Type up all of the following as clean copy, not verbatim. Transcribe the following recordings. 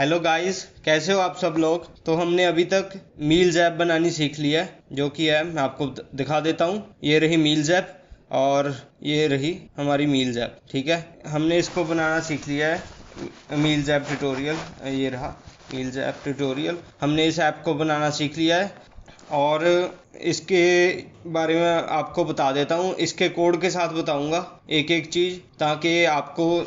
Hello guys, कैसे हो आप सब लोग। तो हमने अभी तक मील्स ऐप बनानी सीख लिया है, जो कि है मैं आपको दिखा देता हूँ। ये रही मील्स ऐप और ये रही हमारी मील्स ऐप। ठीक है, हमने इसको बनाना सीख लिया है। मील्स ऐप ट्यूटोरियल, ये रहा मील्स ऐप ट्यूटोरियल। हमने इस ऐप को बनाना सीख लिया है और इसके बारे में आपको बता देता हूँ। इसके कोड के साथ बताऊँगा एक एक चीज़, ताकि आपको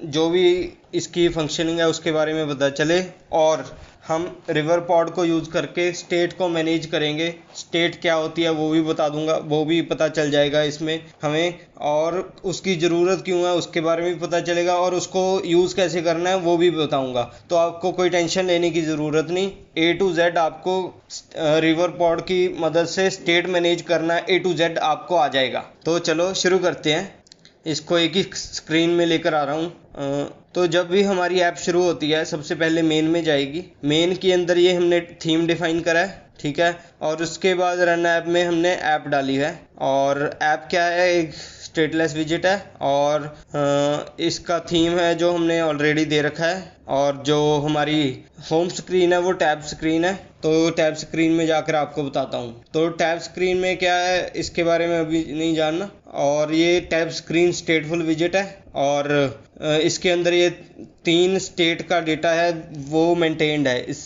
जो भी इसकी फंक्शनिंग है उसके बारे में पता चले। और हम रिवर पॉड को यूज़ करके स्टेट को मैनेज करेंगे। स्टेट क्या होती है वो भी बता दूंगा, वो भी पता चल जाएगा इसमें हमें। और उसकी ज़रूरत क्यों है उसके बारे में भी पता चलेगा, और उसको यूज़ कैसे करना है वो भी बताऊंगा। तो आपको कोई टेंशन लेने की ज़रूरत नहीं। A to Z आपको रिवर पॉड की मदद से स्टेट मैनेज करना है, A to Z आपको आ जाएगा। तो चलो शुरू करते हैं। इसको एक ही स्क्रीन में लेकर आ रहा हूँ। तो जब भी हमारी ऐप शुरू होती है सबसे पहले मेन में जाएगी। मेन के अंदर ये हमने थीम डिफाइन करा है, ठीक है। और उसके बाद रन ऐप में हमने ऐप डाली है। और ऐप क्या है, एक स्टेटलेस विजिट है और इसका थीम है जो हमने ऑलरेडी दे रखा है। और जो हमारी होम स्क्रीन है वो टैब स्क्रीन है। तो टैब स्क्रीन में जाकर आपको बताता हूँ। तो टैब स्क्रीन में क्या है इसके बारे में अभी नहीं जानना। और ये टैब स्क्रीन स्टेटफुल विजिट है और इसके अंदर ये 3 स्टेट का डेटा है वो मेंटेन्ड है इस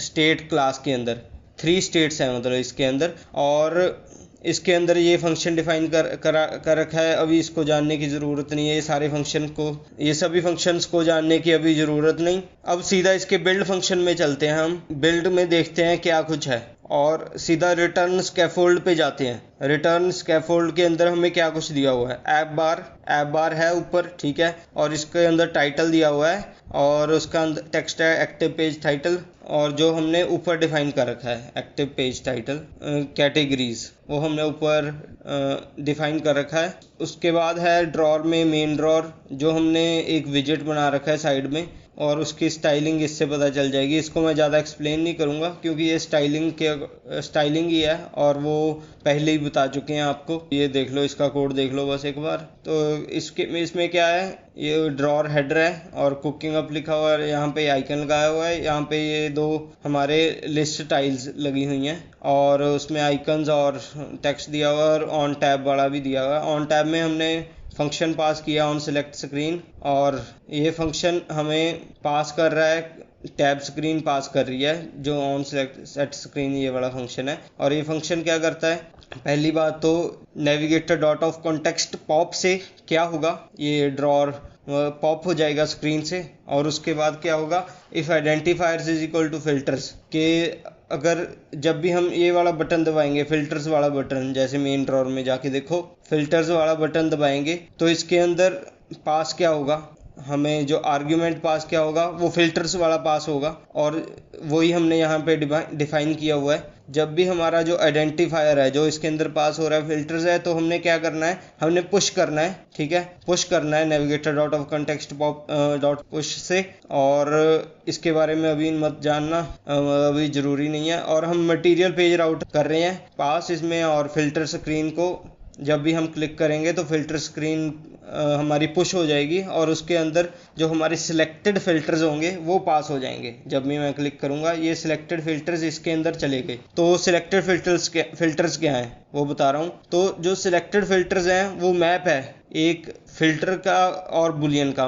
स्टेट क्लास के अंदर। 3 स्टेट्स हैं मतलब इसके अंदर। और इसके अंदर ये फंक्शन डिफाइन कर रखा है। अभी इसको जानने की ज़रूरत नहीं है, ये सभी फंक्शंस को जानने की अभी ज़रूरत नहीं। अब सीधा इसके बिल्ड फंक्शन में चलते हैं। हम बिल्ड में देखते हैं क्या कुछ है और सीधा रिटर्न स्कैफोल्ड पे जाते हैं। रिटर्न स्कैफोल्ड के अंदर हमें क्या कुछ दिया हुआ है, ऐप बार है ऊपर, ठीक है। और इसके अंदर टाइटल दिया हुआ है और उसका टेक्स्ट है एक्टिव पेज टाइटल। और जो हमने ऊपर डिफाइन कर रखा है एक्टिव पेज टाइटल कैटेगरीज, वो हमने ऊपर डिफाइन कर रखा है। उसके बाद है ड्रॉर में मेन ड्रॉर, जो हमने एक विजेट बना रखा है साइड में, और उसकी स्टाइलिंग इससे पता चल जाएगी। इसको मैं ज़्यादा एक्सप्लेन नहीं करूँगा क्योंकि ये स्टाइलिंग ही है और वो पहले ही बता चुके हैं आपको। ये देख लो, इसका कोड देख लो बस एक बार। तो इसमें क्या है, ये ड्रॉर हेडर है और कुकिंग अप लिखा हुआ है। यहाँ पे आइकन लगाया हुआ है। यहाँ पे ये 2 हमारे लिस्ट टाइल्स लगी हुई हैं और उसमें आइकन्स और टेक्स्ट दिया हुआ है और ऑन टैब वाला भी दिया हुआ है। ऑन टैब में हमने फंक्शन पास किया ऑन सेलेक्ट स्क्रीन, और ये फंक्शन हमें पास कर रहा है, टैब स्क्रीन पास कर रही है जो ऑन सेट स्क्रीन ये वाला फंक्शन है। और ये फंक्शन क्या करता है, पहली बात तो navigator dot of context pop से क्या होगा, ये ड्रॉर पॉप हो जाएगा स्क्रीन से। और उसके बाद क्या होगा, if identifiers is equal to filters, के अगर जब भी हम ये वाला बटन दबाएंगे, फिल्टर्स वाला बटन, जैसे मेन ड्रॉर में जाके देखो फिल्टर्स वाला बटन दबाएंगे तो इसके अंदर पास क्या होगा, हमें जो आर्ग्यूमेंट पास क्या होगा वो फिल्टर्स वाला पास होगा। और वही हमने यहाँ पे डिफाइन किया हुआ है। जब भी हमारा जो आइडेंटिफायर है जो इसके अंदर पास हो रहा है फिल्टर्स है, तो हमने क्या करना है, हमने पुश करना है, ठीक है। पुश करना है navigator dot of context pop dot push से। और इसके बारे में अभी मत जानना, अभी ज़रूरी नहीं है। और हम मटेरियल पेज राउट कर रहे हैं पास इसमें। और फिल्टर स्क्रीन को जब भी हम क्लिक करेंगे तो फिल्टर स्क्रीन हमारी पुश हो जाएगी और उसके अंदर जो हमारे सिलेक्टेड फ़िल्टर्स होंगे वो पास हो जाएंगे। जब भी मैं क्लिक करूँगा ये सिलेक्टेड फ़िल्टर्स इसके अंदर चले गए। तो सिलेक्टेड फ़िल्टर्स क्या हैं वो बता रहा हूँ। तो जो सिलेक्टेड फ़िल्टर्स हैं वो मैप है एक फ़िल्टर का और बुलियन का।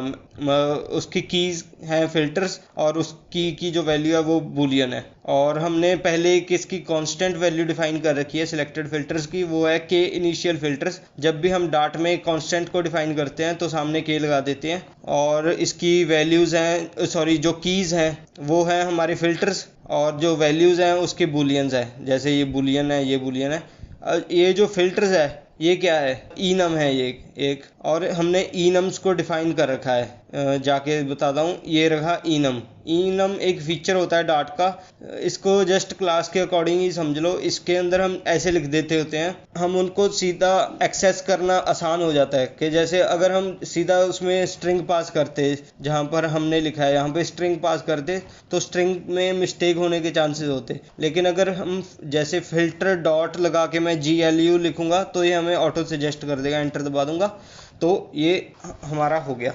उसकी कीज़ हैं फ़िल्टर्स और उसकी की जो वैल्यू है वो बुलियन है। और हमने पहले एक इसकी कांस्टेंट वैल्यू डिफाइन कर रखी है सिलेक्टेड फ़िल्टर्स की, वो है के इनिशियल फ़िल्टर्स। जब भी हम डाट में कांस्टेंट को डिफाइन करते हैं तो सामने के लगा देते हैं। और इसकी वैल्यूज़ हैं, जो कीज़ हैं वो हैं हमारे फ़िल्टर्स, और जो वैल्यूज़ हैं उसके बुलियंस हैं। जैसे ये बुलियन है, ये बुलियन है। ये जो फ़िल्टर्स है ये क्या है, इनम है ये एक। और हमने इनम्स को डिफाइन कर रखा है, जाके बताता हूँ। ये रखा इनम एक फीचर होता है डाट का। इसको जस्ट क्लास के अकॉर्डिंग ही समझ लो। इसके अंदर हम ऐसे लिख देते होते हैं, हम उनको सीधा एक्सेस करना आसान हो जाता है। कि जैसे अगर हम सीधा उसमें स्ट्रिंग पास करते, जहाँ पर हमने लिखा है यहाँ पे स्ट्रिंग पास करते तो स्ट्रिंग में मिस्टेक होने के चांसेस होते। लेकिन अगर हम जैसे फिल्टर डॉट लगा के मैं GLU लिखूंगा तो ये हमें ऑटो सजेस्ट कर देगा। एंटर दबा दूंगा तो ये हमारा हो गया,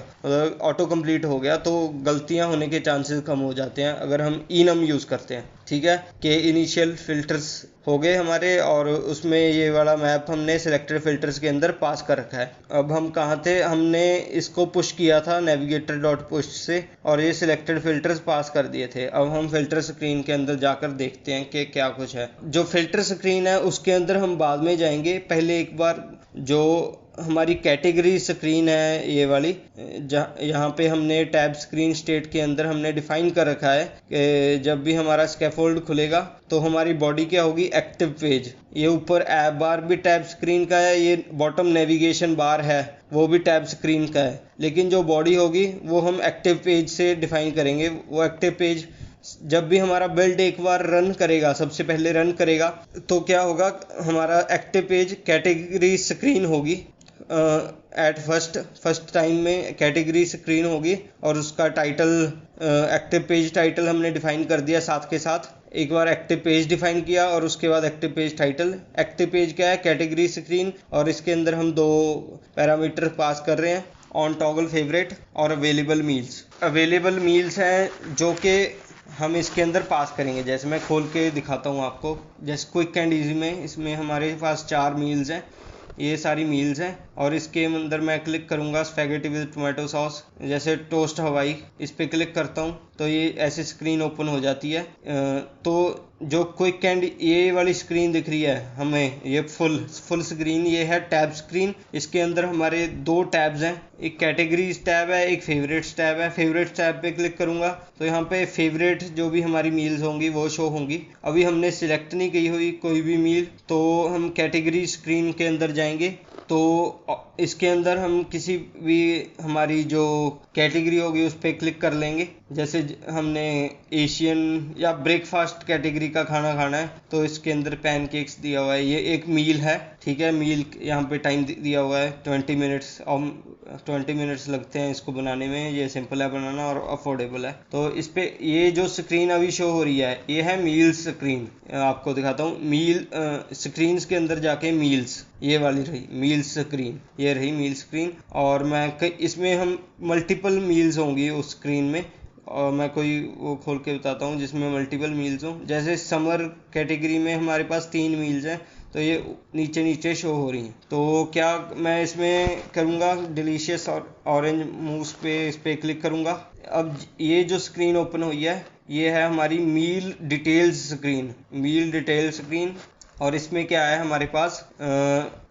ऑटो कंप्लीट हो गया। तो गलतियां होने के चांसेस कम हो जाते हैं अगर हम इनम यूज़ करते हैं। ठीक है, कि इनिशियल फिल्टर्स हो गए हमारे, और उसमें ये वाला मैप हमने सिलेक्टेड फिल्टर्स के अंदर पास कर रखा है। अब हम कहाँ थे, हमने इसको पुश किया था नेविगेटर डॉट पुश से, और ये सिलेक्टेड फिल्टर्स पास कर दिए थे। अब हम फिल्टर स्क्रीन के अंदर जाकर देखते हैं कि क्या कुछ है। जो फिल्टर स्क्रीन है उसके अंदर हम बाद में जाएंगे, पहले एक बार जो हमारी कैटेगरी स्क्रीन है ये वाली, यहाँ पे हमने टैब स्क्रीन स्टेट के अंदर हमने डिफाइन कर रखा है कि जब भी हमारा स्कैफोल्ड खुलेगा तो हमारी बॉडी क्या होगी, एक्टिव पेज। ये ऊपर ऐप बार भी टैब स्क्रीन का है, ये बॉटम नेविगेशन बार है वो भी टैब स्क्रीन का है, लेकिन जो बॉडी होगी वो हम एक्टिव पेज से डिफाइन करेंगे। वो एक्टिव पेज जब भी हमारा बिल्ड एक बार रन करेगा, सबसे पहले रन करेगा, तो क्या होगा, हमारा एक्टिव पेज कैटेगरी स्क्रीन होगी। एट फर्स्ट टाइम में कैटेगरी स्क्रीन होगी, और उसका टाइटल एक्टिव पेज टाइटल हमने डिफाइन कर दिया साथ के साथ। एक बार एक्टिव पेज डिफाइन किया और उसके बाद active page title. Active page क्या है, कैटेगरी स्क्रीन, और इसके अंदर हम 2 पैरामीटर पास कर रहे हैं, ऑन टॉगल फेवरेट और अवेलेबल मील्स। अवेलेबल मील्स हैं जो कि हम इसके अंदर पास करेंगे। जैसे मैं खोल के दिखाता हूँ आपको, जैसे क्विक एंड ईजी में, इसमें हमारे पास 4 मील्स हैं, ये सारी मील्स हैं, और इसके अंदर मैं क्लिक करूँगा स्पैगेटी विद टोमेटो सॉस, जैसे टोस्ट हवाई, इस पर क्लिक करता हूँ तो ये ऐसी स्क्रीन ओपन हो जाती है। तो जो क्विक एंड ये वाली स्क्रीन दिख रही है हमें, ये फुल स्क्रीन, ये है टैब स्क्रीन। इसके अंदर हमारे 2 टैब्स हैं, एक कैटेगरीज टैब है, एक फेवरेट्स टैब है। फेवरेट्स टैब पे क्लिक करूंगा तो यहाँ पे फेवरेट जो भी हमारी मील्स होंगी वो शो होंगी। अभी हमने सिलेक्ट नहीं की हुई कोई भी मील, तो हम कैटेगरी स्क्रीन के अंदर जाएंगे, तो इसके अंदर हम किसी भी हमारी जो कैटेगरी होगी उस पर क्लिक कर लेंगे। जैसे हमने एशियन या ब्रेकफास्ट कैटेगरी का खाना खाना है, तो इसके अंदर पैनकेक्स दिया हुआ है, ये एक मील है। ठीक है, मील यहाँ पे टाइम दिया हुआ है 20 मिनट्स, और 20 मिनट्स लगते हैं इसको बनाने में। ये सिंपल है बनाना और अफोर्डेबल है। तो इस पे ये जो स्क्रीन अभी शो हो रही है ये है मील स्क्रीन। आपको दिखाता हूँ मील स्क्रीन के अंदर जाके मील्स, ये वाली रही मील स्क्रीन, ये रही मील स्क्रीन। और मैं इसमें हम मल्टीपल मील्स होंगी उस स्क्रीन में, और मैं कोई वो खोल के बताता हूँ जिसमें मल्टीपल मील्स हों। जैसे समर कैटेगरी में हमारे पास 3 मील्स हैं, तो ये नीचे नीचे शो हो रही हैं। तो क्या मैं इसमें करूँगा, डिलीशियस और ऑरेंज मूस पे इस पर क्लिक करूँगा। अब ये जो स्क्रीन ओपन हुई है ये है हमारी मील डिटेल्स स्क्रीन, मील डिटेल स्क्रीन। और इसमें क्या है, हमारे पास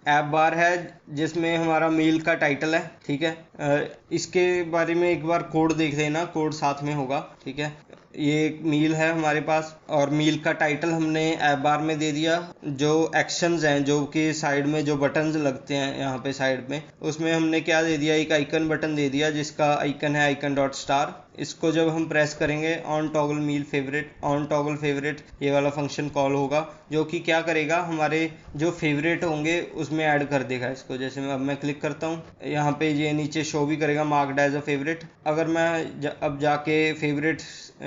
ऐप बार है जिसमें हमारा मील का टाइटल है। ठीक है, इसके बारे में एक बार कोड देख लेना, कोड साथ में होगा। ठीक है, ये एक मील है हमारे पास, और मील का टाइटल हमने ऐप बार में दे दिया। जो एक्शंस हैं, जो कि साइड में जो बटन्स लगते हैं यहाँ पे साइड में, उसमें हमने क्या दे दिया, एक आइकन बटन दे दिया जिसका आइकन है आइकन डॉट स्टार। इसको जब हम प्रेस करेंगे on toggle meal favourite, on toggle favourite ये वाला फंक्शन कॉल होगा, जो कि क्या करेगा, हमारे जो फेवरेट होंगे उसमें ऐड कर देगा इसको। जैसे अब मैं क्लिक करता हूँ, यहाँ पे ये नीचे शो भी करेगा मार्क्ड एज अ फेवरेट। अगर मैं अब जाके फेवरेट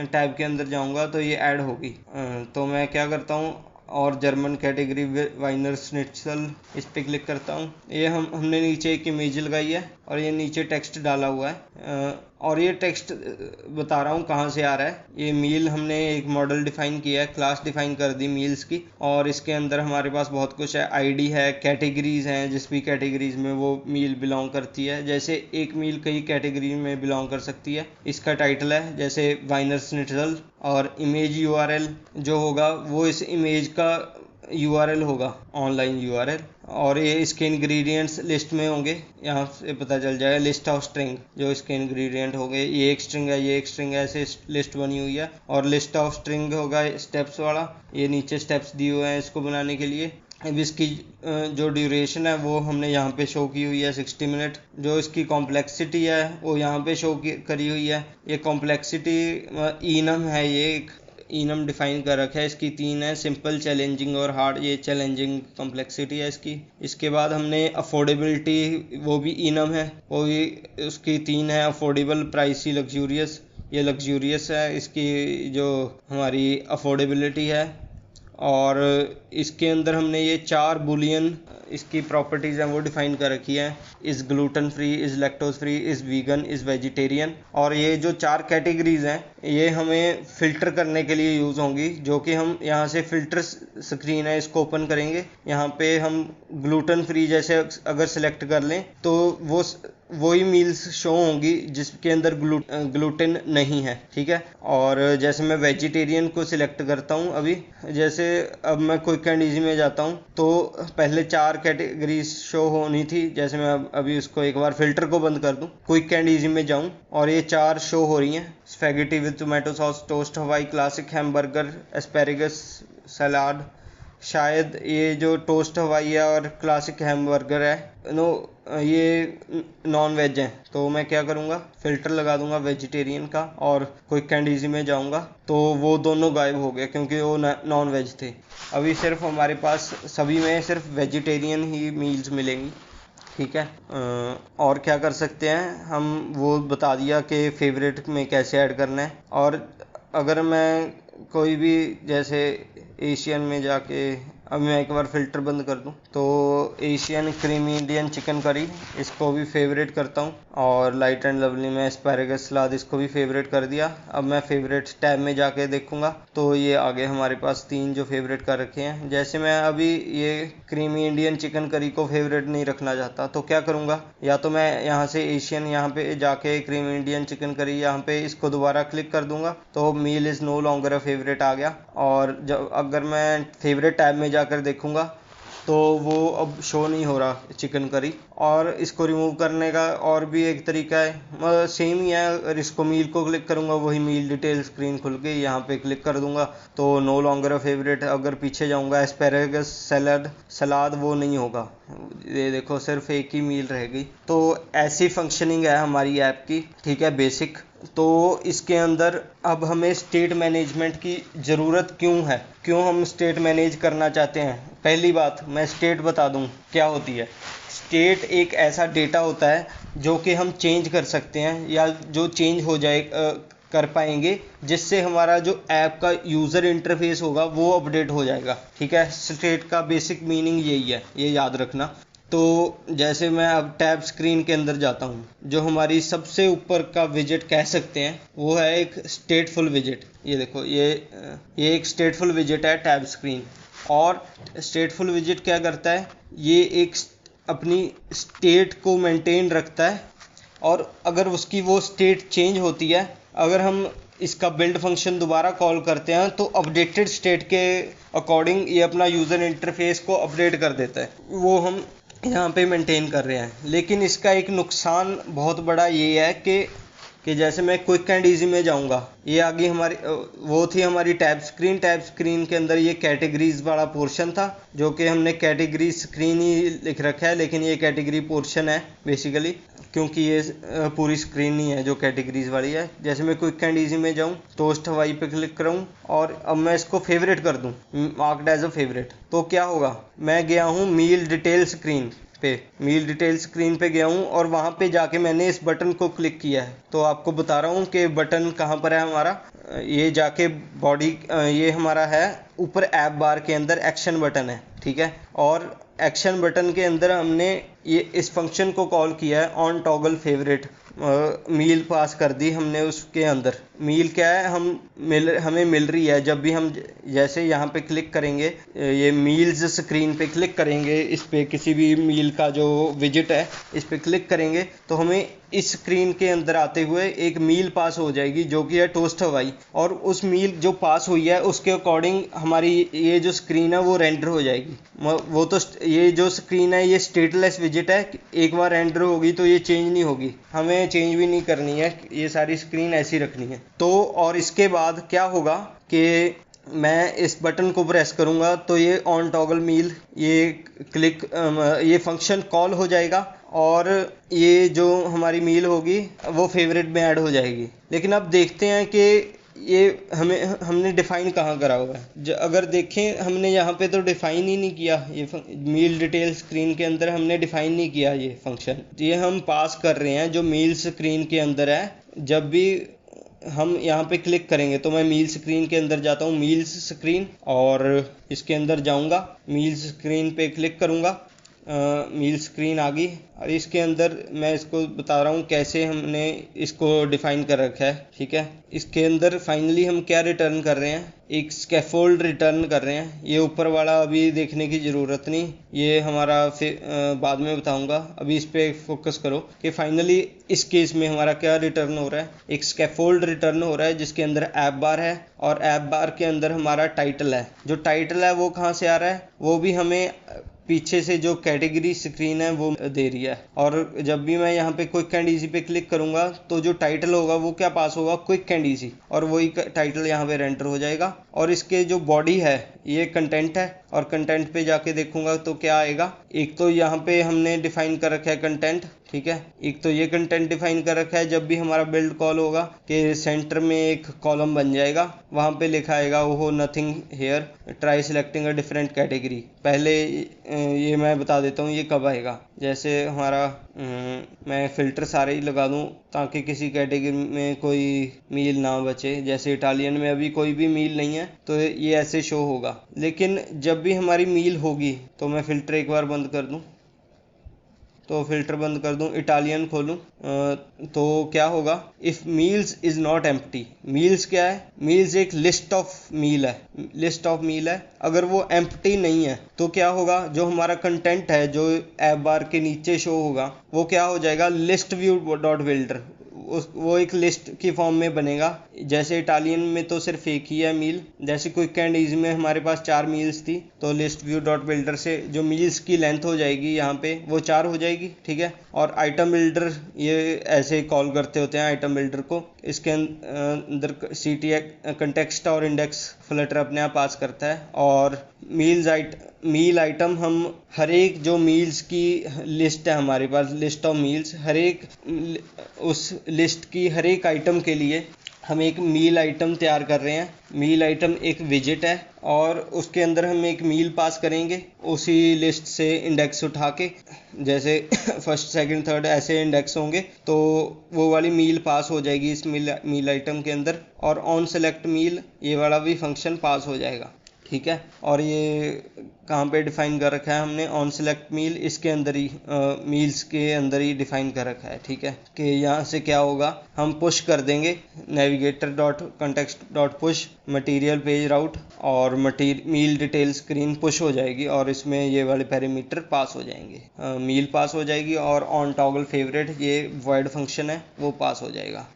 टैब के अंदर जाऊँगा तो ये ऐड होगी। तो मैं क्या करता हूँ, और जर्मन कैटेगरी वाइनर स्निट्सल, इस पे क्लिक करता हूँ। ये हमने नीचे एक इमेज लगाई है और ये नीचे टेक्स्ट डाला हुआ है, और ये टेक्स्ट बता रहा हूँ कहाँ से आ रहा है। ये मील हमने एक मॉडल डिफाइन किया है, क्लास डिफाइन कर दी मील्स की, और इसके अंदर हमारे पास बहुत कुछ है, आईडी है, कैटेगरीज हैं, जिस भी कैटेगरीज में वो मील बिलोंग करती है। जैसे एक मील कई कैटेगरी में बिलोंग कर सकती है। इसका टाइटल है जैसे वाइनर स्निट्सल, और इमेज यूआरएल जो होगा वो इस इमेज का यूआरएल होगा, ऑनलाइन यूआरएल। और ये इसके इंग्रेडिएंट्स लिस्ट में होंगे, यहाँ से पता चल जाएगा लिस्ट ऑफ स्ट्रिंग, जो इसके इंग्रेडिएंट हो गए, ये एक स्ट्रिंग है, ये एक स्ट्रिंग है, ऐसे लिस्ट बनी हुई है। और लिस्ट ऑफ स्ट्रिंग होगा स्टेप्स वाला, ये नीचे स्टेप्स दिए हुए हैं इसको बनाने के लिए। अब इसकी जो ड्यूरेशन है वो हमने यहाँ पे शो की हुई है 60 मिनट। जो इसकी कॉम्प्लेक्सिटी है वो यहाँ पे शो करी हुई है। ये कॉम्प्लेक्सिटी इनम है, ये एक इनम डिफाइन कर रखा है। इसकी 3 है, सिंपल, चैलेंजिंग और हार्ड। ये चैलेंजिंग कॉम्प्लेक्सिटी है इसकी। इसके बाद हमने अफोर्डेबिलिटी, वो भी इनम है, वो भी उसकी 3 है, अफोर्डेबल, प्राइसी, लग्जूरियस। ये लग्जूरियस है इसकी जो हमारी अफोर्डेबिलिटी है। और इसके अंदर हमने ये 4 बुलियन इसकी प्रॉपर्टीज़ हैं वो डिफ़ाइन कर रखी है। Is gluten free, is lactose free, is vegan, is vegetarian. और ये जो 4 कैटेगरीज़ हैं ये हमें फ़िल्टर करने के लिए यूज़ होंगी, जो कि हम यहाँ से फ़िल्टर स्क्रीन है इसको ओपन करेंगे। यहाँ पे हम ग्लूटेन फ्री जैसे अगर सिलेक्ट कर लें तो वही मील्स शो होंगी जिसके अंदर ग्लूटेन नहीं है, ठीक है। और जैसे मैं वेजिटेरियन को सिलेक्ट करता हूँ अभी, जैसे अब मैं क्विक एंड ईजी में जाता हूँ तो पहले 4 कैटेगरीज शो होनी थी। जैसे मैं अभी उसको एक बार फिल्टर को बंद कर दूँ, क्विक एंड ईजी में जाऊँ और ये 4 शो हो रही हैं। Spaghetti with tomato sauce, toast हवाई, क्लासिक हैमबर्गर, एस्पैरेगस सलाद। शायद ये जो टोस्ट हवाई है और क्लासिक हैमबर्गर है ये नॉन वेज हैं, तो मैं क्या करूँगा, फ़िल्टर लगा दूंगा वेजिटेरियन का और क्विक एंड ईजी में जाऊँगा तो वो दोनों गायब हो गए क्योंकि वो नॉन वेज थे। अभी सिर्फ हमारे पास सभी में सिर्फ वेजिटेरियन ही मील्स मिलेंगी, ठीक है। और क्या कर सकते हैं हम, वो बता दिया कि फेवरेट में कैसे ऐड करना है। और अगर मैं कोई भी जैसे एशियन में जाके अब मैं एक बार फ़िल्टर बंद कर दूं तो Asian creamy Indian chicken curry इसको भी फेवरेट करता हूं, और लाइट एंड लवली में एस्पैरेगस सलाद इसको भी फेवरेट कर दिया। अब मैं फेवरेट टैब में जाके देखूंगा तो ये आगे हमारे पास 3 जो फेवरेट कर रखे हैं। जैसे मैं अभी ये क्रीमी इंडियन चिकन करी को फेवरेट नहीं रखना चाहता तो क्या करूँगा, या तो मैं यहाँ से एशियन यहाँ पे जाके क्रीमी इंडियन चिकन करी यहाँ पे इसको दोबारा क्लिक कर दूंगा तो meal is no longer a favourite आ गया। और जब अगर मैं फेवरेट टैब में जाकर देखूंगा तो वो अब शो नहीं हो रहा चिकन करी। और इसको रिमूव करने का और भी एक तरीका है, मतलब सेम ही है। अगर इसको मील को क्लिक करूंगा वही मील डिटेल स्क्रीन खुल गई, यहाँ पे क्लिक कर दूंगा तो नो लॉन्गर अ फेवरेट। अगर पीछे जाऊंगा एस्पैरेगस सलाद वो नहीं होगा, ये देखो सिर्फ एक ही मील रह गई। तो ऐसी फंक्शनिंग है हमारी ऐप की, ठीक है, बेसिक। तो इसके अंदर अब हमें स्टेट मैनेजमेंट की ज़रूरत क्यों है, क्यों हम स्टेट मैनेज करना चाहते हैं। पहली बात मैं स्टेट बता दूं क्या होती है। स्टेट एक ऐसा डेटा होता है जो कि हम चेंज कर सकते हैं या जो चेंज हो जाए कर पाएंगे, जिससे हमारा जो ऐप का यूज़र इंटरफेस होगा वो अपडेट हो जाएगा, ठीक है। स्टेट का बेसिक मीनिंग यही है, ये याद रखना। तो जैसे मैं अब टैब स्क्रीन के अंदर जाता हूँ, जो हमारी सबसे ऊपर का विजेट कह सकते हैं वो है एक स्टेटफुल विजेट। ये देखो ये एक स्टेटफुल विजेट है टैब स्क्रीन। और स्टेटफुल विजेट क्या करता है, ये एक अपनी स्टेट को मेंटेन रखता है और अगर उसकी वो स्टेट चेंज होती है, अगर हम इसका बिल्ड फंक्शन दोबारा कॉल करते हैं तो अपडेटेड स्टेट के अकॉर्डिंग ये अपना यूज़र इंटरफेस को अपडेट कर देता है, वो हम यहाँ पे मेंटेन कर रहे हैं। लेकिन इसका एक नुकसान बहुत बड़ा ये है कि जैसे मैं क्विक एंड ईजी में जाऊँगा, ये आगे हमारी वो थी हमारी टैब स्क्रीन के अंदर ये कैटेगरीज वाला पोर्शन था, जो कि हमने कैटेगरी स्क्रीन ही लिख रखा है, लेकिन ये कैटेगरी पोर्शन है बेसिकली, क्योंकि ये पूरी स्क्रीन नहीं है जो कैटेगरीज वाली है। जैसे मैं क्विक एंड ईजी में जाऊँ, टोस्ट हवाई पे क्लिक करूँ और अब मैं इसको फेवरेट कर दूँ, मार्क्ड एज अ फेवरेट, तो क्या होगा, मैं गया हूँ मील डिटेल स्क्रीन पे गया हूँ और वहाँ पे जाके मैंने इस बटन को क्लिक किया है। तो आपको बता रहा हूँ कि बटन कहाँ पर है हमारा, ये जाके बॉडी, ये हमारा है ऊपर ऐप बार के अंदर एक्शन बटन है, ठीक है। और एक्शन बटन के अंदर हमने ये इस फंक्शन को कॉल किया है ऑन टॉगल फेवरेट, मील पास कर दी हमने। उसके अंदर मील क्या है, हमें मिल रही है जब भी हम जैसे यहाँ पे क्लिक करेंगे, ये मील्स स्क्रीन पे क्लिक करेंगे, इस पे किसी भी मील का जो विजिट है इस पे क्लिक करेंगे तो हमें इस स्क्रीन के अंदर आते हुए एक मील पास हो जाएगी जो कि है टोस्ट हवाई। और उस मील जो पास हुई है उसके अकॉर्डिंग हमारी ये जो स्क्रीन है वो रेंडर हो जाएगी। वो तो ये जो स्क्रीन है ये स्टेटलेस विजिट है, एक बार रेंडर होगी तो ये चेंज नहीं होगी, हमें चेंज भी नहीं करनी है, ये सारी स्क्रीन ऐसी रखनी है। तो और इसके बाद क्या होगा कि मैं इस बटन को प्रेस करूंगा तो ये ऑन टॉगल मील ये फंक्शन कॉल हो जाएगा और ये जो हमारी मील होगी वो फेवरेट में ऐड हो जाएगी। लेकिन अब देखते हैं कि ये हमने डिफ़ाइन कहाँ करा हुआ है। अगर देखें हमने यहाँ पे तो डिफ़ाइन ही नहीं किया, ये मील डिटेल स्क्रीन के अंदर हमने डिफ़ाइन नहीं किया ये फंक्शन, ये हम पास कर रहे हैं जो मील स्क्रीन के अंदर है। जब भी हम यहाँ पे क्लिक करेंगे तो मैं मील स्क्रीन के अंदर जाता हूँ, मील्स स्क्रीन, और इसके अंदर जाऊँगा, मील्स स्क्रीन पे क्लिक करूँगा। मील स्क्रीन आ गई और इसके अंदर मैं इसको बता रहा हूँ कैसे हमने इसको डिफाइन कर रखा है, ठीक है। इसके अंदर फाइनली हम क्या रिटर्न कर रहे हैं, एक स्कैफोल्ड रिटर्न कर रहे हैं। ये ऊपर वाला अभी देखने की ज़रूरत नहीं, ये हमारा फिर बाद में बताऊंगा। अभी इस पे फोकस करो कि फाइनली इस केस में हमारा क्या रिटर्न हो रहा है। एक स्कैफोल्ड रिटर्न हो रहा है जिसके अंदर ऐप बार है और ऐप बार के अंदर हमारा टाइटल है। जो टाइटल है वो कहाँ से आ रहा है, वो भी हमें पीछे से जो कैटेगरी स्क्रीन है वो दे रही है। और जब भी मैं यहाँ पे क्विक एंड ईजी पे क्लिक करूँगा तो जो टाइटल होगा वो क्या पास होगा, क्विक एंड ईजी, और वही टाइटल यहाँ पे रेंटर हो जाएगा। और इसके जो बॉडी है ये कंटेंट है, और कंटेंट पे जाके देखूंगा तो क्या आएगा। एक तो यहाँ पे हमने डिफाइन कर रखा है कंटेंट, ठीक है। एक तो ये कंटेंट डिफाइन कर रखा है, जब भी हमारा बिल्ड कॉल होगा कि सेंटर में एक कॉलम बन जाएगा, वहाँ पे लिखा आएगा वो nothing here, try selecting a different category. पहले ये मैं बता देता हूँ ये कब आएगा। जैसे हमारा मैं फ़िल्टर सारे ही लगा दूँ ताकि किसी कैटेगरी में कोई मील ना बचे। जैसे इटालियन में अभी कोई भी मील नहीं है तो ये ऐसे शो होगा, लेकिन जब भी हमारी मील होगी तो मैं फ़िल्टर एक बार बंद कर दूँ, तो फिल्टर बंद कर दूं, इटालियन खोलूं तो क्या होगा, if meals is not empty. Meals क्या है, मील्स एक लिस्ट ऑफ मील है, लिस्ट ऑफ मील है। अगर वो एम्प्टी नहीं है तो क्या होगा, जो हमारा कंटेंट है जो ऐप बार के नीचे शो होगा वो क्या हो जाएगा, लिस्ट व्यू डॉट बिल्डर, वो एक लिस्ट की फॉर्म में बनेगा। जैसे इटालियन में तो सिर्फ एक ही है मील, जैसे क्विक एंड ईजी में हमारे पास 4 मील्स थी, तो लिस्ट व्यू डॉट बिल्डर से जो मील्स की लेंथ हो जाएगी यहाँ पे वो 4 हो जाएगी, ठीक है। और आइटम बिल्डर ये ऐसे कॉल करते होते हैं आइटम बिल्डर को। इसके अंदर CTX कंटेक्स्ट और इंडेक्स फ्लटर अपने आप पास करता है। और मील आइटम हम हर एक जो मील्स की लिस्ट है हमारे पास, लिस्ट ऑफ मील्स, हर एक उस लिस्ट की हर एक आइटम के लिए हम एक मील आइटम तैयार कर रहे हैं। मील आइटम एक विजिट है और उसके अंदर हम एक मील पास करेंगे उसी लिस्ट से इंडेक्स उठा के, जैसे फर्स्ट सेकंड थर्ड ऐसे इंडेक्स होंगे तो वो वाली मील पास हो जाएगी इस मील आइटम के अंदर। और ऑन सेलेक्ट मील ये वाला भी फंक्शन पास हो जाएगा, ठीक है। और ये कहाँ पे डिफाइन कर रखा है हमने, ऑन सेलेक्ट मील, इसके अंदर ही मील्स के अंदर ही डिफाइन कर रखा है, ठीक है। कि यहाँ से क्या होगा, हम पुश कर देंगे navigator dot context dot push material page route, और मील डिटेल स्क्रीन पुश हो जाएगी और इसमें ये वाले पैरामीटर पास हो जाएंगे, मील पास हो जाएगी। और ऑन टॉगल फेवरेट ये वॉइड फंक्शन है वो पास हो जाएगा।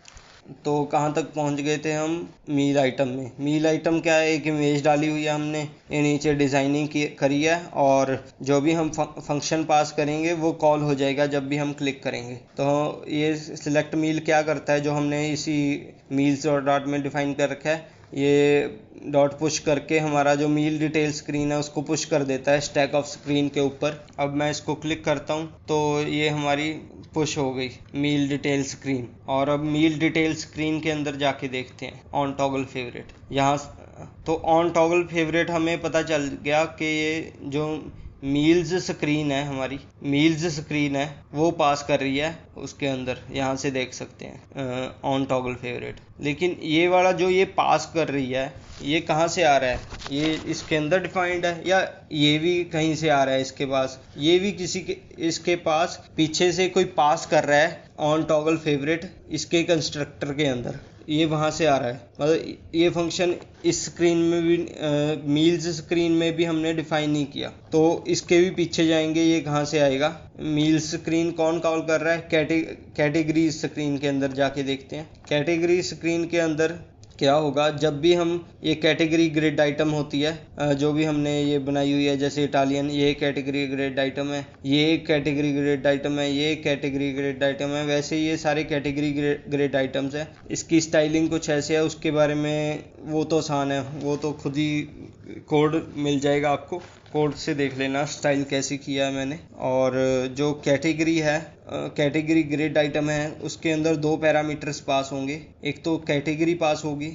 तो कहाँ तक पहुँच गए थे हम, मील आइटम में। मील आइटम क्या है, एक इमेज डाली हुई है हमने, ये नीचे डिज़ाइनिंग करी है, और जो भी हम फंक्शन पास करेंगे वो कॉल हो जाएगा जब भी हम क्लिक करेंगे। तो ये सिलेक्ट मील क्या करता है, जो हमने इसी मील्स और डॉट में डिफाइन कर रखा है, ये डॉट पुश करके हमारा जो मील डिटेल स्क्रीन है उसको पुश कर देता है स्टैक ऑफ स्क्रीन के ऊपर। अब मैं इसको क्लिक करता हूँ तो ये हमारी पुश हो गई मील डिटेल स्क्रीन। और अब मील डिटेल स्क्रीन के अंदर जाके देखते हैं ऑन टॉगल फेवरेट। यहाँ तो ऑन टॉगल फेवरेट हमें पता चल गया कि ये जो मील्स स्क्रीन है, हमारी मील्स स्क्रीन है वो पास कर रही है उसके अंदर, यहाँ से देख सकते हैं ऑन टॉगल फेवरेट। लेकिन ये वाला जो ये पास कर रही है ये कहाँ से आ रहा है, ये इसके अंदर डिफाइंड है या ये भी कहीं से आ रहा है इसके पास, ये भी किसी के इसके पास पीछे से कोई पास कर रहा है ऑन टॉगल फेवरेट इसके कंस्ट्रक्टर के अंदर, ये वहाँ से आ रहा है। मतलब ये फंक्शन इस स्क्रीन में भी मील्स स्क्रीन में भी हमने डिफाइन नहीं किया, तो इसके भी पीछे जाएंगे ये कहाँ से आएगा। मील स्क्रीन कौन कॉल कर रहा है, कैटेगरी स्क्रीन के अंदर जाके देखते हैं। कैटेगरी स्क्रीन के अंदर क्या होगा, जब भी हम ये कैटेगरी ग्रिड आइटम होती है जो भी हमने ये बनाई हुई है, जैसे इटालियन ये कैटेगरी ग्रिड आइटम है, ये कैटेगरी ग्रिड आइटम है, ये कैटेगरी ग्रिड आइटम है, वैसे ये सारे कैटेगरी ग्रिड आइटम्स हैं। इसकी स्टाइलिंग कुछ ऐसे है, उसके बारे में वो तो आसान है, वो तो खुद ही कोड मिल जाएगा आपको। कोड से देख लेना स्टाइल कैसे किया है मैंने। और जो कैटेगरी है, कैटेगरी ग्रिड आइटम है, उसके अंदर दो पैरामीटर्स पास होंगे। एक तो कैटेगरी पास होगी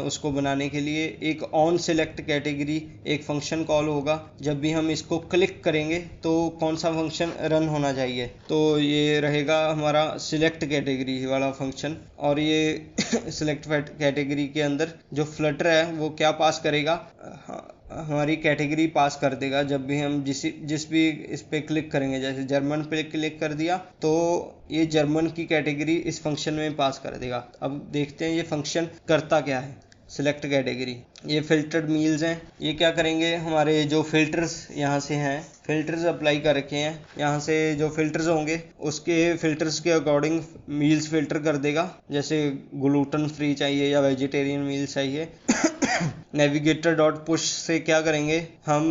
उसको बनाने के लिए, एक ऑन सिलेक्ट कैटेगरी एक फंक्शन कॉल होगा। जब भी हम इसको क्लिक करेंगे तो कौन सा फंक्शन रन होना चाहिए, तो ये रहेगा हमारा सिलेक्ट कैटेगरी वाला फंक्शन। और ये सिलेक्ट कैटेगरी के अंदर जो फ्लटर है वो क्या पास करेगा, हमारी कैटेगरी पास कर देगा। जब भी हम जिस भी इस पे क्लिक करेंगे, जैसे जर्मन पे क्लिक कर दिया तो ये जर्मन की कैटेगरी इस फंक्शन में पास कर देगा। अब देखते हैं ये फंक्शन करता क्या है। सिलेक्ट कैटेगरी, ये फिल्टर्ड मील्स हैं। ये क्या करेंगे, हमारे जो फिल्टर्स यहाँ से हैं, फिल्टर्स अप्लाई कर रखे हैं, यहाँ से जो फिल्टर्स होंगे उसके फिल्टर्स के अकॉर्डिंग मील्स फिल्टर कर देगा। जैसे ग्लूटेन फ्री चाहिए या वेजिटेरियन मील चाहिए। नेविगेटर डॉट पुश से क्या करेंगे हम,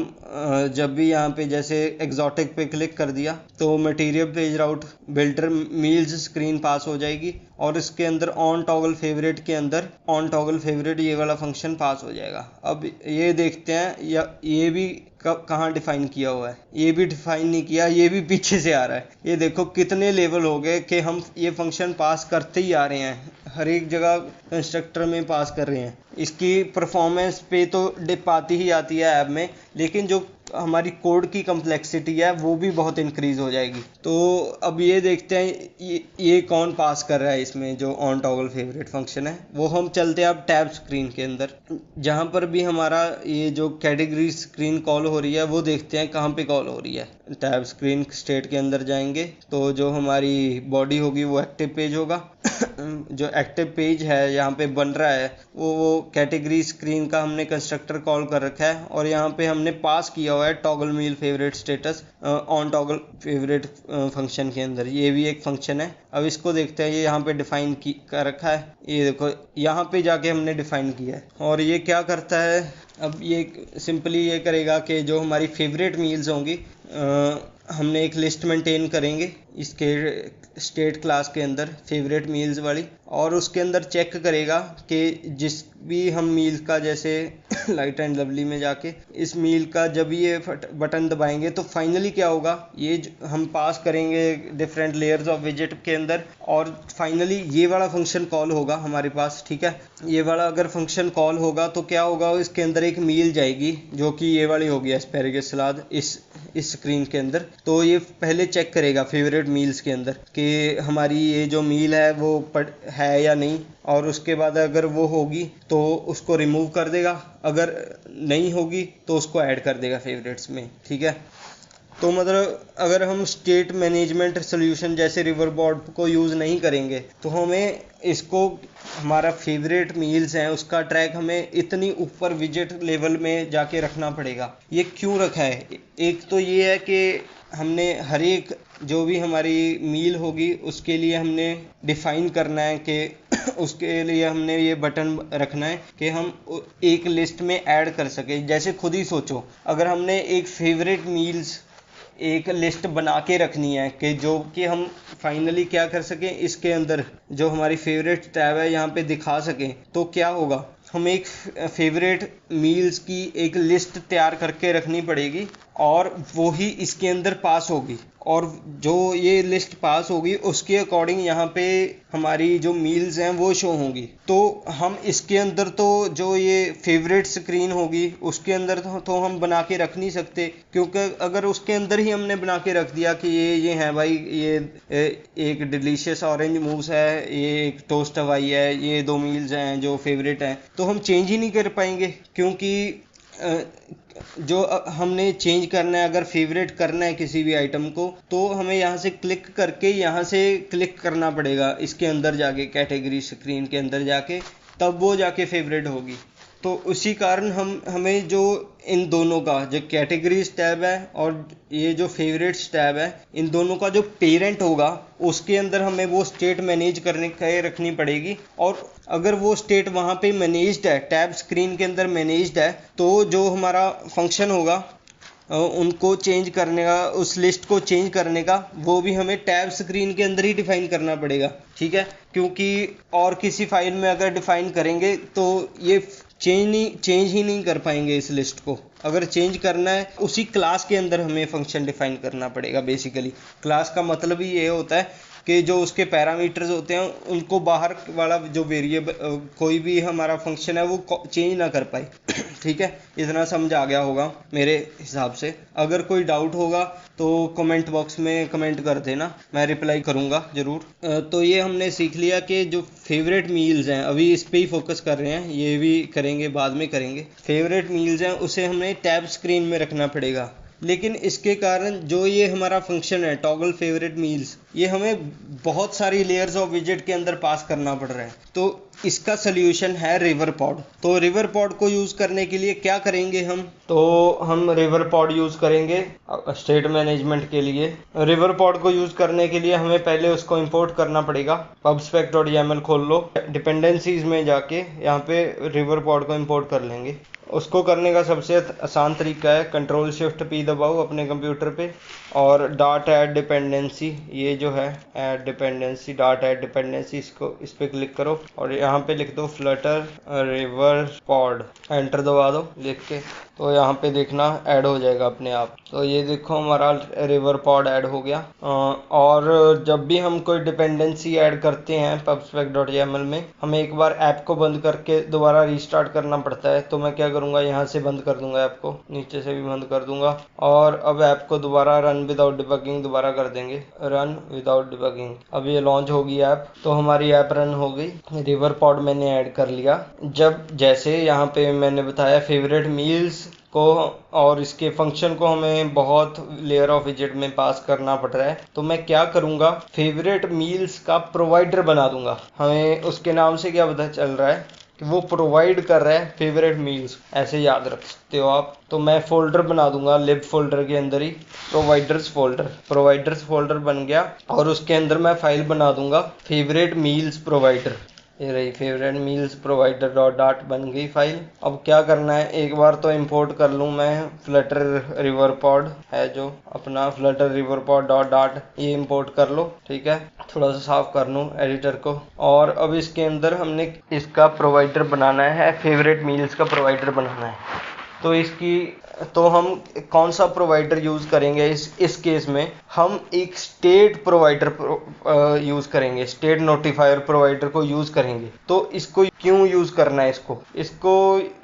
जब भी यहाँ पे जैसे एग्जॉटिक पे क्लिक कर दिया तो मटेरियल पेज राउट बिल्डर मील्स स्क्रीन पास हो जाएगी। और इसके अंदर ऑन टॉगल फेवरेट के अंदर ऑन टॉगल फेवरेट ये वाला फंक्शन पास हो जाएगा। अब ये देखते हैं ये भी कहाँ डिफाइन किया हुआ है, ये भी डिफाइन नहीं किया, ये भी पीछे से आ रहा है। ये देखो कितने लेवल हो गए कि हम ये फंक्शन पास करते ही आ रहे हैं, हर एक जगह कंस्ट्रक्टर में पास कर रहे हैं। इसकी परफॉर्मेंस पे तो डिप आती ही आती है ऐप में, लेकिन जो हमारी कोड की कम्प्लेक्सिटी है वो भी बहुत इंक्रीज हो जाएगी। तो अब ये देखते हैं ये कौन पास कर रहा है इसमें, जो ऑन टॉगल फेवरेट फंक्शन है वो हम चलते हैं अब टैब स्क्रीन के अंदर। जहाँ पर भी हमारा ये जो कैटेगरी स्क्रीन कॉल हो रही है वो देखते हैं कहाँ पे कॉल हो रही है। टैब स्क्रीन स्टेट के अंदर जाएंगे तो जो हमारी बॉडी होगी वो एक्टिव पेज होगा। जो एक्टिव पेज है यहाँ पे बन रहा है वो कैटेगरी स्क्रीन का हमने कंस्ट्रक्टर कॉल कर रखा है। और यहाँ पे हमने पास किया हुआ है toggle meal favourite status on toggle favourite function के अंदर। ये भी एक फंक्शन है। अब इसको देखते हैं, ये यहाँ पे डिफाइन कर रखा है, ये देखो यहाँ पे जाके हमने डिफाइन किया है। और ये क्या करता है, अब ये सिंपली ये करेगा कि जो हमारी फेवरेट मील्स होंगी हमने एक लिस्ट मेंटेन करेंगे इसके स्टेट क्लास के अंदर फेवरेट मील्स वाली, और उसके अंदर चेक करेगा कि जिस भी हम मील का, जैसे लाइट एंड लवली में जाके इस मील का जब ये बटन दबाएंगे तो फाइनली क्या होगा, ये हम पास करेंगे डिफरेंट लेयर्स ऑफ विजेट के अंदर और फाइनली ये वाला फंक्शन कॉल होगा हमारे पास। ठीक है, ये वाला अगर फंक्शन कॉल होगा तो क्या होगा, इसके अंदर एक मील जाएगी जो कि ये वाली होगी एस्पैरेगस सलाद इस स्क्रीन के अंदर। तो ये पहले चेक करेगा फेवरेट मील्स के अंदर कि हमारी ये जो मील है वो है या नहीं, और उसके बाद अगर वो होगी तो उसको रिमूव कर देगा, अगर नहीं होगी तो उसको ऐड कर देगा फेवरेट्स में। ठीक है, तो मतलब अगर हम स्टेट मैनेजमेंट सॉल्यूशन जैसे रिवरबोर्ड को यूज़ नहीं करेंगे तो हमें इसको, हमारा फेवरेट मील्स हैं उसका ट्रैक हमें इतनी ऊपर विजेट लेवल में जाके रखना पड़ेगा। ये क्यों रखा है, एक तो ये है कि हमने हर एक जो भी हमारी मील होगी उसके लिए हमने डिफाइन करना है कि उसके लिए हमने ये बटन रखना है कि हम एक लिस्ट में ऐड कर सके। जैसे खुद ही सोचो, अगर हमने एक फेवरेट मील्स एक लिस्ट बना के रखनी है कि जो कि हम फाइनली क्या कर सकें, इसके अंदर जो हमारी फेवरेट टैब है यहाँ पे दिखा सकें, तो क्या होगा, हमें एक फेवरेट मील्स की एक लिस्ट तैयार करके रखनी पड़ेगी और वो ही इसके अंदर पास होगी। और जो ये लिस्ट पास होगी उसके अकॉर्डिंग यहाँ पे हमारी जो मील्स हैं वो शो होंगी। तो हम इसके अंदर तो जो ये फेवरेट स्क्रीन होगी उसके अंदर तो हम बना के रख नहीं सकते, क्योंकि अगर उसके अंदर ही हमने बना के रख दिया कि ये है भाई, ये एक डिलीशियस ऑरेंज मूस है, ये एक टोस्ट हवाई है, ये दो मील्स हैं जो फेवरेट हैं, तो हम चेंज ही नहीं कर पाएंगे। क्योंकि जो हमने चेंज करना है, अगर फेवरेट करना है किसी भी आइटम को, तो हमें यहाँ से क्लिक करके यहाँ से क्लिक करना पड़ेगा इसके अंदर जाके, कैटेगरी स्क्रीन के अंदर जाके, तब वो जाके फेवरेट होगी। तो उसी कारण हमें जो इन दोनों का जो कैटेगरीज टैब है और ये जो फेवरेट्स टैब है, इन दोनों का जो पेरेंट होगा उसके अंदर हमें वो स्टेट मैनेज करने के रखनी पड़ेगी। और अगर वो स्टेट वहाँ पे मैनेज्ड है, टैब स्क्रीन के अंदर मैनेज्ड है, तो जो हमारा फंक्शन होगा उनको चेंज करने का, उस लिस्ट को चेंज करने का, वो भी हमें टैब स्क्रीन के अंदर ही डिफाइन करना पड़ेगा, ठीक है। क्योंकि और किसी फाइल में अगर डिफाइन करेंगे तो ये चेंज ही नहीं कर पाएंगे इस लिस्ट को। अगर चेंज करना है उसी क्लास के अंदर हमें फंक्शन डिफाइन करना पड़ेगा। बेसिकली क्लास का मतलब ही ये होता है कि जो उसके पैरामीटर्स होते हैं उनको बाहर वाला जो वेरिएबल कोई भी हमारा फंक्शन है वो चेंज ना कर पाए ठीक है, इतना समझ आ गया होगा मेरे हिसाब से। अगर कोई डाउट होगा तो कमेंट बॉक्स में कमेंट कर देना, मैं रिप्लाई करूंगा ज़रूर। तो ये हमने सीख लिया कि जो फेवरेट मील्स हैं, अभी इस पे ही फोकस कर रहे हैं, ये भी करेंगे बाद में करेंगे। फेवरेट मील्स हैं उसे हमें टैब स्क्रीन में रखना पड़ेगा, लेकिन इसके कारण जो ये हमारा फंक्शन है टॉगल फेवरेट मील्स, ये हमें बहुत सारी लेयर्स ऑफ विजेट के अंदर पास करना पड़ रहा है। तो इसका सल्यूशन है रिवर पॉड। तो रिवर पॉड को यूज करने के लिए क्या करेंगे हम, तो हम रिवर पॉड यूज करेंगे स्टेट मैनेजमेंट के लिए। रिवर पॉड को यूज करने के लिए हमें पहले उसको इंपोर्ट करना पड़ेगा। pubspec.yaml खोल लो, डिपेंडेंसीज में जाके यहाँ पे रिवर पॉड को इंपोर्ट कर लेंगे। उसको करने का सबसे आसान तरीका है Ctrl+Shift+P दबाओ अपने कंप्यूटर पे और डॉट ऐड डिपेंडेंसी, ये जो है add dependency, dot add dependency, इसको इस पे क्लिक करो और यहाँ पे लिख दो फ्लटर रिवर पॉड, एंटर दबा दो लिख के। तो यहाँ पे देखना ऐड हो जाएगा अपने आप। तो ये देखो हमारा रिवर पॉड ऐड हो गया। और जब भी हम कोई डिपेंडेंसी ऐड करते हैं pubspec.yaml में, हमें एक बार ऐप को बंद करके दोबारा रीस्टार्ट करना पड़ता है। तो मैं क्या करूँगा, यहाँ से बंद कर दूंगा ऐप को, नीचे से भी बंद कर दूंगा और अब ऐप को दोबारा रन विदाउट डिबगिंग दोबारा कर देंगे, रन विदाउट डिबगिंग। अब ये लॉन्च होगी ऐप, तो हमारी ऐप रन हो गई। रिवर पॉड मैंने ऐड कर लिया। जब जैसे यहाँ पे मैंने बताया फेवरेट मील्स को और इसके फंक्शन को हमें बहुत लेयर ऑफ विजेट में पास करना पड़ रहा है, तो मैं क्या करूँगा, फेवरेट मील्स का प्रोवाइडर बना दूंगा। हमें उसके नाम से क्या पता चल रहा है कि वो प्रोवाइड कर रहा है फेवरेट मील्स, ऐसे याद रख सकते हो आप। तो मैं फोल्डर बना दूंगा लिब फोल्डर के अंदर ही, प्रोवाइडर्स फोल्डर बन गया और उसके अंदर मैं फाइल बना दूंगा फेवरेट मील्स प्रोवाइडर। ये रही फेवरेट मील्स प्रोवाइडर डॉट बन गई फाइल। अब क्या करना है, एक बार तो इंपोर्ट कर लूँ मैं, फ्लटर रिवर पॉड है जो अपना फ्लटर रिवर पॉड डॉट ये इंपोर्ट कर लो, ठीक है। थोड़ा सा साफ कर लूँ एडिटर को। और अब इसके अंदर हमने इसका प्रोवाइडर बनाना है, फेवरेट मील्स का प्रोवाइडर बनाना है। तो हम कौन सा प्रोवाइडर यूज करेंगे इस केस में, हम एक स्टेट प्रोवाइडर यूज करेंगे, स्टेट नोटिफायर प्रोवाइडर को यूज करेंगे। तो इसको क्यों यूज करना है, इसको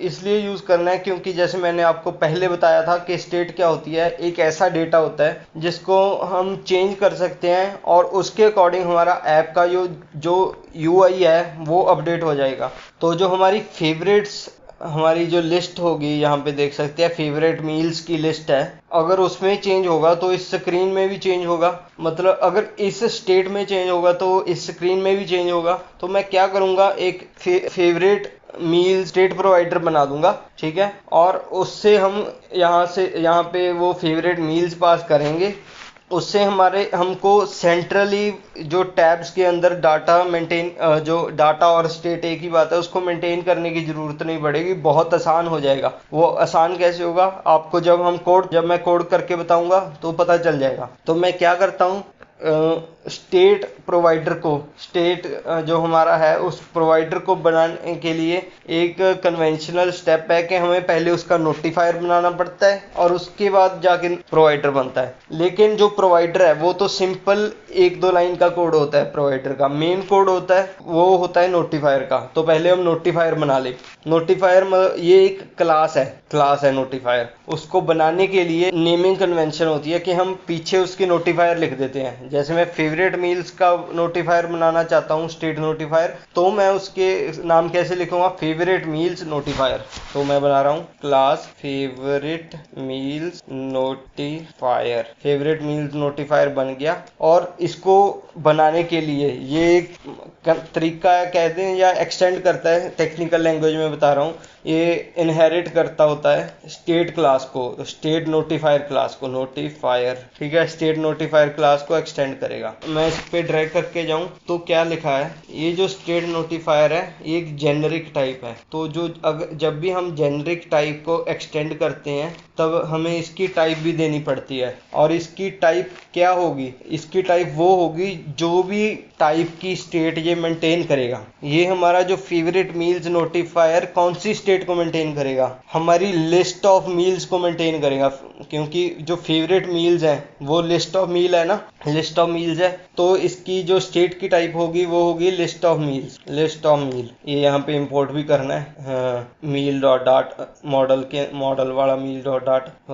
इसलिए यूज करना है क्योंकि जैसे मैंने आपको पहले बताया था कि स्टेट क्या होती है, एक ऐसा डेटा होता है जिसको हम चेंज कर सकते हैं और उसके अकॉर्डिंग हमारा ऐप का जो UI है वो अपडेट हो जाएगा। तो जो हमारी फेवरेट्स, हमारी जो लिस्ट होगी, यहाँ पे देख सकते हैं फेवरेट मील्स की लिस्ट है, अगर उसमें चेंज होगा तो इस स्क्रीन में भी चेंज होगा। मतलब अगर इस स्टेट में चेंज होगा तो इस स्क्रीन में भी चेंज होगा। तो मैं क्या करूँगा, एक फेवरेट मील स्टेट प्रोवाइडर बना दूंगा, ठीक है। और उससे हम यहाँ पे वो फेवरेट मील्स पास करेंगे। उससे हमको सेंट्रली जो टैब्स के अंदर डाटा मेंटेन, जो डाटा और स्टेट एक ही बात है, उसको मेंटेन करने की जरूरत नहीं पड़ेगी, बहुत आसान हो जाएगा। वो आसान कैसे होगा, आपको जब मैं कोड करके बताऊंगा तो पता चल जाएगा। तो मैं क्या करता हूँ, स्टेट प्रोवाइडर को, स्टेट जो हमारा है उस प्रोवाइडर को बनाने के लिए एक कन्वेंशनल स्टेप है कि हमें पहले उसका नोटिफायर बनाना पड़ता है और उसके बाद जाके प्रोवाइडर बनता है। लेकिन जो प्रोवाइडर है वो तो सिंपल 1-2 लाइन का कोड होता है, प्रोवाइडर का मेन कोड होता है वो होता है नोटिफायर का। तो पहले हम नोटिफायर बना ले। नोटिफायर ये एक क्लास है नोटिफायर। उसको बनाने के लिए नेमिंग कन्वेंशन होती है कि हम पीछे उसकी नोटिफायर लिख देते हैं। जैसे मैं फेवरेट मील्स का नोटिफायर बनाना चाहता हूँ, स्टेट नोटिफायर, तो मैं उसके नाम कैसे लिखूंगा, फेवरेट मील्स नोटिफायर। तो मैं बना रहा हूँ class favourite meals notifier. Favourite meals notifier बन गया। और इसको बनाने के लिए ये एक तरीका है, कहते हैं, या एक्सटेंड करता है, टेक्निकल लैंग्वेज में बता रहा हूँ, ये इनहेरिट करता होता है स्टेट क्लास को, स्टेट नोटिफायर क्लास को, नोटिफायर, ठीक है, स्टेट नोटिफायर क्लास को एक्सटेंड करेगा। मैं इस पे ड्रैग करके जाऊं तो क्या लिखा है, ये जो स्टेट नोटिफायर है ये एक जेनरिक टाइप है। तो जब भी हम जेनरिक टाइप को एक्सटेंड करते हैं तब हमें इसकी टाइप भी देनी पड़ती है। और इसकी टाइप क्या होगी, इसकी टाइप वो होगी जो भी टाइप की स्टेट ये मेंटेन करेगा। ये हमारा जो फेवरेट मील्स नोटिफायर कौन सी स्टेट को मेंटेन करेगा, हमारी लिस्ट ऑफ मील्स को मेंटेन करेगा, क्योंकि जो फेवरेट मील्स हैं वो लिस्ट ऑफ मील है ना, लिस्ट ऑफ मील्स है, तो इसकी जो स्टेट की टाइप होगी वो होगी list of meals, list of meal. ये यहाँ पे इंपोर्ट भी करना है, मील डॉट डाट, मॉडल वाला मील डॉट डाट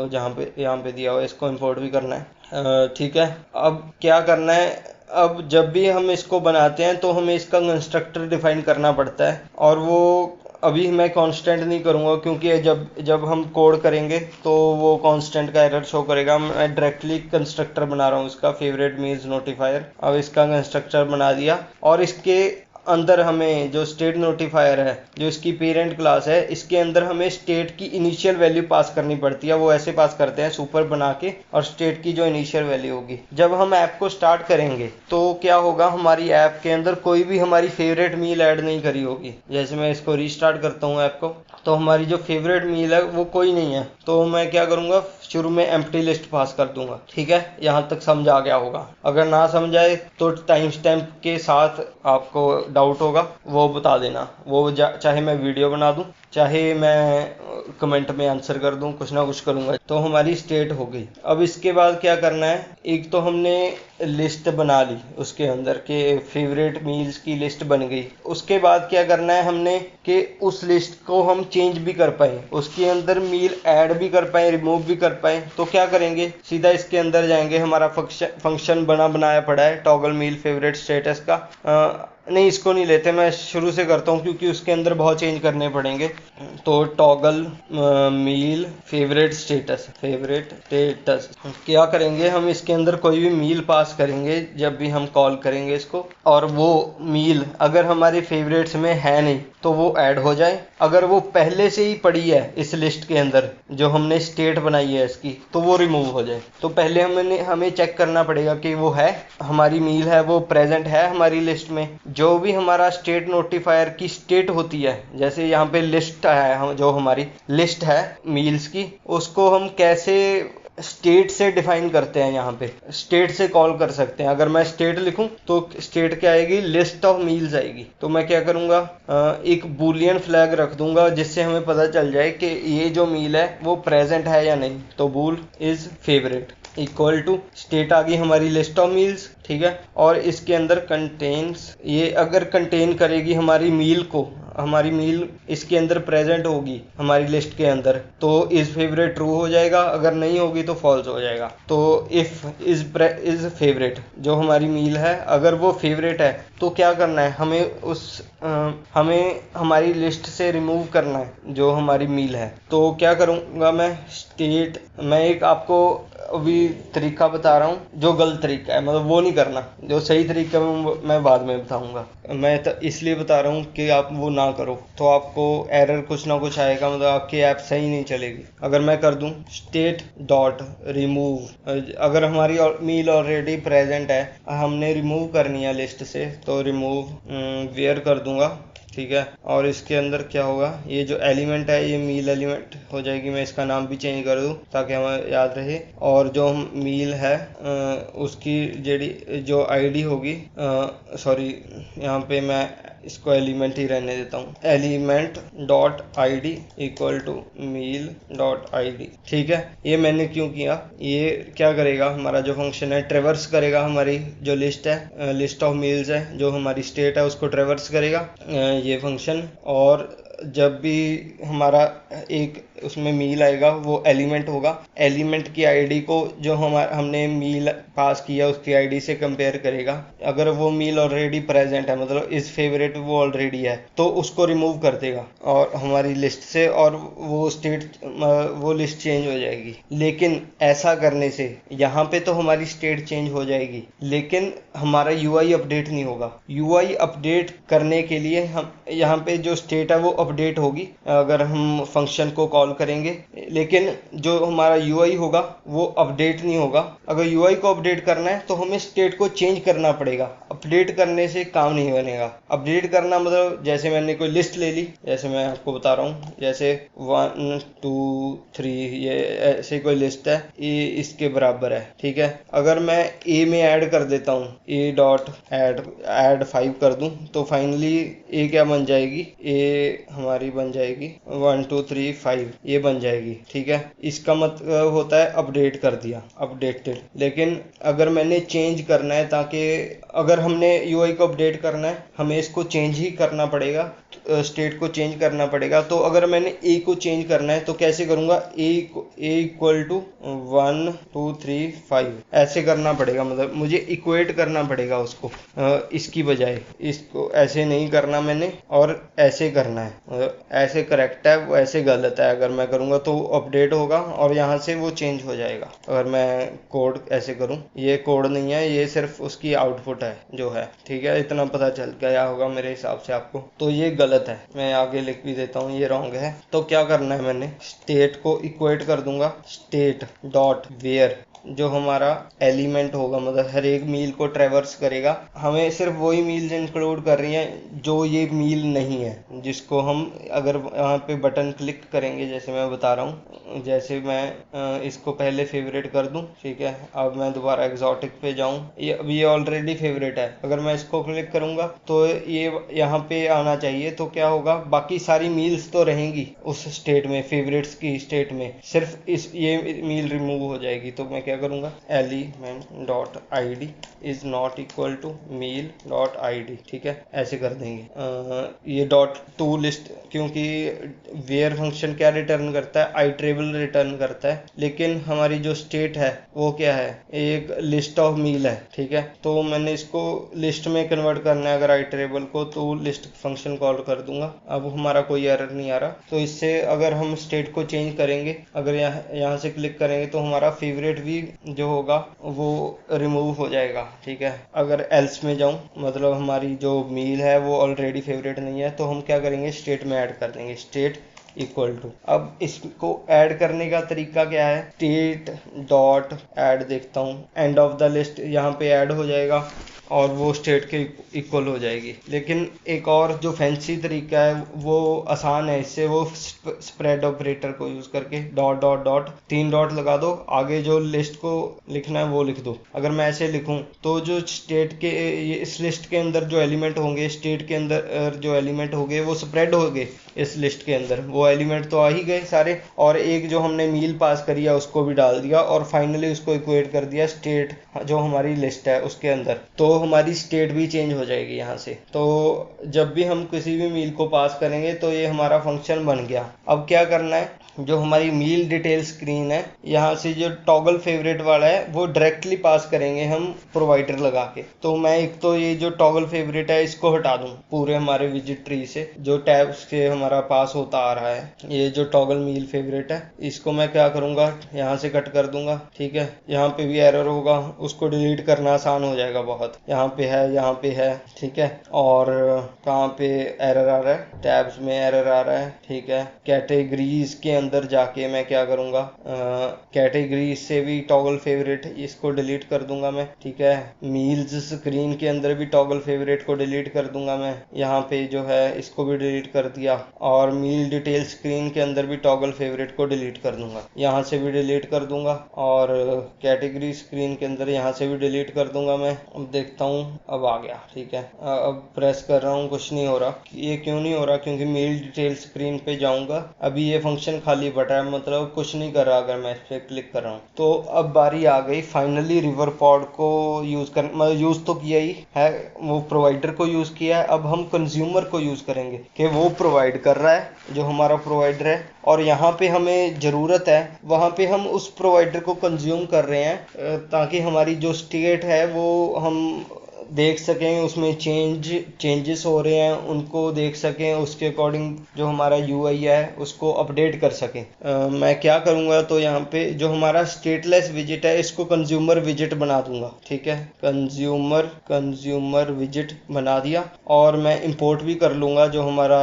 जहाँ पे यहाँ पे दिया हुआ है, इसको इंपोर्ट भी करना है। ठीक है, अब क्या करना है, अब जब भी हम इसको बनाते हैं तो हमें इसका कंस्ट्रक्टर डिफाइन करना पड़ता है। और वो अभी मैं कांस्टेंट नहीं करूँगा क्योंकि जब हम कोड करेंगे तो वो कांस्टेंट का एरर शो करेगा। मैं डायरेक्टली कंस्ट्रक्टर बना रहा हूँ इसका, फेवरेट मील्स नोटिफायर। अब इसका कंस्ट्रक्टर बना दिया और इसके अंदर हमें जो स्टेट नोटिफायर है, जो इसकी पेरेंट क्लास है, इसके अंदर हमें स्टेट की इनिशियल वैल्यू पास करनी पड़ती है। वो ऐसे पास करते हैं सुपर बना के, और स्टेट की जो इनिशियल वैल्यू होगी, जब हम ऐप को स्टार्ट करेंगे तो क्या होगा, हमारी ऐप के अंदर कोई भी हमारी फेवरेट मील ऐड नहीं करी होगी। जैसे मैं इसको रीस्टार्ट करता हूँ ऐप को, तो हमारी जो फेवरेट मील है वो कोई नहीं है। तो मैं क्या करूँगा, शुरू में एम्प्टी लिस्ट पास कर दूंगा। ठीक है, यहाँ तक समझ आ गया होगा। अगर ना समझाए तो टाइम स्टैम्प के साथ आपको डाउट होगा वो बता देना, वो चाहे मैं वीडियो बना दूं, चाहे मैं कमेंट में आंसर कर दूं, कुछ ना कुछ करूंगा। तो हमारी स्टेट हो गई। अब इसके बाद क्या करना है, एक तो हमने लिस्ट बना ली, उसके अंदर के फेवरेट मील्स की लिस्ट बन गई। उसके बाद क्या करना है हमने कि उस लिस्ट को हम चेंज भी कर पाए, उसके अंदर मील ऐड भी कर पाए, रिमूव भी कर पाए। तो क्या करेंगे, सीधा इसके अंदर जाएंगे, हमारा फंक्शन बनाया पड़ा है टॉगल मील फेवरेट स्टेटस का। नहीं, इसको नहीं लेते, मैं शुरू से करता हूँ क्योंकि उसके अंदर बहुत चेंज करने पड़ेंगे। तो toggle meal favourite status, favourite status क्या करेंगे, हम इसके अंदर कोई भी मील पास करेंगे जब भी हम कॉल करेंगे इसको, और वो मील अगर हमारे फेवरेट्स में है नहीं तो वो ऐड हो जाए। अगर वो पहले से ही पड़ी है इस लिस्ट के अंदर जो हमने स्टेट बनाई है इसकी, तो वो रिमूव हो जाए। तो पहले हमें चेक करना पड़ेगा कि वो है, हमारी मील है, वो प्रेजेंट है हमारी लिस्ट में। जो भी हमारा स्टेट नोटिफायर की स्टेट होती है, जैसे यहाँ पे लिस्ट है, जो हमारी लिस्ट है मील्स की, उसको हम कैसे स्टेट से डिफाइन करते हैं, यहाँ पे स्टेट से कॉल कर सकते हैं। अगर मैं स्टेट लिखूं तो स्टेट क्या आएगी, लिस्ट ऑफ मील्स आएगी। तो मैं क्या करूंगा, एक बूलियन फ्लैग रख दूंगा जिससे हमें पता चल जाए कि ये जो मील है वो प्रेजेंट है या नहीं। तो bool is favourite equal to state आ गई हमारी लिस्ट ऑफ मील्स। ठीक है, और इसके अंदर कंटेन्स, ये अगर कंटेन करेगी हमारी मील को, हमारी मील इसके अंदर प्रेजेंट होगी हमारी लिस्ट के अंदर, तो इज फेवरेट ट्रू हो जाएगा, अगर नहीं होगी तो फॉल्स हो जाएगा। तो इफ इज फेवरेट, जो हमारी मील है अगर वो फेवरेट है तो क्या करना है, हमें हमारी लिस्ट से रिमूव करना है जो हमारी मील है। तो क्या करूँगा मैं, स्टेट, मैं एक आपको अभी तरीका बता रहा हूँ जो गलत तरीका है, मतलब वो नहीं करना, जो सही तरीका मैं बाद में बताऊंगा। मैं तो इसलिए बता रहा हूँ कि आप वो ना करो, तो आपको एरर कुछ ना कुछ आएगा, मतलब आपकी ऐप सही नहीं चलेगी। अगर मैं कर दूँ स्टेट डॉट रिमूव, अगर हमारी मील ऑलरेडी प्रेजेंट है, हमने रिमूव करनी है लिस्ट से, तो रिमूव वेयर कर दूंगा। ठीक है, और इसके अंदर क्या होगा, ये जो एलिमेंट है ये मील एलिमेंट हो जाएगी। मैं इसका नाम भी चेंज कर दूं ताकि हमें याद रहे। और जो मील है उसकी जो आईडी होगी, सॉरी यहाँ पे मैं इसको एलिमेंट ही रहने देता हूँ, element dot I D equal to meal dot I D. ठीक है, ये मैंने क्यों किया, ये क्या करेगा, हमारा जो फंक्शन है ट्रेवर्स करेगा हमारी जो लिस्ट है, लिस्ट ऑफ मील्स है, जो हमारी स्टेट है उसको ट्रेवर्स करेगा ये फंक्शन। और जब भी हमारा एक उसमें मील आएगा वो एलिमेंट होगा, एलिमेंट की आईडी को जो हमने मील पास किया उसकी आईडी से कंपेयर करेगा। अगर वो मील ऑलरेडी प्रेजेंट है, मतलब इस फेवरेट वो ऑलरेडी है, तो उसको रिमूव कर देगा और हमारी लिस्ट से, और वो लिस्ट चेंज हो जाएगी। लेकिन ऐसा करने से यहाँ पे तो हमारी स्टेट चेंज हो जाएगी, लेकिन हमारा यूआई अपडेट नहीं होगा। यूआई अपडेट करने के लिए हम यहाँ पे जो स्टेट है वो अपडेट होगी अगर हम फंक्शन को कॉल करेंगे, लेकिन जो हमारा यूआई होगा वो अपडेट नहीं होगा। अगर यूआई को अपडेट करना है तो हमें स्टेट को चेंज करना पड़ेगा, अपडेट करने से काम नहीं बनेगा। अपडेट करना मतलब जैसे मैंने कोई लिस्ट ले ली, जैसे मैं आपको बता रहा हूँ, जैसे 1 2 3 ये ऐसे कोई लिस्ट है, ए इसके बराबर है, ठीक है। अगर मैं ए में ऐड कर देता हूँ, ए डॉट ऐड 5 कर दूं, तो फाइनली ए क्या बन जाएगी, ए हमारी बन जाएगी 1 2 3 5 ये बन जाएगी, ठीक है। इसका मतलब होता है अपडेट कर दिया, अपडेटेड। लेकिन अगर मैंने चेंज करना है, ताकि अगर हमने यूआई को अपडेट करना है हमें इसको चेंज ही करना पड़ेगा, स्टेट को चेंज करना पड़ेगा। तो अगर मैंने ए को चेंज करना है तो कैसे करूंगा, ए इक्वल टू 1 2 3 5 ऐसे करना पड़ेगा, मतलब मुझे इक्वेट करना पड़ेगा उसको, इसकी बजाय इसको ऐसे नहीं करना मैंने, और ऐसे करना है, मतलब ऐसे करेक्ट है, वो ऐसे गलत है। अगर मैं करूंगा तो अपडेट होगा और यहाँ से वो चेंज हो जाएगा। अगर मैं कोड ऐसे करूं, ये कोड नहीं है, ये सिर्फ उसकी आउटपुट है जो है, ठीक है। इतना पता चल गया होगा मेरे हिसाब से आपको। तो ये गलत है, मैं आगे लिख भी देता हूँ, ये रॉन्ग है। तो क्या करना है, मैंने स्टेट को इक्वेट कर दूंगा, स्टेट डॉट वेयर जो हमारा एलिमेंट होगा, मतलब हर एक मील को ट्रेवर्स करेगा। हमें सिर्फ वही मील्स इंक्लूड कर रही हैं जो ये मील नहीं है, जिसको हम अगर यहाँ पे बटन क्लिक करेंगे, जैसे मैं बता रहा हूँ, जैसे मैं इसको पहले फेवरेट कर दूं, ठीक है। अब मैं दोबारा एग्जॉटिक पे जाऊं, ये ऑलरेडी फेवरेट है। अगर मैं इसको क्लिक करूंगा तो ये यहाँ पे आना चाहिए। तो क्या होगा, बाकी सारी मील्स तो रहेंगी उस स्टेट में, फेवरेट्स की स्टेट में, सिर्फ ये मील रिमूव हो जाएगी। तो मैं क्या करूंगा, element dot I D is not equal to meal dot I D, ठीक है, ऐसे कर देंगे। ये डॉट टू लिस्ट, क्योंकि वेयर फंक्शन क्या रिटर्न करता है, आई ट्रेबल रिटर्न करता है, लेकिन हमारी जो स्टेट है वो क्या है, एक लिस्ट ऑफ मील है, ठीक है। तो मैंने इसको लिस्ट में कन्वर्ट करना है, अगर आई ट्रेबल को, तो लिस्ट फंक्शन कॉल कर दूंगा। अब हमारा कोई एरर नहीं आ रहा। तो इससे अगर हम स्टेट को चेंज करेंगे, अगर यहाँ से क्लिक करेंगे, तो हमारा फेवरेट भी जो होगा वो रिमूव हो जाएगा, ठीक है। अगर एल्स में जाऊं, मतलब हमारी जो मील है वो ऑलरेडी फेवरेट नहीं है, तो हम क्या करेंगे, स्टेट में ऐड कर देंगे, स्टेट इक्वल टू। अब इसको ऐड करने का तरीका क्या है, स्टेट डॉट ऐड, देखता हूँ, एंड ऑफ द लिस्ट यहाँ पे ऐड हो जाएगा और वो स्टेट के इक्वल हो जाएगी। लेकिन एक और जो फैंसी तरीका है वो आसान है इससे, वो स्प्रेड ऑपरेटर को यूज करके डॉट डॉट डॉट 3 डॉट लगा दो, आगे जो लिस्ट को लिखना है वो लिख दो। अगर मैं ऐसे लिखूं तो जो स्टेट के इस लिस्ट के अंदर जो एलिमेंट होंगे, स्टेट के अंदर जो एलिमेंट होंगे वो स्प्रेड हो गए इस लिस्ट के अंदर, वो एलिमेंट तो आ ही गए सारे, और एक जो हमने मील पास करी है उसको भी डाल दिया, और फाइनली उसको इक्वेट कर दिया स्टेट जो हमारी लिस्ट है उसके अंदर। तो हमारी स्टेट भी चेंज हो जाएगी यहाँ से। तो जब भी हम किसी भी मील को पास करेंगे तो ये हमारा फंक्शन बन गया। अब क्या करना है, जो हमारी मील डिटेल स्क्रीन है, यहाँ से जो टॉगल फेवरेट वाला है वो डायरेक्टली पास करेंगे हम प्रोवाइडर लगा के। तो मैं एक तो ये जो टॉगल फेवरेट है इसको हटा दूं पूरे हमारे विजिट ट्री से, जो टैब्स के हमारा पास होता आ रहा है। ये जो टॉगल मील फेवरेट है इसको मैं क्या करूंगा, यहाँ से कट कर दूंगा, ठीक है। यहाँ पे भी एरर होगा, उसको डिलीट करना आसान हो जाएगा बहुत। यहाँ पे है, यहाँ पे है, ठीक है। और कहाँ पे एरर आ रहा है, टैब्स में एरर आ रहा है, ठीक है। कैटेगरीज के अंदर जाके मैं क्या करूंगा, कैटेगरीज से भी टॉगल फेवरेट इसको डिलीट कर दूंगा मैं, ठीक है। मील्स स्क्रीन के अंदर भी टॉगल फेवरेट को डिलीट कर दूंगा मैं, यहाँ पे जो है इसको भी डिलीट कर दिया। और मील डिटेल स्क्रीन के अंदर भी टॉगल फेवरेट को डिलीट कर दूंगा, यहाँ से भी डिलीट कर दूंगा। और कैटेगरी स्क्रीन के अंदर यहाँ से भी डिलीट कर दूंगा मैं। अब देखता हूँ, अब आ गया, ठीक है। अब प्रेस कर रहा हूँ, कुछ नहीं हो रहा। ये क्यों नहीं हो रहा, क्योंकि मील डिटेल स्क्रीन पे जाऊंगा, अभी ये फंक्शन खाली बटा है, मतलब कुछ नहीं कर रहा। अगर मैं इस पर क्लिक कर रहा हूँ तो अब बारी आ गई फाइनली रिवर पॉड को यूज कर, मतलब यूज तो किया ही है, वो प्रोवाइडर को यूज किया है। अब हम कंज्यूमर को यूज करेंगे कि वो प्रोवाइड कर रहा है जो हमारा प्रोवाइडर है, और यहाँ पे हमें जरूरत है वहाँ पे हम उस प्रोवाइडर को कंज्यूम कर रहे हैं, ताकि हमारी जो स्टेट है वो हम देख सकें, उसमें चेंजेस हो रहे हैं उनको देख सकें, उसके अकॉर्डिंग जो हमारा यूआई है उसको अपडेट कर सकें। मैं क्या करूँगा, तो यहाँ पे जो हमारा स्टेटलेस विजिट है इसको कंज्यूमर विजिट बना दूंगा। ठीक है, कंज्यूमर विजिट बना दिया, और मैं इंपोर्ट भी कर लूँगा जो हमारा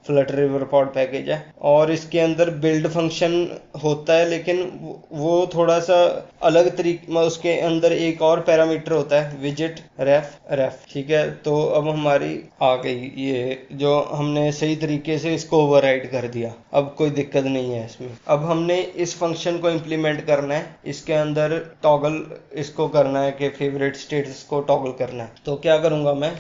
फ्लटर रिवरपॉड पैकेज है। और इसके अंदर बिल्ड फंक्शन होता है, लेकिन वो थोड़ा सा अलग तरीके, उसके अंदर एक और पैरामीटर होता है विजिट रेफ। ठीक है, तो अब हमारी आ गई ये, जो हमने सही तरीके से इसको ओवरराइड कर दिया, अब कोई दिक्कत नहीं है इसमें। अब हमने इस फंक्शन को इम्प्लीमेंट करना है, इसके अंदर टॉगल इसको करना है कि फेवरेट स्टेटस को टॉगल करना है। तो क्या करूँगा मैं,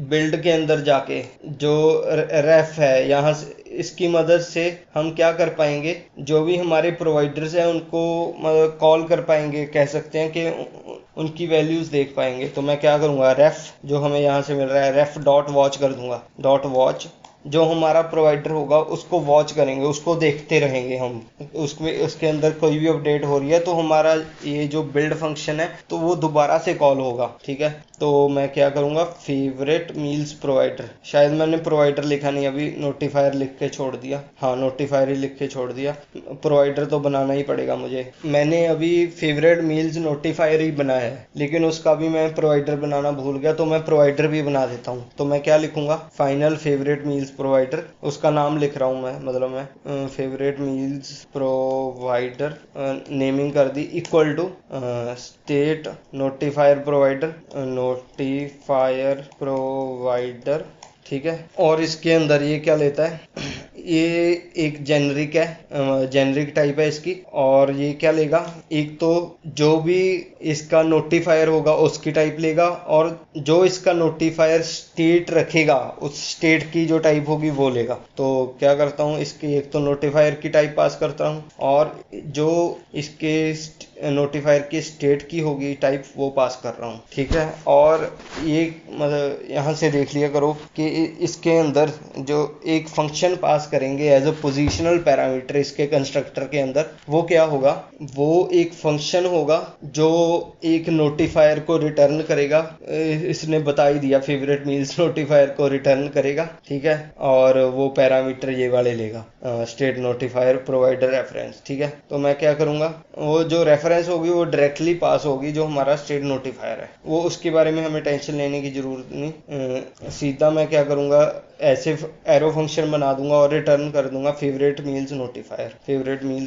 बिल्ड के अंदर जाके जो रेफ है यहाँ से, इसकी मदद से हम क्या कर पाएंगे, जो भी हमारे प्रोवाइडर्स हैं उनको कॉल कर पाएंगे, कह सकते हैं कि उनकी वैल्यूज देख पाएंगे। तो मैं क्या करूँगा, रेफ जो हमें यहाँ से मिल रहा है रेफ डॉट वॉच कर दूंगा। डॉट वॉच जो हमारा प्रोवाइडर होगा उसको वॉच करेंगे, उसको देखते रहेंगे हम, उसके अंदर कोई भी अपडेट हो रही है तो हमारा ये जो बिल्ड फंक्शन है तो वो दोबारा से कॉल होगा। ठीक है, तो मैं क्या करूँगा, फेवरेट मील्स प्रोवाइडर, शायद मैंने प्रोवाइडर लिखा नहीं, अभी नोटिफायर लिख के छोड़ दिया। हाँ, नोटिफायर ही लिख के छोड़ दिया, प्रोवाइडर तो बनाना ही पड़ेगा मुझे। मैंने अभी फेवरेट मील्स नोटिफायर ही बनाया है, लेकिन उसका भी मैं प्रोवाइडर बनाना भूल गया, तो मैं प्रोवाइडर भी बना देता हूँ। तो मैं क्या लिखूंगा, फाइनल फेवरेट मील्स प्रोवाइडर, उसका नाम लिख रहा हूँ मैं, मतलब मैं फेवरेट मील्स प्रोवाइडर नेमिंग कर दी, equal to state notifier provider. ठीक है, और इसके अंदर ये क्या लेता है, ये एक जेनरिक है, जेनरिक टाइप है इसकी, और ये क्या लेगा, एक तो जो भी इसका नोटिफायर होगा उसकी टाइप लेगा, और जो इसका नोटिफायर स्टेट रखेगा उस स्टेट की जो टाइप होगी वो लेगा। तो क्या करता हूँ, इसकी एक तो नोटिफायर की टाइप पास करता हूँ, और जो इसके नोटिफायर की स्टेट की होगी टाइप वो पास कर रहा हूँ। ठीक है, और ये मतलब यहाँ से देख लिया करो कि इसके अंदर जो एक फंक्शन पास करेंगे एज अ पोजिशनल पैरामीटर इसके कंस्ट्रक्टर के अंदर, वो क्या होगा, वो एक फंक्शन होगा जो एक नोटिफायर को रिटर्न करेगा। इसने बता ही दिया, फेवरेट मील्स नोटिफायर को रिटर्न करेगा। ठीक है, और वो पैरामीटर ये वाले लेगा, स्टेट नोटिफायर प्रोवाइडर रेफरेंस। ठीक है, तो मैं क्या करूँगा, वो जो रेफरेंस होगी वो डायरेक्टली पास होगी जो हमारा स्टेट नोटिफायर है, वो उसके बारे में हमें टेंशन लेने की जरूरत नहीं। सीधा मैं क्या करूँगा, ऐसे एरो फंक्शन बना दूंगा और रिटर्न कर दूंगा फेवरेट मील्स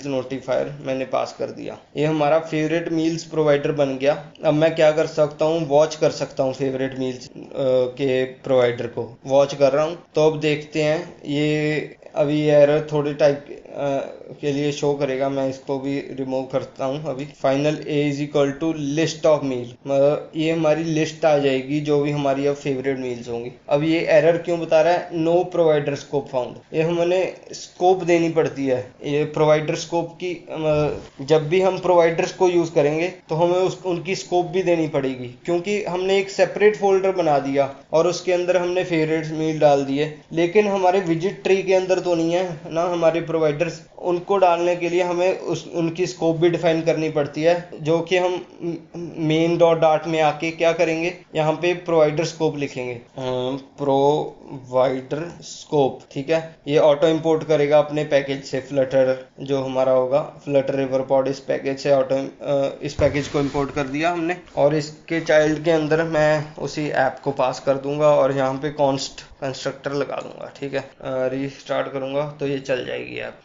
नोटिफायर मैंने पास कर दिया। ये हमारा फेवरेट मील्स प्रोवाइडर बन गया। अब मैं क्या कर सकता हूँ, वॉच कर सकता हूँ फेवरेट मील्स के प्रोवाइडर को, वॉच कर रहा हूँ। तो अब देखते हैं, ये अभी एरर थोड़े टाइप के लिए शो करेगा, मैं इसको भी रिमूव करता हूँ। अभी final A is equal to list of meal, मतलब ये हमारी लिस्ट आ जाएगी जो भी हमारी अब फेवरेट मील्स होंगी। अब ये एरर क्यों बता रहा है, नो प्रोवाइडर स्कोप फाउंड, ये हमें स्कोप देनी पड़ती है। ये प्रोवाइडर स्कोप की, जब भी हम प्रोवाइडर्स को यूज करेंगे तो हमें उनकी स्कोप भी देनी पड़ेगी, क्योंकि हमने एक सेपरेट फोल्डर बना दिया और उसके अंदर हमने फेवरेट मील डाल दिए, लेकिन हमारे विजिट ट्री के अंदर तो नहीं है ना हमारे प्रोवाइडर्स। उनको डालने के लिए हमें उनकी स्कोप भी डिफाइन करनी पड़ती है, जो कि हम मेन डॉट में आके क्या करेंगे, यहाँ पे प्रोवाइडर स्कोप लिखेंगे, प्रोवाइडर स्कोप। ठीक है, ये ऑटो इंपोर्ट करेगा अपने पैकेज से, फ्लटर जो हमारा होगा, फ्लटर रिवरपॉड इस पैकेज से इस पैकेज को इंपोर्ट कर दिया हमने, और इसके चाइल्ड के अंदर मैं उसी ऐप को पास कर दूंगा और यहाँ पे कॉन्स्ट कंस्ट्रक्टर लगा दूंगा। ठीक है, रीस्टार्ट करूंगा तो ये चल जाएगी ऐप।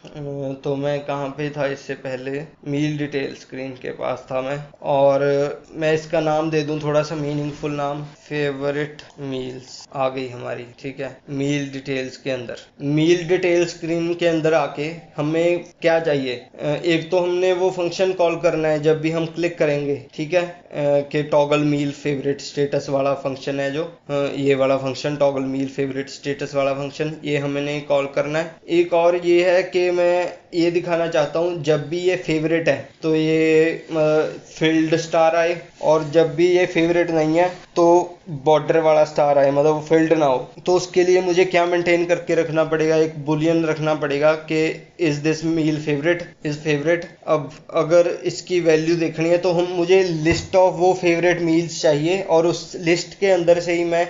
तो मैं कहाँ पे था इससे पहले, मील डिटेल स्क्रीन के पास था मैं, और मैं इसका नाम दे दूं थोड़ा सा मीनिंगफुल नाम, फेवरेट मील्स आ गई हमारी। ठीक है, मील डिटेल्स के अंदर, मील डिटेल स्क्रीन के अंदर आके हमें क्या चाहिए, एक तो हमने वो फंक्शन कॉल करना है जब भी हम क्लिक करेंगे। ठीक है, कि टॉगल मील फेवरेट स्टेटस वाला फंक्शन है जो, ये वाला function toggle meal favourite status वाला फंक्शन, ये हमने कॉल करना है। एक और ये है कि मैं ये दिखाना चाहता हूँ जब भी ये फेवरेट है तो ये फील्ड स्टार आए, और जब भी ये फेवरेट नहीं है तो बॉर्डर वाला स्टार आए, मतलब फील्ड ना हो। तो उसके लिए मुझे क्या मेंटेन करके रखना पड़ेगा, एक बुलियन रखना पड़ेगा कि is this meal favourite, is favourite. अब अगर इसकी वैल्यू देखनी है तो मुझे लिस्ट ऑफ वो फेवरेट मील्स चाहिए, और उस लिस्ट के अंदर से ही मैं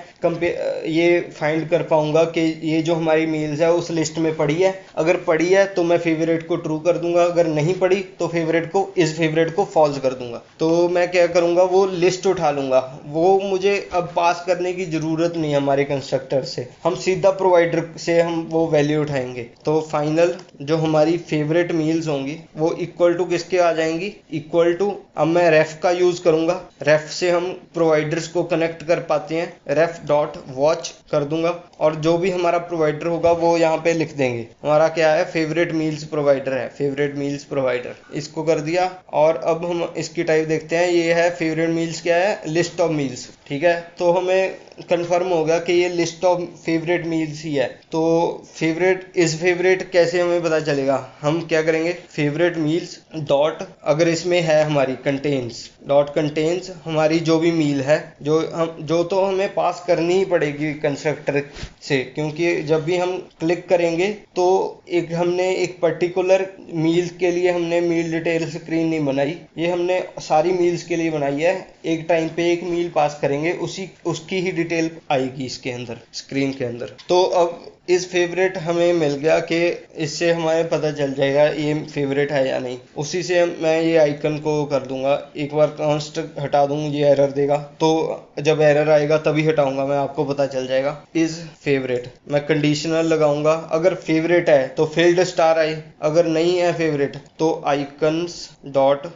ये फाइंड कर पाऊंगा कि ये जो हमारी मील्स है उस लिस्ट में पड़ी है। अगर पड़ी है तो मैं फेवरेट को ट्रू कर दूंगा, अगर नहीं पड़ी तो फेवरेट को फॉल्स कर दूंगा। तो मैं क्या करूंगा, वो लिस्ट उठा लूंगा। वो मुझे अब पास करने की जरूरत नहीं है हमारे कंस्ट्रक्टर से, हम सीधा प्रोवाइडर से हम वो वैल्यू उठाएंगे। तो फाइनल जो हमारी फेवरेट मील्स होंगी वो इक्वल टू किसके आ जाएंगी, इक्वल टू, अब मैं रेफ का यूज करूंगा। रेफ से हम प्रोवाइडर्स को कनेक्ट कर पाते हैं, रेफ डॉट वॉच कर दूंगा, और जो भी हमारा प्रोवाइडर होगा वो यहाँ पे लिख देंगे। हमारा क्या है, फेवरेट मील्स प्रोवाइडर है, फेवरेट मील्स प्रोवाइडर, इसको कर दिया। और अब हम इसकी टाइप देखते हैं, ये है फेवरेट मील्स क्या है, लिस्ट ऑफ मील्स। ठीक है, तो हमें कंफर्म हो गया कि ये लिस्ट ऑफ फेवरेट मील्स ही है। तो फेवरेट इज फेवरेट कैसे हमें पता चलेगा, हम क्या करेंगे, फेवरेट मील्स डॉट, अगर इसमें है हमारी कंटेन्स, डॉट कंटेन्स हमारी जो भी मील है, जो तो हमें पास करनी ही पड़ेगी कंस्ट्रक्टर से, क्योंकि जब भी हम क्लिक करेंगे तो हमने एक पर्टिकुलर मील के लिए हमने मील डिटेल स्क्रीन नहीं बनाई, ये हमने सारी मील्स के लिए बनाई है। एक टाइम पे एक मील पास करेंगे, उसकी ही डिटेल आएगी इसके अंदर, स्क्रीन के अंदर। तो अब इस फेवरेट हमें मिल गया कि इससे हमें पता चल जाएगा ये फेवरेट है या नहीं। उसी से मैं ये आइकन को कर दूंगा, एक बार कॉन्स्ट हटा दूंगा, ये एरर देगा, तो जब एरर आएगा तभी हटाऊंगा मैं, आपको पता चल जाएगा इज फेवरेट। मैं कंडीशनल लगाऊंगा, अगर फेवरेट है तो फील्ड स्टार आए, अगर नहीं है फेवरेट तो आइकन्स डॉट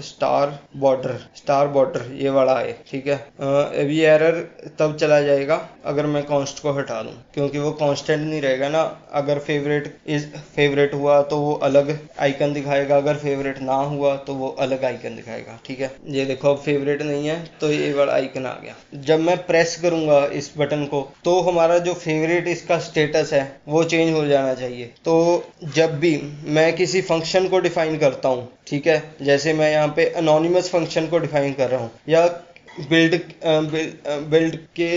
स्टार बॉर्डर ये वाला आए। ठीक है, अभी एरर तब चला जाएगा अगर मैं कॉन्स्ट को हटा दूं, क्योंकि वो कांस्टेंट नहीं रहेगा ना। अगर फेवरेट हुआ तो वो अलग आइकन दिखाएगा, अगर फेवरेट ना हुआ तो वो अलग आइकन दिखाएगा। ठीक है, ये देखो अब फेवरेट नहीं है तो ये वाला आइकन आ गया। जब मैं प्रेस करूंगा इस बटन को तो हमारा जो फेवरेट इसका स्टेटस है वो चेंज हो जाना चाहिए। तो जब भी मैं किसी फंक्शन को डिफाइन करता हूँ, ठीक है, जैसे मैं यहाँ पे अनोनिमस फंक्शन को डिफाइन कर रहा हूँ, या बिल्ड के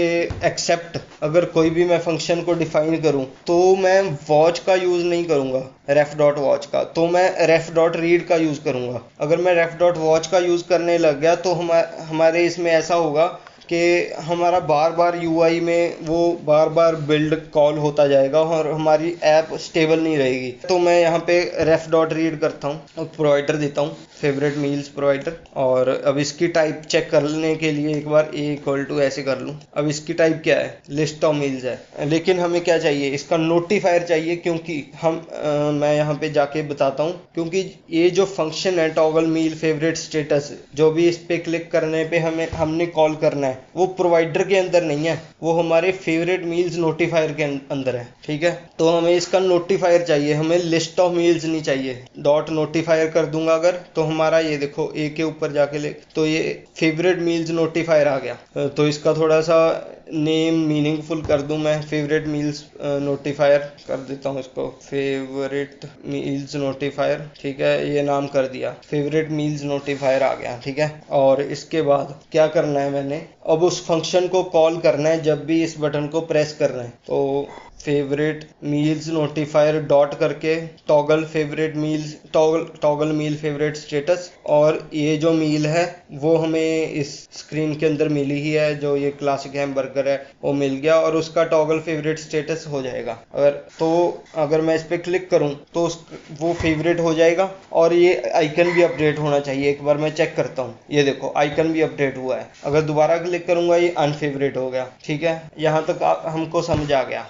एक्सेप्ट अगर कोई भी मैं फंक्शन को डिफाइन करूं, तो मैं वॉच का यूज नहीं करूंगा, रेफ डॉट वॉच का, तो मैं रेफ डॉट रीड का यूज करूंगा। अगर मैं रेफ डॉट वॉच का यूज करने लग गया तो हमारे इसमें ऐसा होगा कि हमारा बार बार यूआई में वो बार बार बिल्ड कॉल होता जाएगा और हमारी ऐप स्टेबल नहीं रहेगी। तो मैं यहाँ पे रेफ डॉट रीड करता हूँ और प्रोवाइडर देता हूँ, फेवरेट मील्स प्रोवाइडर। और अब इसकी टाइप चेक करने के लिए एक बार ए इक्वल टू ऐसे कर लूँ। अब इसकी टाइप क्या है, लिस्ट ऑफ मील्स है, लेकिन हमें क्या चाहिए, इसका नोटिफायर चाहिए, क्योंकि मैं यहाँ पे जाके बताता हूँ, क्योंकि ये जो फंक्शन है टॉगल मील फेवरेट स्टेटस, जो भी इस पे क्लिक करने पे हमने कॉल करना है, वो प्रोवाइडर के अंदर नहीं है, वो हमारे फेवरेट मील्स नोटिफायर के अंदर है। ठीक है, तो हमें इसका नोटिफायर चाहिए, हमें लिस्ट ऑफ मील्स नहीं चाहिए। डॉट नोटिफायर कर दूंगा अगर, तो हमारा ये देखो ए के ऊपर जाके तो ये फेवरेट मील्स नोटिफायर आ गया। तो इसका थोड़ा सा नेम मीनिंगफुल कर दूं मैं, फेवरेट मील्स नोटिफायर कर देता हूँ इसको, फेवरेट मील्स नोटिफायर। ठीक है, ये नाम कर दिया, फेवरेट मील्स नोटिफायर आ गया। ठीक है, और इसके बाद क्या करना है, मैंने अब उस फंक्शन को कॉल करना है जब भी इस बटन को प्रेस करना है। तो फेवरेट मील्स नोटिफायर डॉट करके toggle favourite meals toggle meal favourite status, और ये जो मील है वो हमें इस स्क्रीन के अंदर मिली ही है, जो ये क्लासिक हैमबर्गर है वो मिल गया, और उसका टॉगल फेवरेट स्टेटस हो जाएगा। अगर मैं इस पे क्लिक करूं तो वो फेवरेट हो जाएगा, और ये आइकन भी अपडेट होना चाहिए। एक बार मैं चेक करता हूँ, ये देखो आइकन भी अपडेट हुआ है। अगर दोबारा क्लिक करूंगा ये अनफेवरेट हो गया। ठीक है, यहाँ तक हमको समझ आ गया,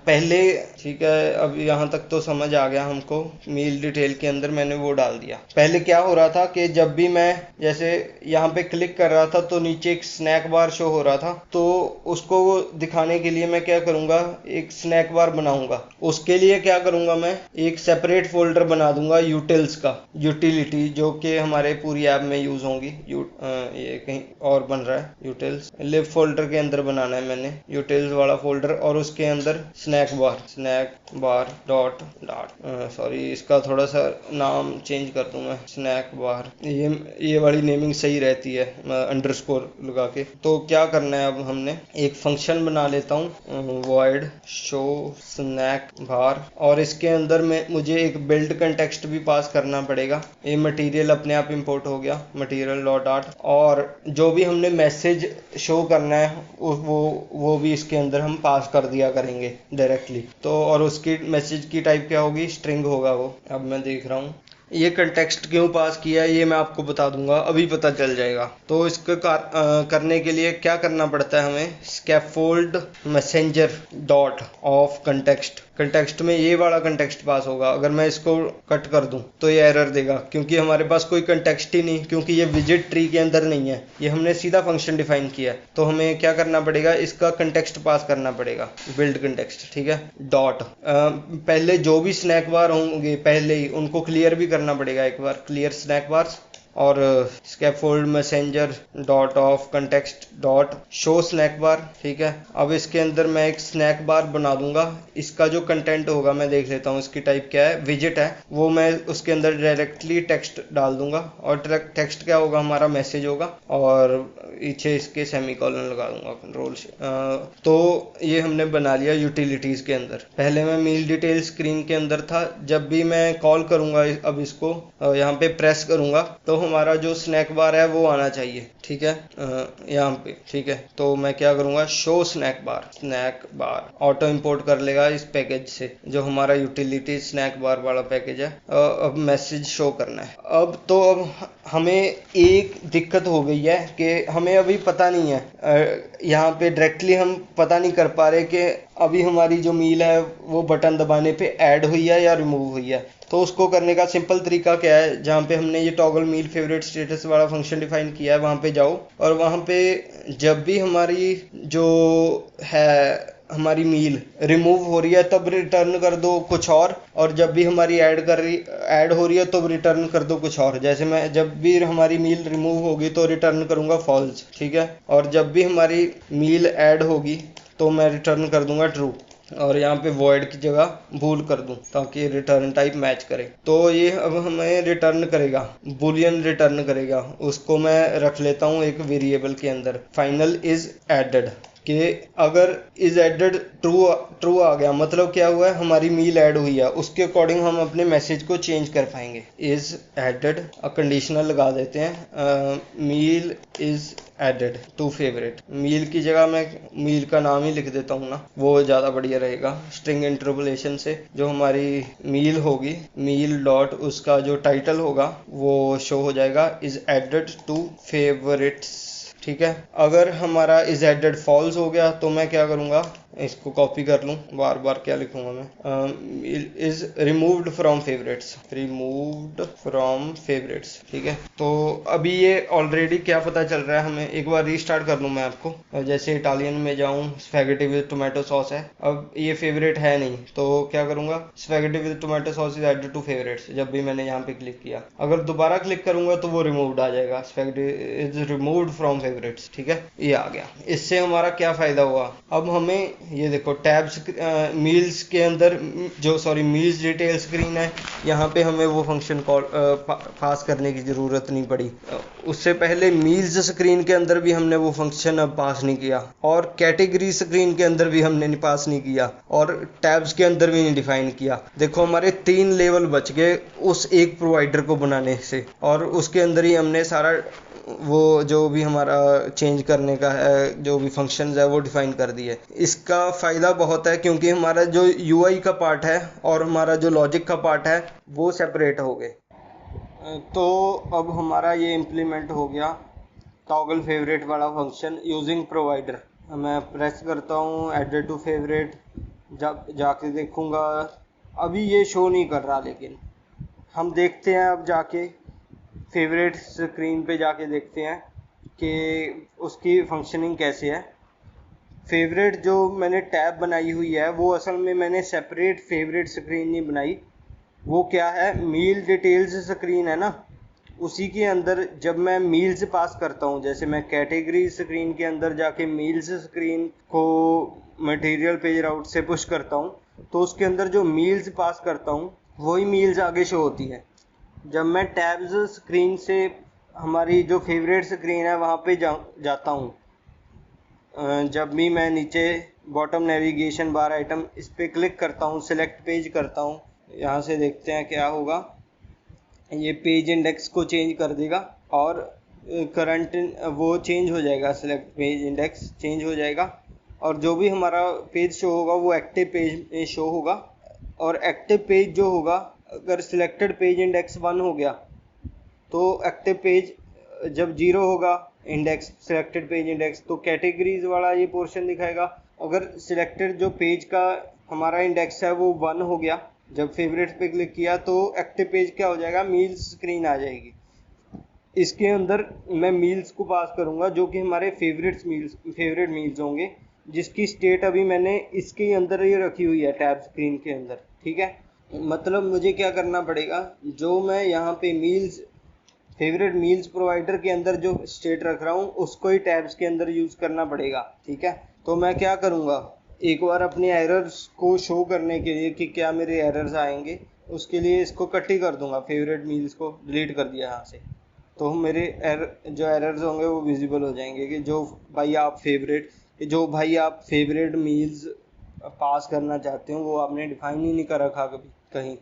पहले ठीक है, अब यहाँ तक तो समझ आ गया हमको। मील डिटेल के अंदर मैंने वो डाल दिया। पहले क्या हो रहा था कि जब भी मैं जैसे यहाँ पे क्लिक कर रहा था तो नीचे एक स्नैक बार शो हो रहा था, तो उसको दिखाने के लिए मैं क्या करूँगा, एक स्नैक बार बनाऊंगा। उसके लिए क्या करूँगा, मैं एक सेपरेट फोल्डर बना दूंगा यूटिल्स का, यूटिलिटी जो कि हमारे पूरी ऐप में यूज होंगी। ये कहीं और बन रहा है यूटिल्स, लिव फोल्डर के अंदर बनाना है मैंने यूटिल्स वाला फोल्डर, और उसके अंदर snack bar dot dot sorry, इसका थोड़ा सा नाम चेंज कर दूं मैं, स्नैक बार। ये वाली नेमिंग सही रहती है अंडरस्कोर लगा के। तो क्या करना है, अब हमने एक फंक्शन बना लेता हूँ, वॉइड शो स्नैक बार, और इसके अंदर में मुझे एक बिल्ड कंटेक्स्ट भी पास करना पड़ेगा। ये मटेरियल अपने आप इंपोर्ट हो गया, मटेरियल डॉट आर्ट, और जो भी हमने मैसेज शो करना है वो भी इसके अंदर हम पास कर दिया करेंगे डायरेक्टली। तो और उसकी मैसेज की टाइप क्या होगी, स्ट्रिंग होगा वो। अब मैं देख रहा हूँ ये कंटेक्स्ट क्यों पास किया है, ये मैं आपको बता दूंगा, अभी पता चल जाएगा। तो इसको करने के लिए क्या करना पड़ता है हमें, scaffold messenger dot of context में ये वाला कंटेक्स्ट पास होगा। अगर मैं इसको कट कर दूं तो ये एरर देगा, क्योंकि हमारे पास कोई कंटेक्स्ट ही नहीं, क्योंकि ये विजिट ट्री के अंदर नहीं है, ये हमने सीधा फंक्शन डिफाइन किया है। तो हमें क्या करना पड़ेगा, इसका कंटेक्स्ट पास करना पड़ेगा, बिल्ड कंटेक्स्ट, ठीक है। डॉट पहले जो भी स्नैक बार होंगे पहले ही उनको क्लियर भी करना पड़ेगा, एक बार क्लियर स्नैक बार्स, और scaffold messenger dot of context dot show snack bar, ठीक है। अब इसके अंदर मैं एक स्नैक बार बना दूंगा। इसका जो कंटेंट होगा मैं देख लेता हूँ, इसकी टाइप क्या है, विजिट है, वो मैं उसके अंदर डायरेक्टली टेक्स्ट डाल दूंगा, और टेक्स्ट क्या होगा, हमारा मैसेज होगा, और पीछे इसके सेमीकोलन लगा दूंगा, कंट्रोल। तो ये हमने बना लिया यूटिलिटीज के अंदर। पहले मैं मील डिटेल स्क्रीन के अंदर था, जब भी मैं कॉल करूंगा अब इसको यहाँ पे प्रेस करूंगा तो हमारा जो स्नैक बार है वो आना चाहिए, ठीक है, यहाँ पे, ठीक है। तो मैं क्या करूंगा, show snack bar auto import कर लेगा इस पैकेज से, जो हमारा यूटिलिटी स्नैक बार वाला पैकेज है। अब मैसेज शो करना है। अब हमें एक दिक्कत हो गई है कि हमें अभी पता नहीं है, यहाँ पे डायरेक्टली हम पता नहीं कर पा रहे कि अभी हमारी जो मील है वो बटन दबाने पे ऐड हुई है या रिमूव हुई है। तो उसको करने का सिंपल तरीका क्या है, जहाँ पे हमने ये टॉगल मील फेवरेट स्टेटस वाला फंक्शन डिफाइन किया है वहाँ पे जाओ, और वहाँ पे जब भी हमारी जो है हमारी मील रिमूव हो रही है तब रिटर्न कर दो कुछ और जब भी हमारी ऐड हो रही है तो रिटर्न कर दो कुछ और। जैसे मैं जब भी हमारी मील रिमूव होगी तो रिटर्न करूंगा फॉल्स, ठीक है, और जब भी हमारी मील ऐड होगी तो मैं रिटर्न कर दूंगा ट्रू, और यहाँ पे वॉइड की जगह भूल कर दूं ताकि रिटर्न टाइप मैच करे। तो ये अब हमें रिटर्न करेगा, बुलियन रिटर्न करेगा। उसको मैं रख लेता हूँ एक वेरिएबल के अंदर, फाइनल इज एडेड, कि अगर इज एडेड ट्रू आ गया मतलब क्या हुआ है, हमारी मील ऐड हुई है, उसके अकॉर्डिंग हम अपने मैसेज को चेंज कर पाएंगे। इज एडेड कंडीशनल लगा देते हैं, meal is added to favourite. Meal की जगह मैं मील का नाम ही लिख देता हूँ ना, वो ज़्यादा बढ़िया रहेगा। स्ट्रिंग इंटरपोलेशन से जो हमारी मील होगी, मील डॉट उसका जो टाइटल होगा वो शो हो जाएगा, इज एडेड टू फेवरेट्स, ठीक है। अगर हमारा इज एडेड फॉल्स हो गया तो मैं क्या करूँगा, इसको कॉपी कर लूँ, बार बार क्या लिखूंगा मैं, इज रिमूव्ड फ्रॉम फेवरेट्स, ठीक है। तो अभी ये ऑलरेडी क्या पता चल रहा है हमें, एक बार रीस्टार्ट कर लूँ मैं आपको, जैसे इटालियन में जाऊँ, स्पैगेटी विद टोमेटो सॉस है, अब ये फेवरेट है नहीं, तो क्या करूँगा, spaghetti with tomato sauce is added to favourites. जब भी मैंने यहाँ पे क्लिक किया, अगर दोबारा क्लिक करूंगा तो वो रिमूव्ड आ जाएगा, spaghetti is removed from favourites, ठीक है, ये आ गया। इससे हमारा क्या फायदा हुआ, अब हमें ये देखो टैब्स मील्स के अंदर मील्स डिटेल स्क्रीन है, यहाँ पे हमें वो फंक्शन कॉल पास करने की ज़रूरत नहीं पड़ी। उससे पहले मील्स स्क्रीन के अंदर भी हमने वो फंक्शन अब पास नहीं किया, और कैटेगरी स्क्रीन के अंदर भी हमने पास नहीं किया, और टैब्स के अंदर भी नहीं डिफाइन किया। देखो हमारे 3 लेवल बच गए उस एक प्रोवाइडर को बनाने से, और उसके अंदर ही हमने सारा वो जो भी हमारा चेंज करने का है, जो भी फंक्शंस है वो डिफाइन कर दिए। इसका फ़ायदा बहुत है क्योंकि हमारा जो यूआई का पार्ट है और हमारा जो लॉजिक का पार्ट है वो सेपरेट हो गए। तो अब हमारा ये इम्प्लीमेंट हो गया टॉगल फेवरेट वाला फंक्शन यूजिंग प्रोवाइडर। मैं प्रेस करता हूँ एडेड टू फेवरेट, जब जाके देखूंगा, अभी ये शो नहीं कर रहा, लेकिन हम देखते हैं अब जाके फेवरेट स्क्रीन पे जाके देखते हैं कि उसकी फंक्शनिंग कैसे है। फेवरेट जो मैंने टैब बनाई हुई है वो असल में मैंने सेपरेट फेवरेट स्क्रीन नहीं बनाई, वो क्या है, मील डिटेल्स स्क्रीन है ना, उसी के अंदर जब मैं मील्स पास करता हूँ, जैसे मैं कैटेगरी स्क्रीन के अंदर जाके मील्स स्क्रीन को मटेरियल पेज राउट से पुश करता हूँ, तो उसके अंदर जो मील्स पास करता हूँ वही मील्स आगे शो होती है। जब मैं टैब्स स्क्रीन से हमारी जो फेवरेट स्क्रीन है वहाँ पे जाता हूँ, जब भी मैं नीचे बॉटम नेविगेशन बार आइटम इस पर क्लिक करता हूँ, सिलेक्ट पेज करता हूँ, यहाँ से देखते हैं क्या होगा, ये पेज इंडेक्स को चेंज कर देगा और करंट वो चेंज हो जाएगा, सिलेक्ट पेज इंडेक्स चेंज हो जाएगा और जो भी हमारा पेज शो होगा वो एक्टिव पेज में शो होगा। और एक्टिव पेज जो होगा, अगर सिलेक्टेड पेज इंडेक्स 1 हो गया तो एक्टिव पेज, जब 0 होगा इंडेक्स सिलेक्टेड पेज इंडेक्स, तो कैटेगरीज वाला ये पोर्शन दिखाएगा। अगर सिलेक्टेड जो पेज का हमारा इंडेक्स है वो 1 हो गया, जब फेवरेट पे क्लिक किया तो एक्टिव पेज क्या हो जाएगा, मील्स स्क्रीन आ जाएगी। इसके अंदर मैं मील्स को पास करूंगा जो कि हमारे फेवरेट मील्स होंगे, जिसकी स्टेट अभी मैंने इसके अंदर ही रखी हुई है टैब स्क्रीन के अंदर। ठीक है, मतलब मुझे क्या करना पड़ेगा, जो मैं यहाँ पे मील्स फेवरेट मील्स प्रोवाइडर के अंदर जो स्टेट रख रहा हूँ उसको ही टैब्स के अंदर यूज करना पड़ेगा। ठीक है, तो मैं क्या करूँगा, एक बार अपने एरर्स को शो करने के लिए कि क्या मेरे एरर्स आएंगे, उसके लिए इसको कट ही कर दूंगा, फेवरेट मील्स को डिलीट कर दिया यहाँ से, तो मेरे जो एरर्स होंगे वो विजिबल हो जाएंगे कि जो भाई आप फेवरेट मील्स पास करना चाहते हो वो आपने डिफाइन ही नहीं कर रखा कभी कहीं।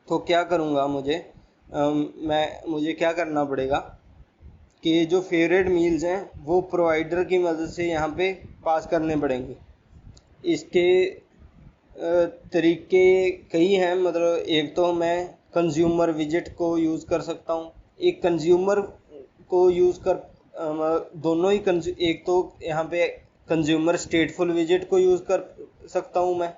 तो क्या करूँगा, मुझे क्या करना पड़ेगा कि जो फेवरेट मील्स हैं वो प्रोवाइडर की मदद से यहाँ पे पास करने पड़ेंगे। इसके तरीके कई हैं, मतलब एक तो मैं कंज्यूमर विजेट को यूज़ कर सकता हूँ, एक कंज्यूमर को यूज़ कर दोनों ही एक तो यहाँ पे कंज्यूमर स्टेटफुल विजेट को यूज़ कर सकता हूँ मैं,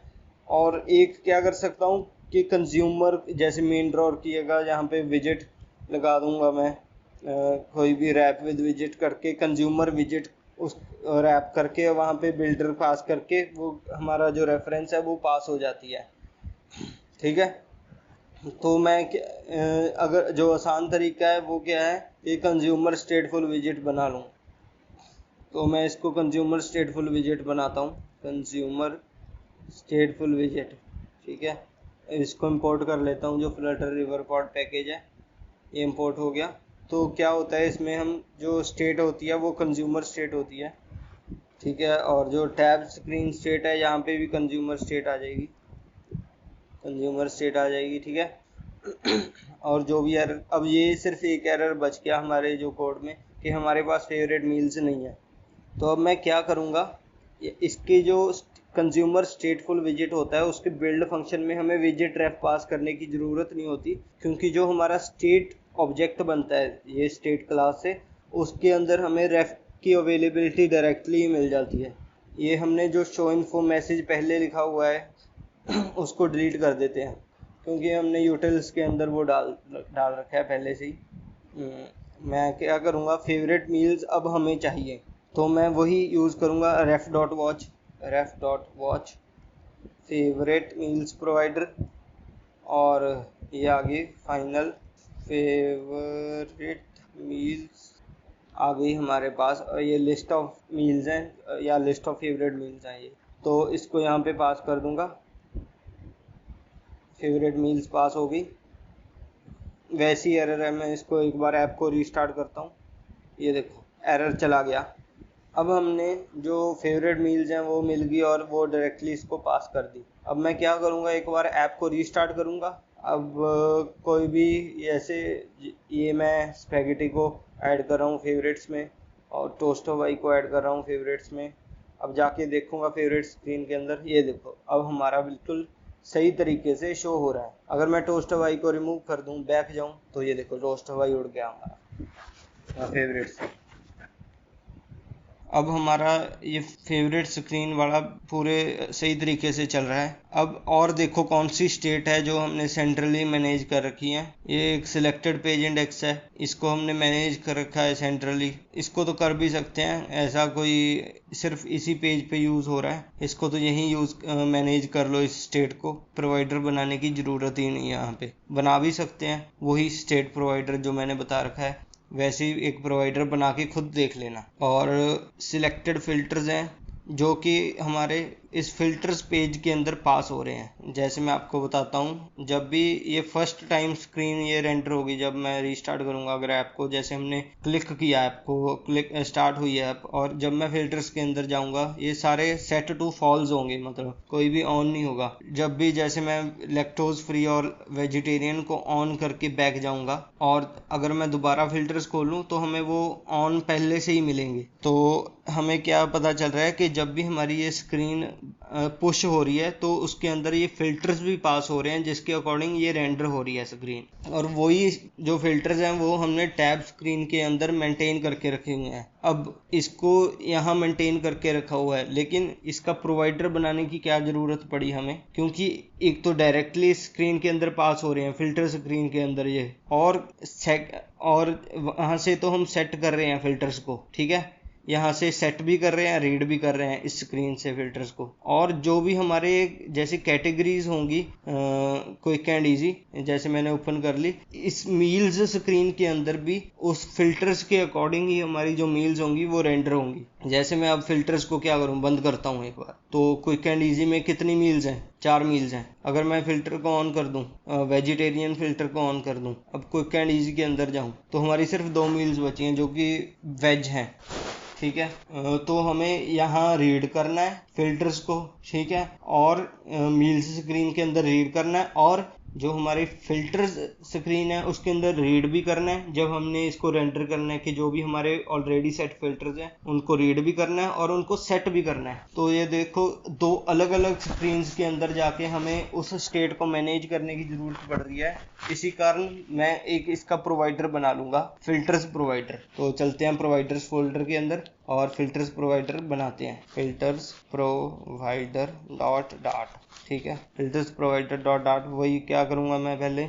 और एक क्या कर सकता हूँ कि कंज्यूमर जैसे मेन ड्रॉर किएगा यहाँ पे विजेट लगा दूंगा मैं, कोई भी रैप विद विजेट करके कंज्यूमर विजेट उस रैप करके वहाँ पे बिल्डर पास करके वो हमारा जो रेफरेंस है वो पास हो जाती है। ठीक है, तो मैं अगर जो आसान तरीका है वो क्या है कि कंज्यूमर स्टेटफुल विजेट बना लूँ, तो मैं इसको कंज्यूमर स्टेटफुल विजेट बनाता हूँ, कंज्यूमर स्टेटफुल विजेट। ठीक है, इसको इंपोर्ट कर लेता हूँ, जो फ्लटर रिवरपॉड पैकेज है ये इंपोर्ट हो गया। तो क्या होता है इसमें, हम जो स्टेट होती है वो कंज्यूमर स्टेट होती है। ठीक है, और जो टैब स्क्रीन स्टेट है यहाँ पे भी कंज्यूमर स्टेट आ जाएगी, ठीक है। और जो भी एरर, अब ये सिर्फ एक एरर बच गया हमारे जो कोड में कि हमारे पास फेवरेट मील्स नहीं है। तो अब मैं क्या करूँगा, इसके जो कंज्यूमर स्टेटफुल विजेट होता है उसके बिल्ड फंक्शन में हमें विजेट रेफ पास करने की ज़रूरत नहीं होती, क्योंकि जो हमारा स्टेट ऑब्जेक्ट बनता है ये स्टेट क्लास से, उसके अंदर हमें रेफ की अवेलेबिलिटी डायरेक्टली मिल जाती है। ये हमने जो शो इन्फो मैसेज पहले लिखा हुआ है उसको डिलीट कर देते हैं, क्योंकि हमने यूटिल्स के अंदर वो डाल रखा है पहले से ही। मैं क्या करूँगा, फेवरेट मील्स अब हमें चाहिए तो मैं वही यूज़ करूँगा, ref dot watch favourite meals provider, और ये आगे फाइनल फेवरेट मील्स आ गई हमारे पास, और ये लिस्ट ऑफ मील्स हैं या लिस्ट ऑफ फेवरेट मील्स हैं ये, तो इसको यहाँ पे पास कर दूंगा, फेवरेट मील्स पास हो गई। वैसी एरर है, मैं इसको एक बार ऐप को रीस्टार्ट करता हूँ, ये देखो एरर चला गया। अब हमने जो फेवरेट मील्स हैं वो मिल गई और वो डायरेक्टली इसको पास कर दी। अब मैं क्या करूँगा, एक बार ऐप को रीस्टार्ट करूँगा। अब कोई भी ऐसे, ये मैं स्पैगेटी को ऐड कर रहा हूँ फेवरेट्स में और टोस्ट हवाई को ऐड कर रहा हूँ फेवरेट्स में। अब जाके देखूँगा फेवरेट स्क्रीन के अंदर, ये देखो अब हमारा बिल्कुल सही तरीके से शो हो रहा है। अगर मैं टोस्ट हवाई को रिमूव कर दूँ, बैक जाऊँ, तो ये देखो टोस्ट हवाई उड़ गया हमारा फेवरेट से। अब हमारा ये फेवरेट स्क्रीन वाला पूरे सही तरीके से चल रहा है। अब और देखो कौन सी स्टेट है जो हमने सेंट्रली मैनेज कर रखी है। ये एक सिलेक्टेड पेज इंडेक्स है, इसको हमने मैनेज कर रखा है सेंट्रली। इसको तो कर भी सकते हैं, ऐसा कोई सिर्फ इसी पेज पे यूज़ हो रहा है, इसको तो यहीं यूज़ मैनेज कर लो। इस स्टेट को प्रोवाइडर बनाने की ज़रूरत ही नहीं है, यहाँ पे बना भी सकते हैं वही स्टेट प्रोवाइडर जो मैंने बता रखा है, वैसे ही एक प्रोवाइडर बना के खुद देख लेना। और सिलेक्टेड फ़िल्टर्स हैं जो कि हमारे इस फिल्टर्स पेज के अंदर पास हो रहे हैं। जैसे मैं आपको बताता हूँ, जब भी ये फर्स्ट टाइम स्क्रीन ये रेंडर होगी, जब मैं रीस्टार्ट करूँगा अगर ऐप को, जैसे हमने क्लिक किया ऐप को, क्लिक स्टार्ट हुई ऐप, और जब मैं फिल्टर्स के अंदर जाऊँगा ये सारे सेट टू फॉल्स होंगे, मतलब कोई भी ऑन नहीं होगा। जब भी जैसे मैं लैक्टोज फ्री और वेजिटेरियन को ऑन करके बैक जाऊँगा और अगर मैं दोबारा फिल्टर्स खोलूँ तो हमें वो ऑन पहले से ही मिलेंगे। तो हमें क्या पता चल रहा है कि जब भी हमारी ये स्क्रीन पुश हो रही है तो उसके अंदर ये फिल्टर्स भी पास हो रहे हैं, जिसके अकॉर्डिंग ये रेंडर हो रही है स्क्रीन। और वही जो फिल्टर्स हैं वो हमने टैब स्क्रीन के अंदर मेंटेन करके रखे हुए हैं। अब इसको यहाँ मेंटेन करके रखा हुआ है, लेकिन इसका प्रोवाइडर बनाने की क्या ज़रूरत पड़ी हमें, क्योंकि एक तो डायरेक्टली स्क्रीन के अंदर पास हो रहे हैं फिल्टर स्क्रीन के अंदर ये, और वहाँ से तो हम सेट कर रहे हैं फिल्टर्स को, ठीक है, यहाँ से सेट भी कर रहे हैं, रीड भी कर रहे हैं इस स्क्रीन से फिल्टर्स को। और जो भी हमारे जैसे कैटेगरीज होंगी क्विक एंड इजी, जैसे मैंने ओपन कर ली, इस मील्स स्क्रीन के अंदर भी उस फिल्टर्स के अकॉर्डिंग ही हमारी जो मील्स होंगी वो रेंडर होंगी। जैसे मैं अब फिल्टर्स को क्या करूँ, बंद करता हूँ एक बार, तो क्विक एंड इजी में कितनी मील्स हैं, 4 मील्स हैं। अगर मैं फिल्टर को ऑन कर दूं, वेजिटेरियन फिल्टर को ऑन कर दूं, अब क्विक एंड इजी के अंदर जाऊं तो हमारी सिर्फ 2 मील्स बची हैं जो कि वेज हैं, ठीक है। तो हमें यहाँ रीड करना है फिल्टर्स को, ठीक है, और मील्स स्क्रीन के अंदर रीड करना है, और जो हमारी फिल्टर्स स्क्रीन है उसके अंदर रीड भी करना है जब हमने इसको रेंडर करना है, कि जो भी हमारे ऑलरेडी सेट फिल्टर्स हैं उनको रीड भी करना है और उनको सेट भी करना है। तो ये देखो 2 अलग अलग स्क्रीन के अंदर जाके हमें उस स्टेट को मैनेज करने की जरूरत पड़ रही है। इसी कारण मैं एक इसका प्रोवाइडर बना लूंगा, फिल्टर्स प्रोवाइडर। तो चलते हैं प्रोवाइडर्स फोल्डर के अंदर और फिल्टर्स प्रोवाइडर बनाते हैं, फिल्टर्स प्रोवाइडर डॉट डाट, ठीक है, फिल्टर्स प्रोवाइडर डॉट डाट। वही क्या करूँगा मैं, पहले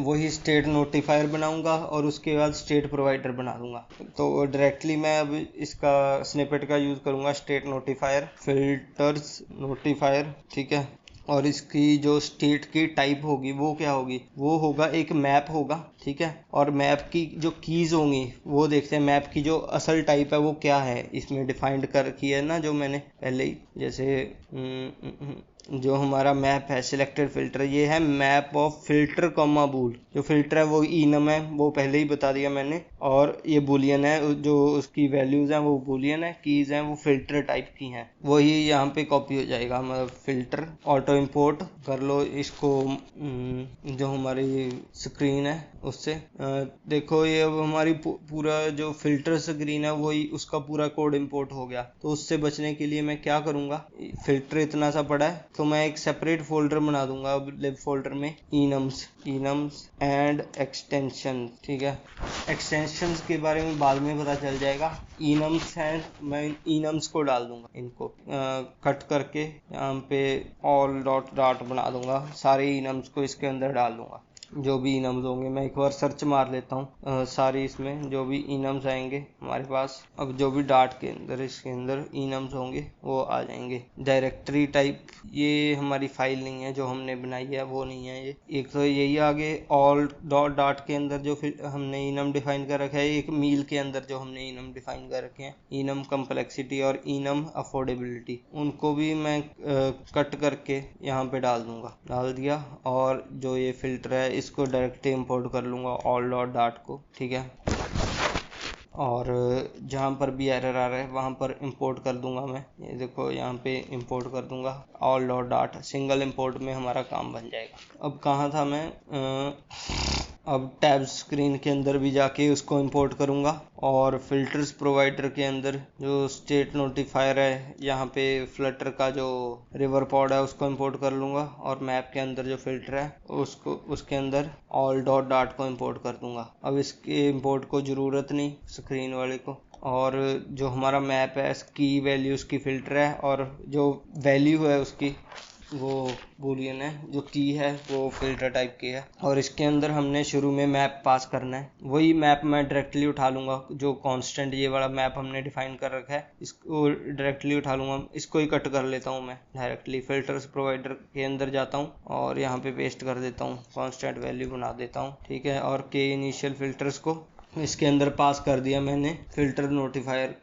वही स्टेट नोटिफायर बनाऊंगा और उसके बाद स्टेट प्रोवाइडर बना दूंगा। तो डायरेक्टली मैं अब इसका स्निपेट का यूज़ करूँगा, स्टेट नोटिफायर, फिल्टर्स नोटिफायर, ठीक है। और इसकी जो स्टेट की टाइप होगी वो क्या होगी, वो होगा एक मैप होगा, ठीक है। और मैप की जो कीज़ होंगी वो देखते हैं, मैप की जो असल टाइप है वो क्या है, इसमें डिफाइंड कर रखी है ना जो मैंने पहले ही। जैसे जो हमारा मैप है सिलेक्टेड फिल्टर, ये है मैप ऑफ फिल्टर कॉमा बूल। जो फिल्टर है वो इनम है, वो पहले ही बता दिया मैंने, और ये बुलियन है, जो उसकी वैल्यूज हैं वो बुलियन है, कीज हैं वो फिल्टर टाइप की हैं, वही यहाँ पे कॉपी हो जाएगा। मतलब फिल्टर ऑटो इंपोर्ट कर लो इसको जो हमारी स्क्रीन है उससे। देखो ये अब हमारी पूरा जो फिल्टर स्क्रीन है वही उसका पूरा कोड इंपोर्ट हो गया। तो उससे बचने के लिए मैं क्या करूँगा, फिल्टर इतना सा पड़ा है तो मैं एक सेपरेट फोल्डर बना दूंगा अब लिब फोल्डर में, इनम्स एंड एक्सटेंशन, ठीक है। एक्सटेंशंस के बारे में बाद में पता चल जाएगा। इनम्स हैं, मैं इनम्स को डाल दूंगा, इनको कट करके यहाँ पे ऑल डॉट डॉट बना दूंगा, सारे इनम्स को इसके अंदर डाल दूंगा। जो भी इनम्स होंगे, मैं एक बार सर्च मार लेता हूँ सारी, इसमें जो भी इनम्स आएंगे हमारे पास, अब जो भी डाट के अंदर इसके अंदर इनम्स होंगे वो आ जाएंगे। डायरेक्टरी टाइप ये हमारी फाइल नहीं है जो हमने बनाई है, वो नहीं है ये। एक तो यही आगे ऑल डॉट डाट के अंदर जो फिर हमने इनम डिफाइन कर रखा है, एक मील के अंदर जो हमने इनम डिफाइन कर रखे हैं, इनम कम्प्लेक्सिटी और इनम अफोर्डेबिलिटी, उनको भी मैं कट करके यहाँ पे डाल दूंगा, डाल दिया। और जो ये फिल्टर है इसको डायरेक्टली इंपोर्ट कर लूँगा ऑल डॉट डाट को, ठीक है। और जहाँ पर भी एरर आ रहा है वहाँ पर इंपोर्ट कर दूंगा मैं, ये देखो यहाँ पे इंपोर्ट कर दूंगा all dot dot, single import में हमारा काम बन जाएगा। अब कहाँ था मैं, अब टैब स्क्रीन के अंदर भी जाके उसको इंपोर्ट करूँगा, और फिल्टर्स प्रोवाइडर के अंदर जो स्टेट नोटिफायर है यहाँ पे फ्लटर का जो रिवर पॉड है उसको इंपोर्ट कर लूँगा, और मैप के अंदर जो फिल्टर है उसको उसके अंदर ऑल डॉट डाट को इंपोर्ट कर दूँगा। अब इसके इंपोर्ट को ज़रूरत नहीं स्क्रीन वाले को, और जो हमारा मैप है की वैल्यू उसकी फ़िल्टर है, और जो वैल्यू है उसकी वो बूलियन है, जो की है वो फिल्टर टाइप की है। और इसके अंदर हमने शुरू में मैप पास करना है, वही मैप मैं डायरेक्टली उठा लूँगा, जो कांस्टेंट ये वाला मैप हमने डिफाइन कर रखा है इसको डायरेक्टली उठा लूँगा। इसको ही कट कर लेता हूँ मैं डायरेक्टली, फिल्टर्स प्रोवाइडर के अंदर जाता हूँ और यहाँ पे पेस्ट कर देता हूँ, कांस्टेंट वैल्यू बना देता हूँ, ठीक है। और के इनिशियल फिल्टर्स को इसके अंदर पास कर दिया मैंने फिल्टर नोटिफायर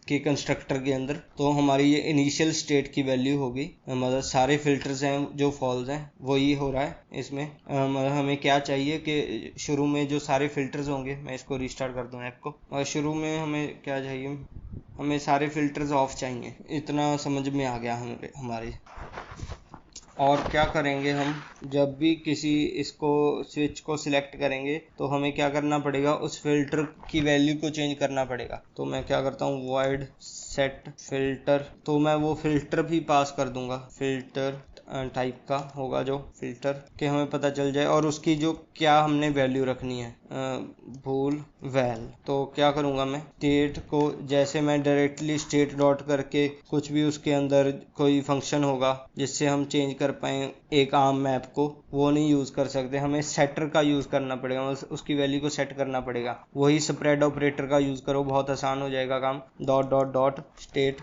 के कंस्ट्रक्टर के अंदर। तो हमारी ये इनिशियल स्टेट की वैल्यू होगी, मतलब सारे फिल्टर्स हैं जो फॉल्स हैं वही हो रहा है इसमें। मतलब हमें क्या चाहिए कि शुरू में जो सारे फिल्टर्स होंगे, मैं इसको रिस्टार्ट कर दूँ ऐप को, और शुरू में हमें क्या चाहिए, हमें सारे फिल्टर्स ऑफ चाहिए। इतना समझ में आ गया हमारे। और क्या करेंगे हम, जब भी किसी इसको स्विच को सिलेक्ट करेंगे तो हमें क्या करना पड़ेगा, उस फिल्टर की वैल्यू को चेंज करना पड़ेगा। तो मैं क्या करता हूँ, वॉइड सेट फिल्टर, तो मैं वो फिल्टर भी पास कर दूंगा, फिल्टर टाइप का होगा जो फिल्टर के हमें पता चल जाए, और उसकी जो क्या हमने वैल्यू रखनी है, भूल वैल। तो क्या करूँगा मैं, स्टेट को जैसे मैं डायरेक्टली स्टेट डॉट करके कुछ भी उसके अंदर कोई फंक्शन होगा जिससे हम चेंज कर पाएँ एक आम मैप को, वो नहीं यूज़ कर सकते, हमें सेटर का यूज़ करना पड़ेगा, उसकी वैल्यू को सेट करना पड़ेगा। वही स्प्रेड ऑपरेटर का यूज़ करो, बहुत आसान हो जाएगा काम। Dot dot dot state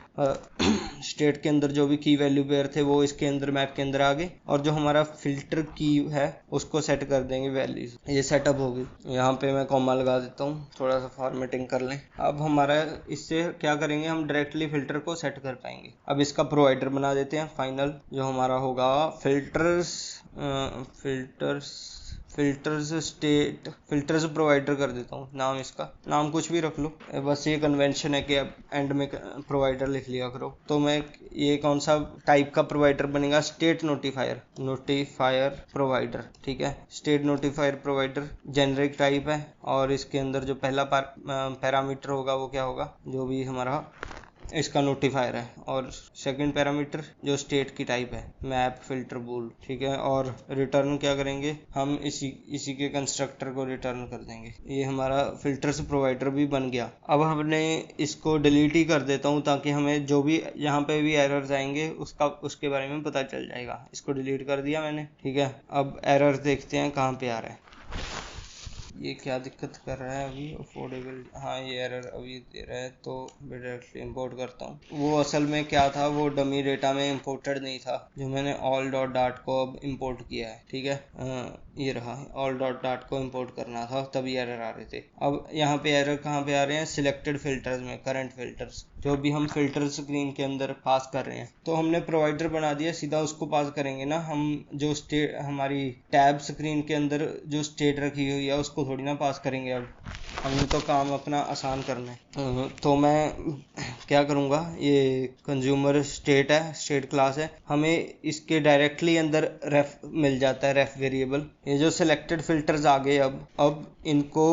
state के अंदर जो भी की वैल्यू पेयर थे वो इसके अंदर मैप के अंदर आ गए, और जो हमारा फिल्टर की है उसको सेट कर देंगे वैल्यूज। ये सेटअप होगी। यहाँ पे मैं कॉमा लगा देता हूँ, थोड़ा सा फॉर्मेटिंग कर लें। अब हमारा इससे क्या करेंगे, हम डायरेक्टली फिल्टर को सेट कर पाएंगे। अब इसका प्रोवाइडर बना देते हैं फाइनल, जो हमारा होगा फिल्टर्स प्रोवाइडर कर देता हूँ नाम, इसका नाम कुछ भी रख लो, बस ये कन्वेंशन है कि अब एंड में प्रोवाइडर लिख लिया करो। तो मैं ये कौन सा टाइप का प्रोवाइडर बनेगा, स्टेट नोटिफायर प्रोवाइडर, ठीक है। State notifier provider generic type है, और इसके अंदर जो पहला पैरामीटर होगा वो क्या होगा, जो भी हमारा इसका नोटिफायर है, और सेकंड पैरामीटर जो स्टेट की टाइप है, मैप फिल्टर बूल, ठीक है। और रिटर्न क्या करेंगे हम, इसी के कंस्ट्रक्टर को रिटर्न कर देंगे। ये हमारा फिल्टर्स प्रोवाइडर भी बन गया। अब हमने इसको डिलीट ही कर देता हूँ, ताकि हमें जो भी यहाँ पे भी एरर्स आएंगे उसके बारे में पता चल जाएगा। इसको डिलीट कर दिया मैंने, ठीक है। अब एरर्स देखते हैं कहाँ पे आ रहा है। ये क्या दिक्कत कर रहा है अभी, अफोर्डेबल, हाँ ये एरर अभी दे रहा है, तो मैं डायरेक्टली इंपोर्ट करता हूँ। वो असल में क्या था, वो डमी डेटा में इंपोर्टेड नहीं था, जो मैंने ऑल डॉट डाट को अब इंपोर्ट किया है, ठीक है। ये रहा, ऑल डॉट डाट को इंपोर्ट करना था, तभी एरर आ रहे थे। अब यहाँ पे एरर कहाँ पे आ रहे हैं, सिलेक्टेड फिल्टर्स में, करंट फिल्टर्स, जो भी हम फिल्टर स्क्रीन के अंदर पास कर रहे हैं। तो हमने प्रोवाइडर बना दिया, सीधा उसको पास करेंगे ना हम, जो स्टेट हमारी टैब स्क्रीन के अंदर जो स्टेट रखी हुई है उसको थोड़ी ना पास करेंगे। अब हमने तो काम अपना आसान करना है। तो मैं क्या करूँगा, ये कंज्यूमर स्टेट है, स्टेट क्लास है, हमें इसके डायरेक्टली अंदर रेफ मिल जाता है, रेफ वेरिएबल। ये जो सिलेक्टेड फिल्टर्स आ गए, अब इनको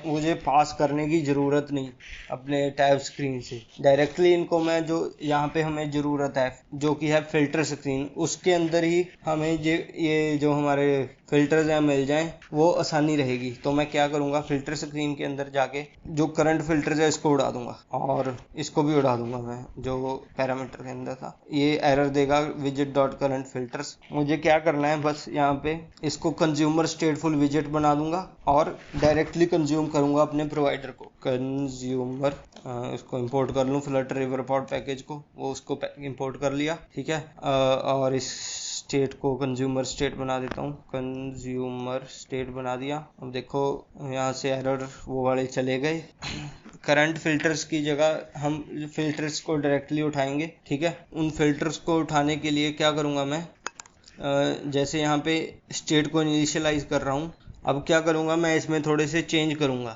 मुझे पास करने की ज़रूरत नहीं अपने टैब स्क्रीन से, डायरेक्टली इनको मैं जो यहाँ पे हमें ज़रूरत है जो कि है फिल्टर स्क्रीन, उसके अंदर ही हमें ये जो हमारे फिल्टर्स हैं मिल जाएं, वो आसानी रहेगी। तो मैं क्या करूँगा, फिल्टर स्क्रीन के अंदर जाके जो करंट फिल्टर्स है इसको उड़ा दूंगा, और इसको भी उड़ा दूंगा मैं, जो पैरामीटर के अंदर था। ये एरर देगा विजेट डॉट करंट फिल्टर्स। मुझे क्या करना है, बस यहाँ पे इसको कंज्यूमर स्टेटफुल विजेट बना दूंगा और डायरेक्टली कंज्यूम करूंगा अपने प्रोवाइडर को। कंज्यूमर इसको इंपोर्ट कर लूँ, फ्लटर रिवरपॉड पैकेज को, वो उसको इंपोर्ट कर लिया, ठीक है। और इस स्टेट को कंज्यूमर स्टेट बना देता हूँ, कंज्यूमर स्टेट बना दिया। अब देखो यहाँ से एरर वो वाले चले गए। करंट फिल्टर्स की जगह हम फिल्टर्स को डायरेक्टली उठाएंगे, ठीक है। उन फिल्टर्स को उठाने के लिए क्या करूँगा मैं, जैसे यहाँ पे स्टेट को इनिशियलाइज कर रहा हूँ, अब क्या करूँगा मैं, इसमें थोड़े से चेंज करूँगा।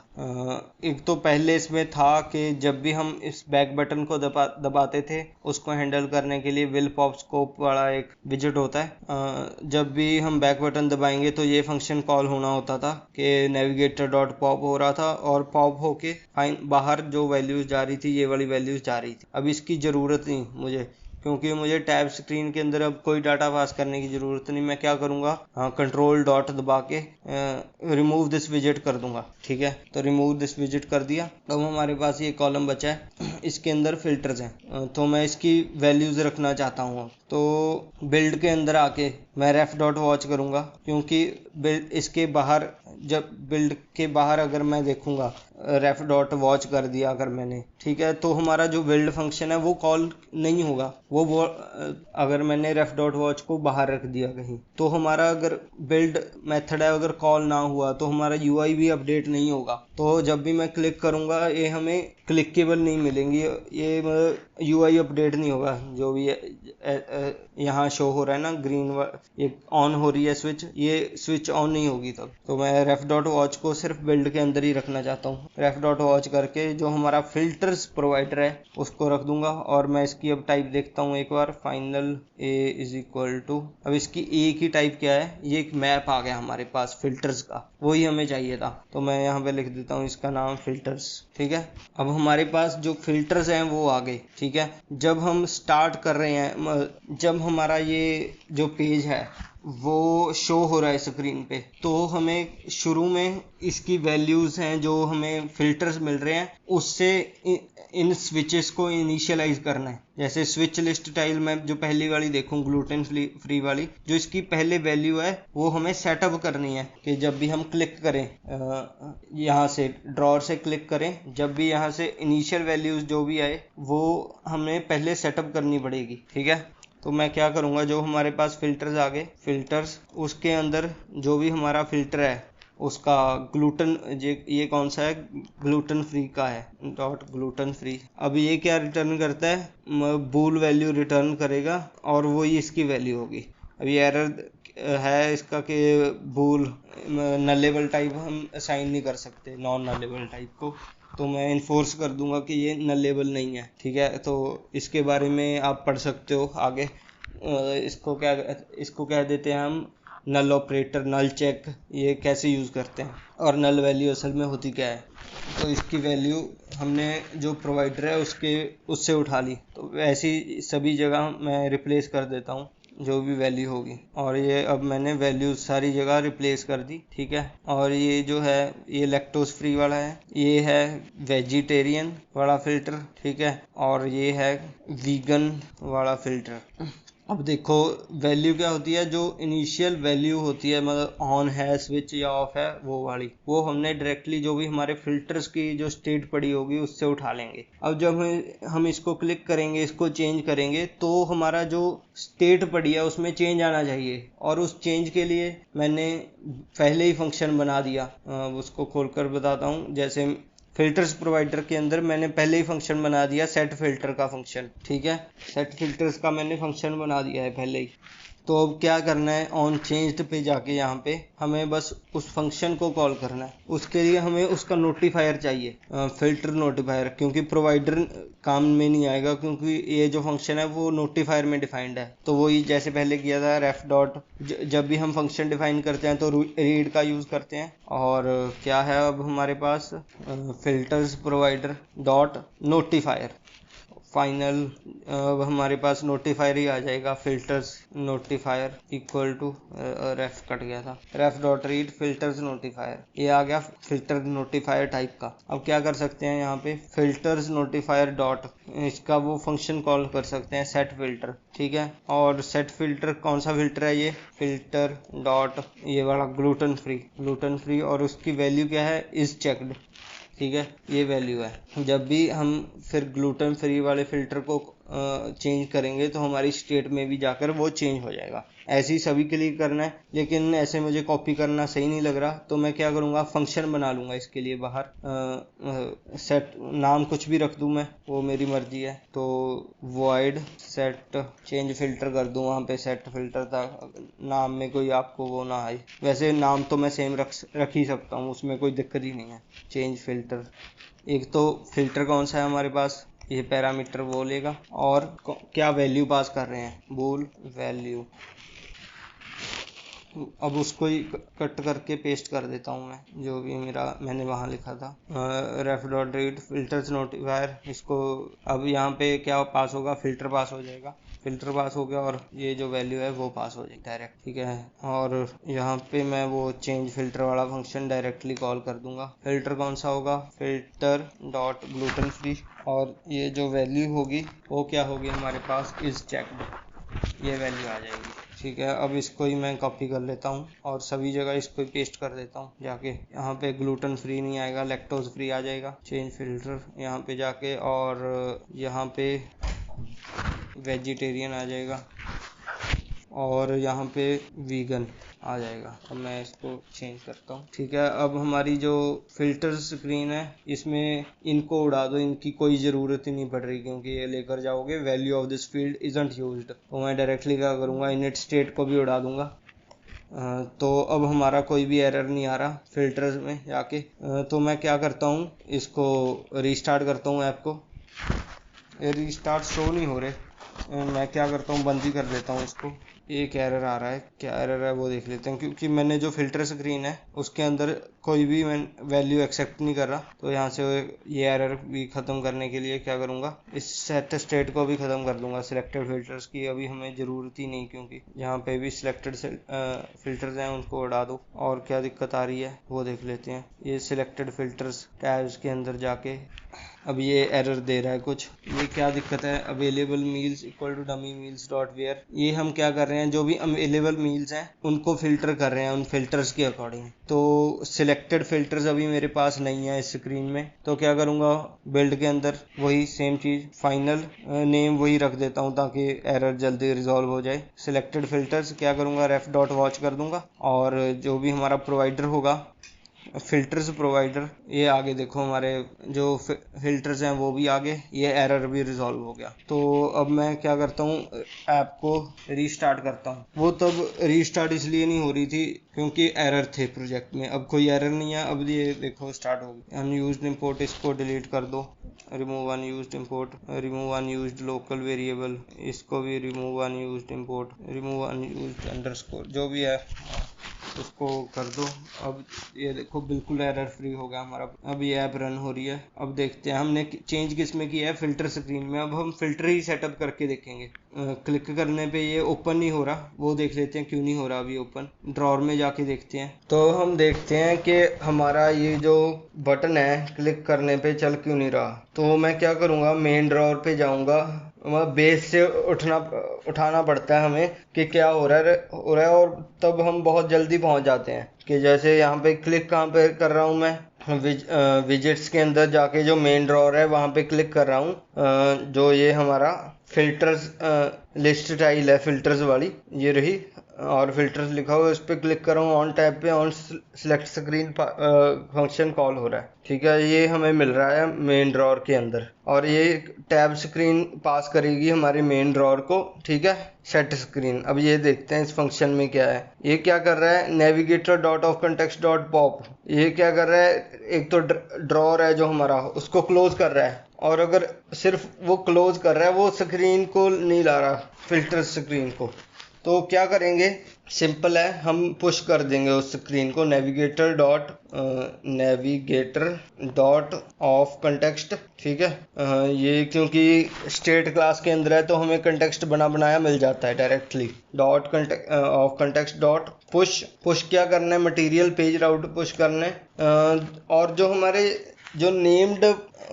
एक तो पहले इसमें था कि जब भी हम इस बैक बटन को दबाते थे, उसको हैंडल करने के लिए विल पॉप स्कोप वाला एक विजेट होता है। जब भी हम बैक बटन दबाएंगे तो ये फंक्शन कॉल होना होता था कि नेविगेटर डॉट पॉप हो रहा था, और पॉप होके बाहर जो वैल्यूज जा रही थी, ये वाली वैल्यूज जा रही थी। अब इसकी ज़रूरत नहीं मुझे, क्योंकि मुझे टैब स्क्रीन के अंदर अब कोई डाटा पास करने की ज़रूरत नहीं। मैं क्या करूँगा, हाँ, कंट्रोल डॉट दबा के रिमूव दिस विजेट कर दूंगा। ठीक है, तो रिमूव दिस विजेट कर दिया। अब हमारे पास ये कॉलम बचा है, इसके अंदर फिल्टर्स हैं, तो मैं इसकी वैल्यूज़ रखना चाहता हूँ। तो बिल्ड के अंदर आके मैं रेफ डॉट वॉच करूँगा, क्योंकि इसके बाहर, जब बिल्ड के बाहर अगर मैं देखूँगा रेफ डॉट वॉच कर दिया अगर मैंने, ठीक है, तो हमारा जो बिल्ड फंक्शन है वो कॉल नहीं होगा। वो अगर मैंने रेफ डॉट वॉच को बाहर रख दिया कहीं, तो हमारा अगर बिल्ड मेथड है अगर कॉल ना हुआ तो हमारा यूआई भी अपडेट नहीं होगा। तो जब भी मैं क्लिक करूँगा ये हमें क्लिकेबल नहीं मिलेंगी, ये यूआई अपडेट नहीं होगा। जो भी यहाँ शो हो रहा है ना ग्रीन, ये ऑन हो रही है स्विच, ये स्विच ऑन नहीं होगी तब। तो मैं रेफ डॉट वॉच को सिर्फ बिल्ड के अंदर ही रखना चाहता हूँ। रेफ डॉट वॉच करके जो हमारा फिल्टर्स प्रोवाइडर है उसको रख दूंगा। और मैं इसकी अब टाइप देखता हूँ एक बार, final A is equal to, अब इसकी ए की टाइप क्या है, ये एक मैप आ गया हमारे पास फिल्टर्स का, वही हमें चाहिए था। तो मैं यहाँ पे लिख देता हूँ इसका नाम फिल्टर्स। ठीक है, अब हमारे पास जो फिल्टर्स हैं वो आ गए। ठीक है, जब हम स्टार्ट कर रहे हैं, जब हमारा ये जो पेज है वो शो हो रहा है स्क्रीन पे, तो हमें शुरू में इसकी वैल्यूज़ हैं जो हमें फिल्टर्स मिल रहे हैं उससे इन स्विचेस को इनिशियलाइज करना है। जैसे स्विच लिस्ट टाइल में जो पहली वाली देखूं ग्लूटेन फ्री वाली, जो इसकी पहले वैल्यू है वो हमें सेटअप करनी है कि जब भी हम क्लिक करें, यहाँ से ड्रॉर से क्लिक करें, जब भी यहाँ से इनिशियल वैल्यूज जो भी आए वो हमें पहले सेटअप करनी पड़ेगी। ठीक है, तो मैं क्या करूँगा, जो हमारे पास फिल्टर्स आ गए, फिल्टर्स उसके अंदर जो भी हमारा फिल्टर है उसका ग्लूटन, ये कौन सा है, ग्लूटन फ्री का है, डॉट ग्लूटन फ्री। अब ये क्या रिटर्न करता है, बूल वैल्यू रिटर्न करेगा और वही इसकी वैल्यू होगी। अब ये एरर है इसका कि बूल नलेबल टाइप हम असाइन नहीं कर सकते नॉन नलेबल टाइप को, तो मैं इन्फोर्स कर दूंगा कि ये नलेबल नहीं है। ठीक है, तो इसके बारे में आप पढ़ सकते हो आगे। इसको क्या देते हैं हम, नल ऑपरेटर, नल चेक, ये कैसे यूज़ करते हैं और नल वैल्यू असल में होती क्या है। तो इसकी वैल्यू हमने जो प्रोवाइडर है उससे उठा ली, तो ऐसी सभी जगह मैं रिप्लेस कर देता हूँ जो भी वैल्यू होगी। और ये अब मैंने वैल्यू सारी जगह रिप्लेस कर दी। ठीक है, और ये जो है ये लैक्टोज फ्री वाला है, ये है वेजिटेरियन वाला फिल्टर। ठीक है, और ये है वीगन वाला फिल्टर। अब देखो वैल्यू क्या होती है, जो इनिशियल वैल्यू होती है, मतलब ऑन है स्विच या ऑफ है, वो वाली वो हमने डायरेक्टली जो भी हमारे फिल्टर्स की जो स्टेट पड़ी होगी उससे उठा लेंगे। अब जब हम इसको क्लिक करेंगे, इसको चेंज करेंगे, तो हमारा जो स्टेट पड़ी है उसमें चेंज आना चाहिए। और उस चेंज के लिए मैंने पहले ही फंक्शन बना दिया, उसको खोलकर बताता हूँ। जैसे फिल्टर्स प्रोवाइडर के अंदर मैंने पहले ही फंक्शन बना दिया सेट फिल्टर का फंक्शन। ठीक है, सेट फिल्टर्स का मैंने फंक्शन बना दिया है पहले ही। तो अब क्या करना है, ऑन चेंज्ड पे जाके यहाँ पे हमें बस उस फंक्शन को कॉल करना है। उसके लिए हमें उसका नोटिफायर चाहिए, फिल्टर नोटिफायर, क्योंकि प्रोवाइडर काम में नहीं आएगा, क्योंकि ये जो फंक्शन है वो नोटिफायर में डिफाइंड है। तो वही जैसे पहले किया था रेफ डॉट, जब भी हम फंक्शन डिफाइन करते हैं तो रीड का यूज़ करते हैं। और क्या है अब हमारे पास, filters provider dot notifier, final. अब हमारे पास नोटिफायर ही आ जाएगा, filters notifier equal to, ref cut गया था, ref dot read filters notifier, ये आ गया फिल्टर नोटिफायर टाइप का। अब क्या कर सकते हैं यहाँ पे, फिल्टर्स नोटिफायर डॉट, इसका वो फंक्शन कॉल कर सकते हैं सेट फिल्टर। ठीक है, और सेट फिल्टर कौन सा फिल्टर है, ये फिल्टर डॉट ये वाला ग्लूटेन फ्री, और उसकी वैल्यू क्या है, इज चेक्ड। ठीक है, ये वैल्यू है। जब भी हम फिर ग्लूटेन फ्री वाले फिल्टर को चेंज करेंगे तो हमारी स्टेट में भी जाकर वो चेंज हो जाएगा। ऐसे ही सभी के लिए करना है, लेकिन ऐसे मुझे कॉपी करना सही नहीं लग रहा, तो मैं क्या करूँगा, फंक्शन बना लूँगा इसके लिए बाहर, सेट नाम कुछ भी रख दूँ मैं, वो मेरी मर्जी है। तो वॉइड सेट चेंज फिल्टर कर दूँ, वहाँ पे सेट फिल्टर था, नाम में कोई आपको वो ना आए। वैसे नाम तो मैं सेम रख ही सकता हूँ, उसमें कोई दिक्कत ही नहीं है। चेंज फिल्टर, एक तो फिल्टर कौन सा है हमारे पास, ये पैरामीटर वो लेगा, और क्या वैल्यू पास कर रहे हैं, बूल वैल्यू। अब उसको ही कट करके पेस्ट कर देता हूँ मैं, जो भी मैंने वहाँ लिखा था, ref dot read filters notifier. इसको अब यहाँ पे क्या पास होगा, फिल्टर पास हो जाएगा। फिल्टर पास हो गया और ये जो वैल्यू है वो पास हो जाएगी डायरेक्ट, ठीक है। और यहाँ पे मैं वो चेंज फिल्टर वाला फंक्शन डायरेक्टली कॉल कर दूंगा। फिल्टर कौन सा होगा, फिल्टर डॉट ग्लूटेन फ्री, और ये जो वैल्यू होगी वो क्या होगी हमारे पास, इज चेक्ड, ये वैल्यू आ जाएगी, ठीक है। अब इसको ही मैं कॉपी कर लेता हूँ और सभी जगह इसको ही पेस्ट कर देता हूँ जाके। यहाँ पे ग्लूटेन फ्री नहीं आएगा, लैक्टोज फ्री आ जाएगा। चेंज फिल्टर यहाँ पे जाके और यहाँ पे वेजिटेरियन आ जाएगा और यहाँ पे वीगन आ जाएगा। अब मैं इसको चेंज करता हूँ, ठीक है। अब हमारी जो फिल्टर स्क्रीन है इसमें इनको उड़ा दो, इनकी कोई ज़रूरत ही नहीं पड़ रही क्योंकि ये लेकर जाओगे value of this field isn't used. तो मैं डायरेक्टली क्या करूँगा, इनिट स्टेट को भी उड़ा दूंगा। तो अब हमारा कोई भी एरर नहीं आ रहा फिल्टर्स में जाके। तो मैं क्या करता हूँ, इसको रीस्टार्ट करता हूँ ऐप को। ये रीस्टार्ट शो नहीं हो रहे, मैं क्या करता हूँ, बंद ही कर देता हूँ इसको। एक एरर आ रहा है, क्या एरर है वो देख लेते हैं, क्योंकि मैंने जो फिल्टर स्क्रीन है उसके अंदर कोई भी मैं वैल्यू एक्सेप्ट नहीं कर रहा। तो यहाँ से ये एरर भी ख़त्म करने के लिए क्या करूँगा, इस सेट स्टेट को भी ख़त्म कर दूंगा। सिलेक्टेड फिल्टर्स की अभी हमें ज़रूरत ही नहीं, क्योंकि यहाँ पे भी सिलेक्टेड फिल्टर्स हैं उनको उड़ा दो। और क्या दिक्कत आ रही है वो देख लेते हैं। ये सिलेक्टेड फिल्टर्स टैब्स के अंदर जाके अब ये एरर दे रहा है कुछ, ये क्या दिक्कत है, available meals equal to dummy meals dot where. ये हम क्या कर रहे हैं, जो भी अवेलेबल मील्स हैं उनको फिल्टर कर रहे हैं उन फिल्टर्स के अकॉर्डिंग। तो सिलेक्टेड फिल्टर्स अभी मेरे पास नहीं है इस स्क्रीन में, तो क्या करूँगा, बिल्ड के अंदर वही सेम चीज़, फाइनल नेम वही रख देता हूँ ताकि एरर जल्दी रिजॉल्व हो जाए। सिलेक्टेड फिल्टर्स क्या करूँगा, रेफ डॉट वॉच कर दूंगा और जो भी हमारा प्रोवाइडर होगा फिल्टर्स प्रोवाइडर, ये आगे देखो हमारे जो फिल्टर्स हैं वो भी आगे, ये एरर भी रिजॉल्व हो गया। तो अब मैं क्या करता हूँ, ऐप को रीस्टार्ट करता हूँ। वो तब रीस्टार्ट इसलिए नहीं हो रही थी क्योंकि एरर थे प्रोजेक्ट में, अब कोई एरर नहीं है। अब ये देखो स्टार्ट हो गई। अनयूज्ड इंपोर्ट, इसको डिलीट कर दो, remove unused import, remove unused local variable, इसको भी remove unused import, remove unused underscore, जो भी है उसको कर दो। अब ये देखो बिल्कुल एरर फ्री हो गया हमारा। अब ये ऐप रन हो रही है। अब देखते हैं हमने चेंज किस में किया है, फिल्टर स्क्रीन में। अब हम फिल्टर ही सेटअप करके देखेंगे। क्लिक करने पे ये ओपन नहीं हो रहा, वो देख लेते हैं क्यों नहीं हो रहा अभी ओपन। ड्रॉर में जाके देखते हैं। तो हम देखते हैं कि हमारा ये जो बटन है क्लिक करने पे चल क्यों नहीं रहा। तो मैं क्या करूँगा, मेन ड्रॉर पे जाऊँगा, बेस से उठाना पड़ता है हमें कि क्या हो रहा है और तब हम बहुत जल्दी पहुंच जाते हैं। कि जैसे यहाँ पे क्लिक कहाँ पे कर रहा हूँ मैं, विजेट्स के अंदर जाके जो मेन ड्रॉर है वहाँ पे क्लिक कर रहा हूँ। जो ये हमारा फिल्टर्स लिस्ट टाइल है फिल्टर्स वाली, ये रही, और फिल्टर्स लिखा हुआ है, उस पर क्लिक कर रहा हूँ। ऑन टैब पे on select screen function call हो रहा है, ठीक है। ये हमें मिल रहा है मेन ड्रॉर के अंदर और ये टैब स्क्रीन पास करेगी हमारे मेन ड्रॉर को, ठीक है, सेट स्क्रीन। अब ये देखते हैं इस फंक्शन में क्या है। ये क्या कर रहा है, navigator dot of context dot pop, ये क्या कर रहा है, एक तो ड्रॉर है जो हमारा उसको क्लोज कर रहा है, और अगर सिर्फ वो क्लोज कर रहा है, वो स्क्रीन को नहीं ला रहा, फिल्टर स्क्रीन को। तो क्या करेंगे, सिंपल है, हम पुश कर देंगे उस स्क्रीन को, नेविगेटर डॉट ऑफ कंटेक्स्ट, ठीक है। ये क्योंकि स्टेट क्लास के अंदर है तो हमें कंटेक्स्ट बनाया मिल जाता है directly. Dot of context dot push क्या करना है, मटेरियल पेज राउट पुश करना है। और जो हमारे जो नेम्ड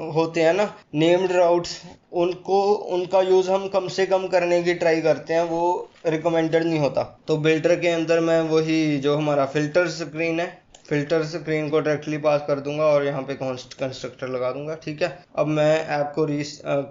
होते हैं ना, नेम्ड राउट्स, उनका यूज़ हम कम से कम करने की ट्राई करते हैं, वो रिकमेंडेड नहीं होता। तो बिल्डर के अंदर मैं वही जो हमारा फिल्टर स्क्रीन है, फिल्टर स्क्रीन को डायरेक्टली पास कर दूंगा और यहाँ पे कंस्ट्रक्टर लगा दूंगा, ठीक है। अब मैं ऐप को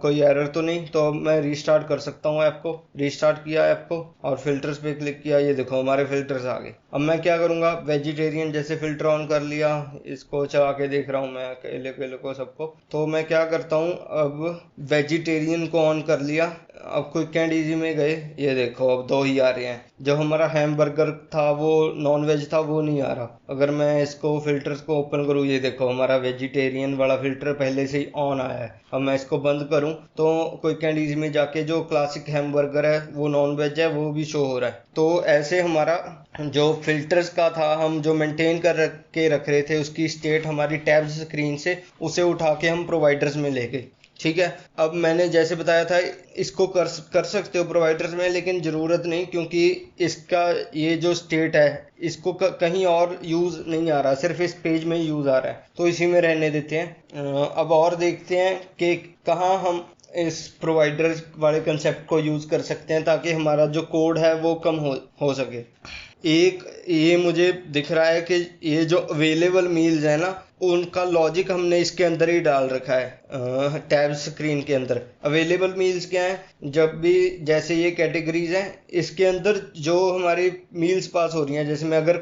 कोई एरर तो नहीं, तो अब मैं रीस्टार्ट कर सकता हूँ ऐप को। रीस्टार्ट किया ऐप को और फिल्टर्स पे क्लिक किया, ये देखो हमारे फिल्टर्स आ गए। अब मैं क्या करूँगा, वेजिटेरियन जैसे फिल्टर ऑन कर लिया, इसको चला के देख रहा हूँ मैं अकेले को सबको। तो मैं क्या करता हूँ, अब वेजिटेरियन को ऑन कर लिया। अब क्विक एंड इजी में गए, ये देखो अब 2 ही आ रहे हैं। जो हमारा हैमबर्गर था वो नॉन वेज था, वो नहीं आ रहा। अगर मैं इसको फिल्टर्स को ओपन करूँ, ये देखो हमारा वेजिटेरियन वाला फिल्टर पहले से ही ऑन आया है। अब मैं इसको बंद करूँ तो क्विक एंड इजी में जाके जो क्लासिक हैमबर्गर है वो नॉन वेज है, वो भी शो हो रहा है। तो ऐसे हमारा जो फिल्टर्स का था, हम जो मेंटेन कर रख रहे थे, उसकी स्टेट हमारी टैब स्क्रीन से उसे उठा के हम प्रोवाइडर्स में ले गए, ठीक है। अब मैंने जैसे बताया था इसको कर सकते हो प्रोवाइडर्स में, लेकिन ज़रूरत नहीं, क्योंकि इसका ये जो स्टेट है इसको कहीं और यूज़ नहीं आ रहा, सिर्फ इस पेज में यूज़ आ रहा है, तो इसी में रहने देते हैं। अब और देखते हैं कि कहाँ हम इस प्रोवाइडर वाले कंसेप्ट को यूज़ कर सकते हैं ताकि हमारा जो कोड है वो कम हो सके। एक ये मुझे दिख रहा है कि ये जो अवेलेबल मील्स है ना, उनका लॉजिक हमने इसके अंदर ही डाल रखा है। टैब स्क्रीन के अंदर अवेलेबल मील्स क्या है, जब भी जैसे ये कैटेगरीज हैं इसके अंदर जो हमारी मील्स पास हो रही हैं, जैसे मैं अगर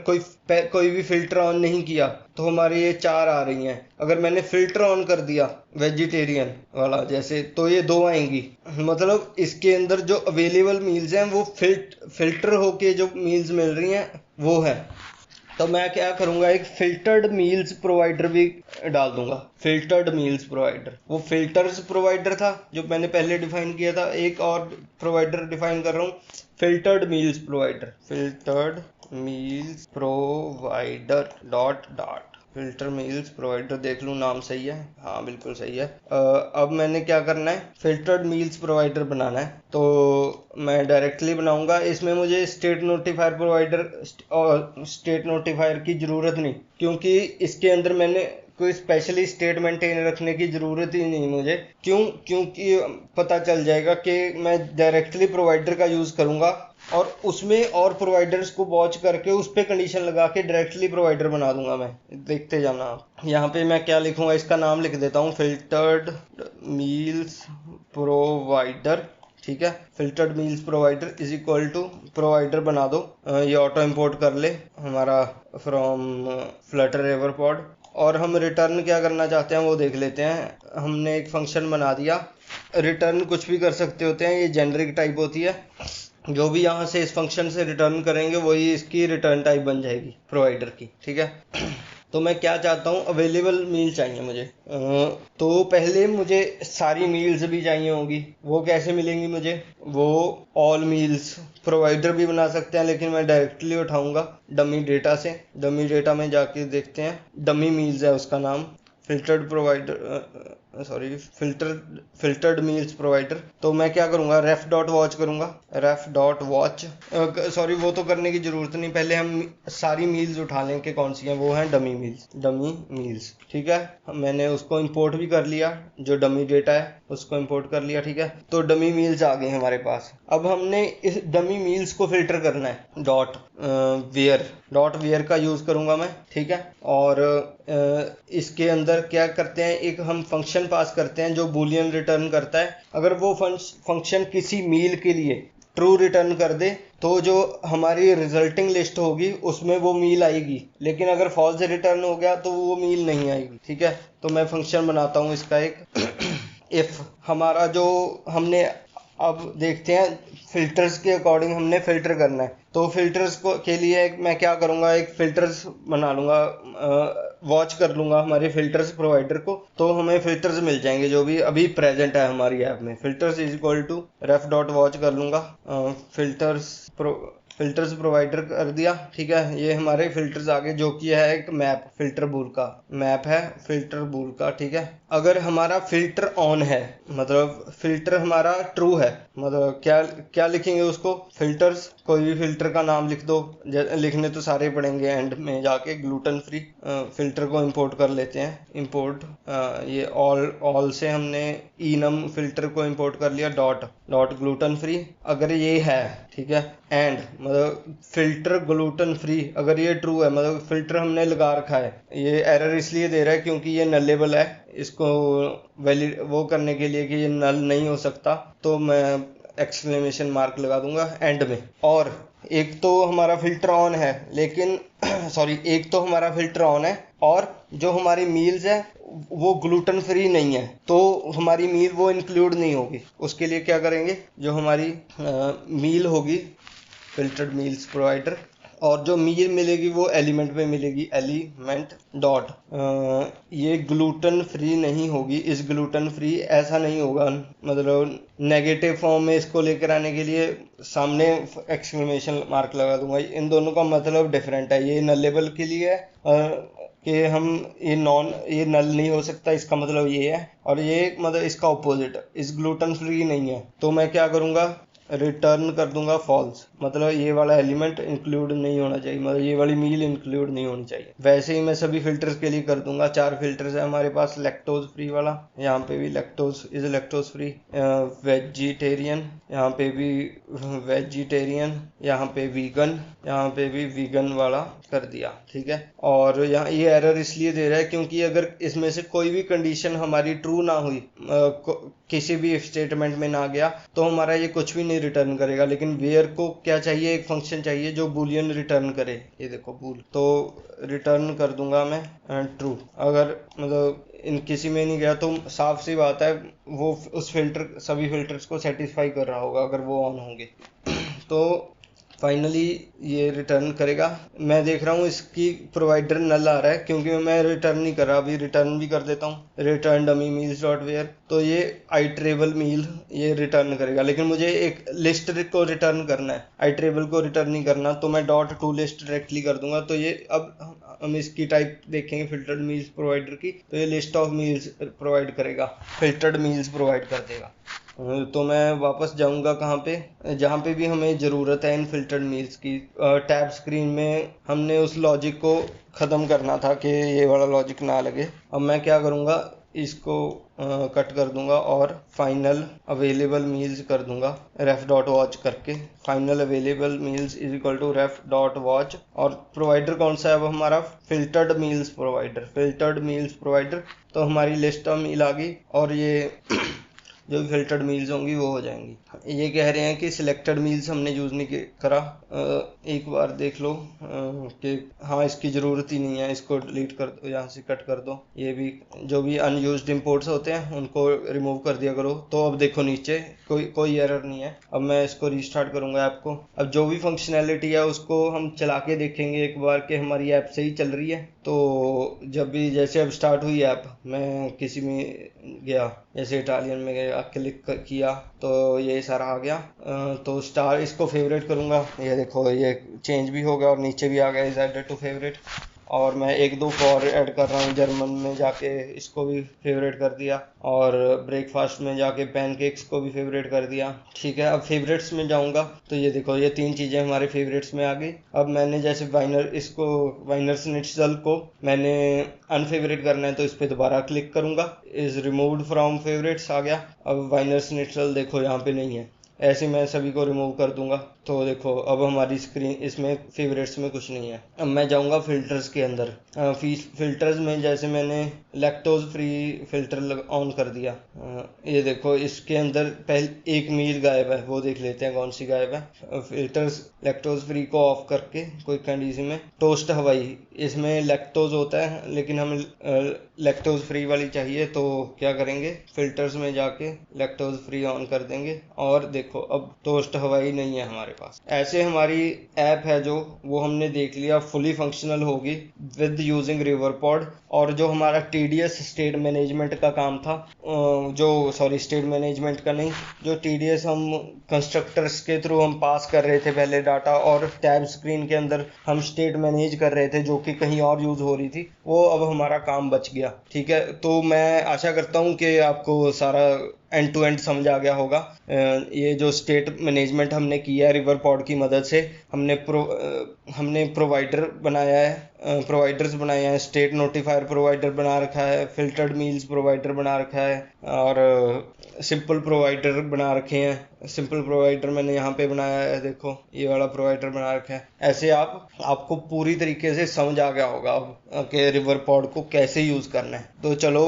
कोई भी फिल्टर ऑन नहीं किया तो हमारी ये 4 आ रही हैं। अगर मैंने फिल्टर ऑन कर दिया वेजिटेरियन वाला जैसे, तो ये 2 आएंगी। मतलब इसके अंदर जो अवेलेबल मील्स हैं वो फिल्टर होके जो मील्स मिल रही हैं वो है। तो मैं क्या करूंगा, एक फिल्टर्ड मील्स प्रोवाइडर भी डाल दूंगा। फिल्टर्ड मील्स प्रोवाइडर, वो फिल्टर्स प्रोवाइडर था जो मैंने पहले डिफाइन किया था, एक और प्रोवाइडर डिफाइन कर रहा हूँ, filtered meals provider. Filtered meals provider dot dot filter meals provider, देख लूँ नाम सही है, हाँ बिल्कुल सही है। अब मैंने क्या करना है, फिल्टर्ड मील्स प्रोवाइडर बनाना है, तो मैं डायरेक्टली बनाऊंगा। इसमें मुझे स्टेट नोटिफायर प्रोवाइडर और स्टेट नोटिफायर की ज़रूरत नहीं, क्योंकि इसके अंदर मैंने कोई स्पेशली स्टेट मेंटेन रखने की ज़रूरत ही नहीं मुझे। क्योंकि पता चल जाएगा कि मैं डायरेक्टली प्रोवाइडर का यूज़ करूँगा और उसमें और प्रोवाइडर्स को वॉच करके उस पर कंडीशन लगा के डायरेक्टली प्रोवाइडर बना दूंगा मैं। देखते जाना आप। यहाँ पे मैं क्या लिखूंगा, इसका नाम लिख देता हूँ फिल्टर्ड मील्स प्रोवाइडर। ठीक है, filtered meals provider is equal to provider बना दो। ये ऑटो इंपोर्ट कर ले हमारा फ्रॉम फ्लटर एवरपॉड। और हम रिटर्न क्या करना चाहते हैं वो देख लेते हैं। हमने एक फंक्शन बना दिया, रिटर्न कुछ भी कर सकते होते हैं, ये जेनरिक टाइप होती है। जो भी यहाँ से इस फंक्शन से रिटर्न करेंगे वही इसकी रिटर्न टाइप बन जाएगी प्रोवाइडर की। ठीक है, तो मैं क्या चाहता हूँ, अवेलेबल मील चाहिए मुझे। तो पहले मुझे सारी मील्स भी चाहिए होंगी। वो कैसे मिलेंगी मुझे, वो ऑल मील्स प्रोवाइडर भी बना सकते हैं, लेकिन मैं डायरेक्टली उठाऊंगा डमी डेटा से। डमी डेटा में जाके देखते हैं, डमी मील्स है उसका नाम, filtered provider filtered meals provider. तो मैं क्या करूंगा, रेफ डॉट वॉच करूंगा, रेफ डॉट वॉच। सॉरी, वो तो करने की जरूरत नहीं, पहले हम सारी मील्स उठा लें कि कौन सी हैं। वो हैं डमी मील्स। ठीक है, मैंने उसको इंपोर्ट भी कर लिया, जो डमी डेटा है उसको इंपोर्ट कर लिया। ठीक है, तो डमी मील्स आ गए हमारे पास। अब हमने इस डमी मील्स को फिल्टर करना है। डॉट वेयर का यूज करूंगा मैं। ठीक है, और इसके अंदर क्या करते हैं, एक हम फंक्शन पास करते हैं जो बूलियन रिटर्न करता है। अगर वो फंक्शन किसी मील के लिए ट्रू रिटर्न कर दे तो जो हमारी रिजल्टिंग लिस्ट होगी उसमें वो मील आएगी, लेकिन अगर फॉल्स रिटर्न हो गया तो वो मील नहीं आएगी। ठीक है, तो मैं फंक्शन बनाता हूँ इसका एक इफ हमारा जो हमने, अब देखते हैं फिल्टर्स के अकॉर्डिंग हमने फिल्टर करना है। तो फिल्टर्स को के लिए मैं क्या करूंगा, एक फिल्टर्स बना लूंगा, वॉच कर लूंगा हमारे फिल्टर्स प्रोवाइडर को, तो हमें फिल्टर्स मिल जाएंगे जो भी अभी प्रेजेंट है हमारी ऐप में। Filters is equal to ref dot watch कर लूंगा, फिल्टर्स प्रोवाइडर कर दिया। ठीक है, ये हमारे फिल्टर्स आगे, जो कि है एक मैप, फिल्टर बूल का मैप है, फिल्टर बूल का। ठीक है, अगर हमारा फिल्टर ऑन है, मतलब फिल्टर हमारा ट्रू है, मतलब क्या लिखेंगे उसको, फिल्टर्स, कोई भी फिल्टर का नाम लिख दो, लिखने तो सारे पड़ेंगे एंड में जाके। ग्लूटेन फ्री फिल्टर को इंपोर्ट कर लेते हैं, इंपोर्ट ये ऑल से हमने इनम फिल्टर को इंपोर्ट कर लिया, डॉट ग्लूटेन फ्री। अगर ये है, ठीक है, एंड मतलब फिल्टर ग्लूटेन फ्री, अगर ये ट्रू है, मतलब फिल्टर हमने लगा रखा है। ये एरर इसलिए दे रहा है क्योंकि ये नलेबल है, इसको वैलिड वो करने के लिए कि ये नल नहीं हो सकता, तो मैं एक्सक्लेमेशन मार्क लगा दूंगा एंड में। और एक तो हमारा फिल्टर ऑन है, लेकिन एक तो हमारा फिल्टर ऑन है और जो हमारी मील्स है वो ग्लूटेन फ्री नहीं है, तो हमारी मील वो इंक्लूड नहीं होगी। उसके लिए क्या करेंगे, जो हमारी मील होगी फिल्टर्ड मील्स प्रोवाइडर, और जो मील मिलेगी वो एलिमेंट में मिलेगी, एलिमेंट डॉट ये ग्लूटेन फ्री नहीं होगी। इस ग्लूटेन फ्री ऐसा नहीं होगा, मतलब नेगेटिव फॉर्म में इसको लेकर आने के लिए सामने एक्सक्लेमेशन मार्क लगा दूंगा। इन दोनों का मतलब डिफरेंट है, ये नलेबल के लिए है कि हम ये नल नहीं हो सकता, इसका मतलब ये है, और ये मतलब इसका ऑपोजिट इस ग्लूटेन फ्री नहीं है। तो मैं क्या करूँगा, रिटर्न कर दूंगा फॉल्स, मतलब ये वाला एलिमेंट इंक्लूड नहीं होना चाहिए, मतलब ये वाली मील इंक्लूड नहीं होनी चाहिए। वैसे ही मैं सभी फिल्टर्स के लिए कर दूंगा। 4 फिल्टर्स है हमारे पास। लैक्टोज फ्री वाला, यहाँ पे भी लैक्टोज फ्री, वेजिटेरियन, यहाँ पे भी वेजिटेरियन, यहाँ पे वीगन, यहाँ पे भी वीगन वाला कर दिया, ठीक है। और यहाँ ये एरर इसलिए दे रहा है क्योंकि अगर इसमें से कोई भी कंडीशन हमारी ट्रू ना हुई, किसी भी इफ स्टेटमेंट में ना गया, तो हमारा ये कुछ भी नहीं रिटर्न करेगा। लेकिन वेयर को क्या चाहिए, एक फंक्शन चाहिए जो बूलियन रिटर्न करे। ये देखो बूल, तो रिटर्न कर दूंगा मैं ट्रू। अगर मतलब इन किसी में नहीं गया तो साफ सी बात है वो उस सभी फिल्टर्स को सेटिस्फाई कर रहा होगा अगर वो ऑन होंगे। तो फाइनली ये रिटर्न करेगा। मैं देख रहा हूँ इसकी प्रोवाइडर नल आ रहा है क्योंकि मैं रिटर्न नहीं कर रहा। अभी रिटर्न भी कर देता हूँ, return dummy meals dot where. तो ये आईट्रेबल मील ये रिटर्न करेगा, लेकिन मुझे एक लिस्ट को रिटर्न करना है, आईट्रेबल को रिटर्न नहीं करना। तो मैं डॉट टू लिस्ट डायरेक्टली कर दूंगा। तो ये अब हम इसकी टाइप देखेंगे फिल्टर्ड मील्स प्रोवाइडर की, तो ये लिस्ट ऑफ मील्स प्रोवाइड करेगा, फिल्टर्ड मील्स प्रोवाइड कर देगा। तो मैं वापस जाऊंगा कहाँ पे, जहाँ पे भी हमें ज़रूरत है इन फिल्टर्ड मील्स की। टैब स्क्रीन में हमने उस लॉजिक को ख़त्म करना था कि ये वाला लॉजिक ना लगे। अब मैं क्या करूँगा, इसको कट कर दूंगा और फाइनल अवेलेबल मील्स कर दूंगा रेफ डॉट वॉच करके। Final available meals is equal to ref dot watch. और प्रोवाइडर कौन सा है, अब हमारा फिल्टर्ड मील्स प्रोवाइडर। तो हमारी लिस्ट ऑफ मील आ गई और ये जो भी फिल्टर्ड मील्स होंगी वो हो जाएंगी। ये कह रहे हैं कि सिलेक्टेड मील्स हमने यूज़ नहीं करा। एक बार देख लो कि हाँ इसकी ज़रूरत ही नहीं है, इसको डिलीट कर दो, यहाँ से कट कर दो। ये भी जो भी अनयूज्ड इंपोर्ट्स होते हैं उनको रिमूव कर दिया करो। तो अब देखो नीचे कोई एरर नहीं है। अब मैं इसको रीस्टार्ट करूँगा ऐप को। अब जो भी फंक्शनैलिटी है उसको हम चला के देखेंगे एक बार कि हमारी ऐप सही चल रही है। तो जब भी जैसे अब स्टार्ट हुई ऐप, मैं किसी में गया, जैसे इटालियन में गया, क्लिक किया तो ये सारा आ गया। तो स्टार इसको फेवरेट करूँगा। ये देखो ये चेंज भी हो गया और नीचे भी आ गया इज एडेड टू फेवरेट। और मैं 1-2 और ऐड कर रहा हूँ। जर्मन में जाके इसको भी फेवरेट कर दिया और ब्रेकफास्ट में जाके पैनकेक्स को भी फेवरेट कर दिया, ठीक है। अब फेवरेट्स में जाऊँगा तो ये देखो ये 3 चीज़ें हमारे फेवरेट्स में आ गई। अब मैंने जैसे वाइनर स्निट्ज़ल को मैंने अनफेवरेट करना है तो इस पर दोबारा क्लिक करूँगा, इज रिमूव्ड फ्रॉम फेवरेट्स आ गया। अब वाइनर स्निट्ज़ल देखो यहाँ पे नहीं है, ऐसे मैं सभी को रिमूव कर दूंगा। तो देखो अब हमारी स्क्रीन इसमें फेवरेट्स में कुछ नहीं है। अब मैं जाऊंगा फिल्टर्स के अंदर। फिल्टर्स में जैसे मैंने लैक्टोज फ्री फिल्टर ऑन कर दिया, ये देखो इसके अंदर पहले एक मील गायब है, वो देख लेते हैं कौन सी गायब है। फिल्टर्स लैक्टोज फ्री को ऑफ करके कोई कंडीशन में टोस्ट हवाई, इसमें लैक्टोज होता है लेकिन हमें लैक्टोज फ्री वाली चाहिए। तो क्या करेंगे, फिल्टर्स में जाके लैक्टोज फ्री ऑन कर देंगे और देखो अब टोस्ट हवाई नहीं है हमारे पास। ऐसे हमारी ऐप है जो वो हमने देख लिया फुली फंक्शनल होगी विद यूजिंग रिवरपॉड। और जो हमारा टीडीएस स्टेट मैनेजमेंट का काम था, स्टेट मैनेजमेंट का नहीं, जो टीडीएस हम कंस्ट्रक्टर्स के थ्रू हम पास कर रहे थे पहले डाटा, और टैब स्क्रीन के अंदर हम स्टेट मैनेज कर रहे थे जो कि कहीं और यूज हो रही थी, वो अब हमारा काम बच गया, ठीक है। तो मैं आशा करता हूँ कि आपको सारा एंड टू एंड समझ आ गया होगा। ये जो स्टेट मैनेजमेंट हमने किया है रिवरपॉड की मदद से, हमने प्रोवाइडर बनाया है, प्रोवाइडर्स बनाए हैं, स्टेट नोटिफायर प्रोवाइडर बना रखा है, फिल्टर्ड मील्स प्रोवाइडर बना रखा है और सिंपल प्रोवाइडर बना रखे हैं। सिंपल प्रोवाइडर मैंने यहाँ पे बनाया है, देखो ये वाला प्रोवाइडर बना रखा है। ऐसे आपको पूरी तरीके से समझ आ गया होगा अब कि रिवरपॉड को कैसे यूज करना है। तो चलो,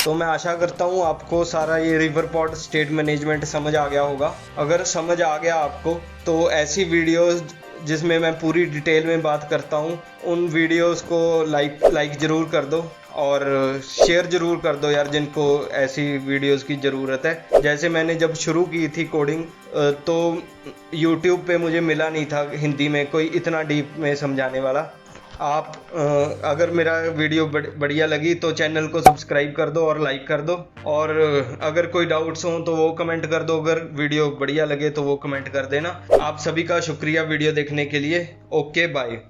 तो मैं आशा करता हूँ आपको सारा ये रिवरपॉड स्टेट मैनेजमेंट समझ आ गया होगा। अगर समझ आ गया आपको तो ऐसी वीडियोस जिसमें मैं पूरी डिटेल में बात करता हूँ, उन वीडियोस को लाइक ज़रूर कर दो और शेयर ज़रूर कर दो यार, जिनको ऐसी वीडियोस की ज़रूरत है। जैसे मैंने जब शुरू की थी कोडिंग तो YouTube पे मुझे मिला नहीं था हिंदी में कोई इतना डीप में समझाने वाला। आप अगर मेरा वीडियो बढ़िया लगी तो चैनल को सब्सक्राइब कर दो और लाइक कर दो, और अगर कोई डाउट्स हो तो वो कमेंट कर दो। अगर वीडियो बढ़िया लगे तो वो कमेंट कर देना। आप सभी का शुक्रिया वीडियो देखने के लिए। Okay bye.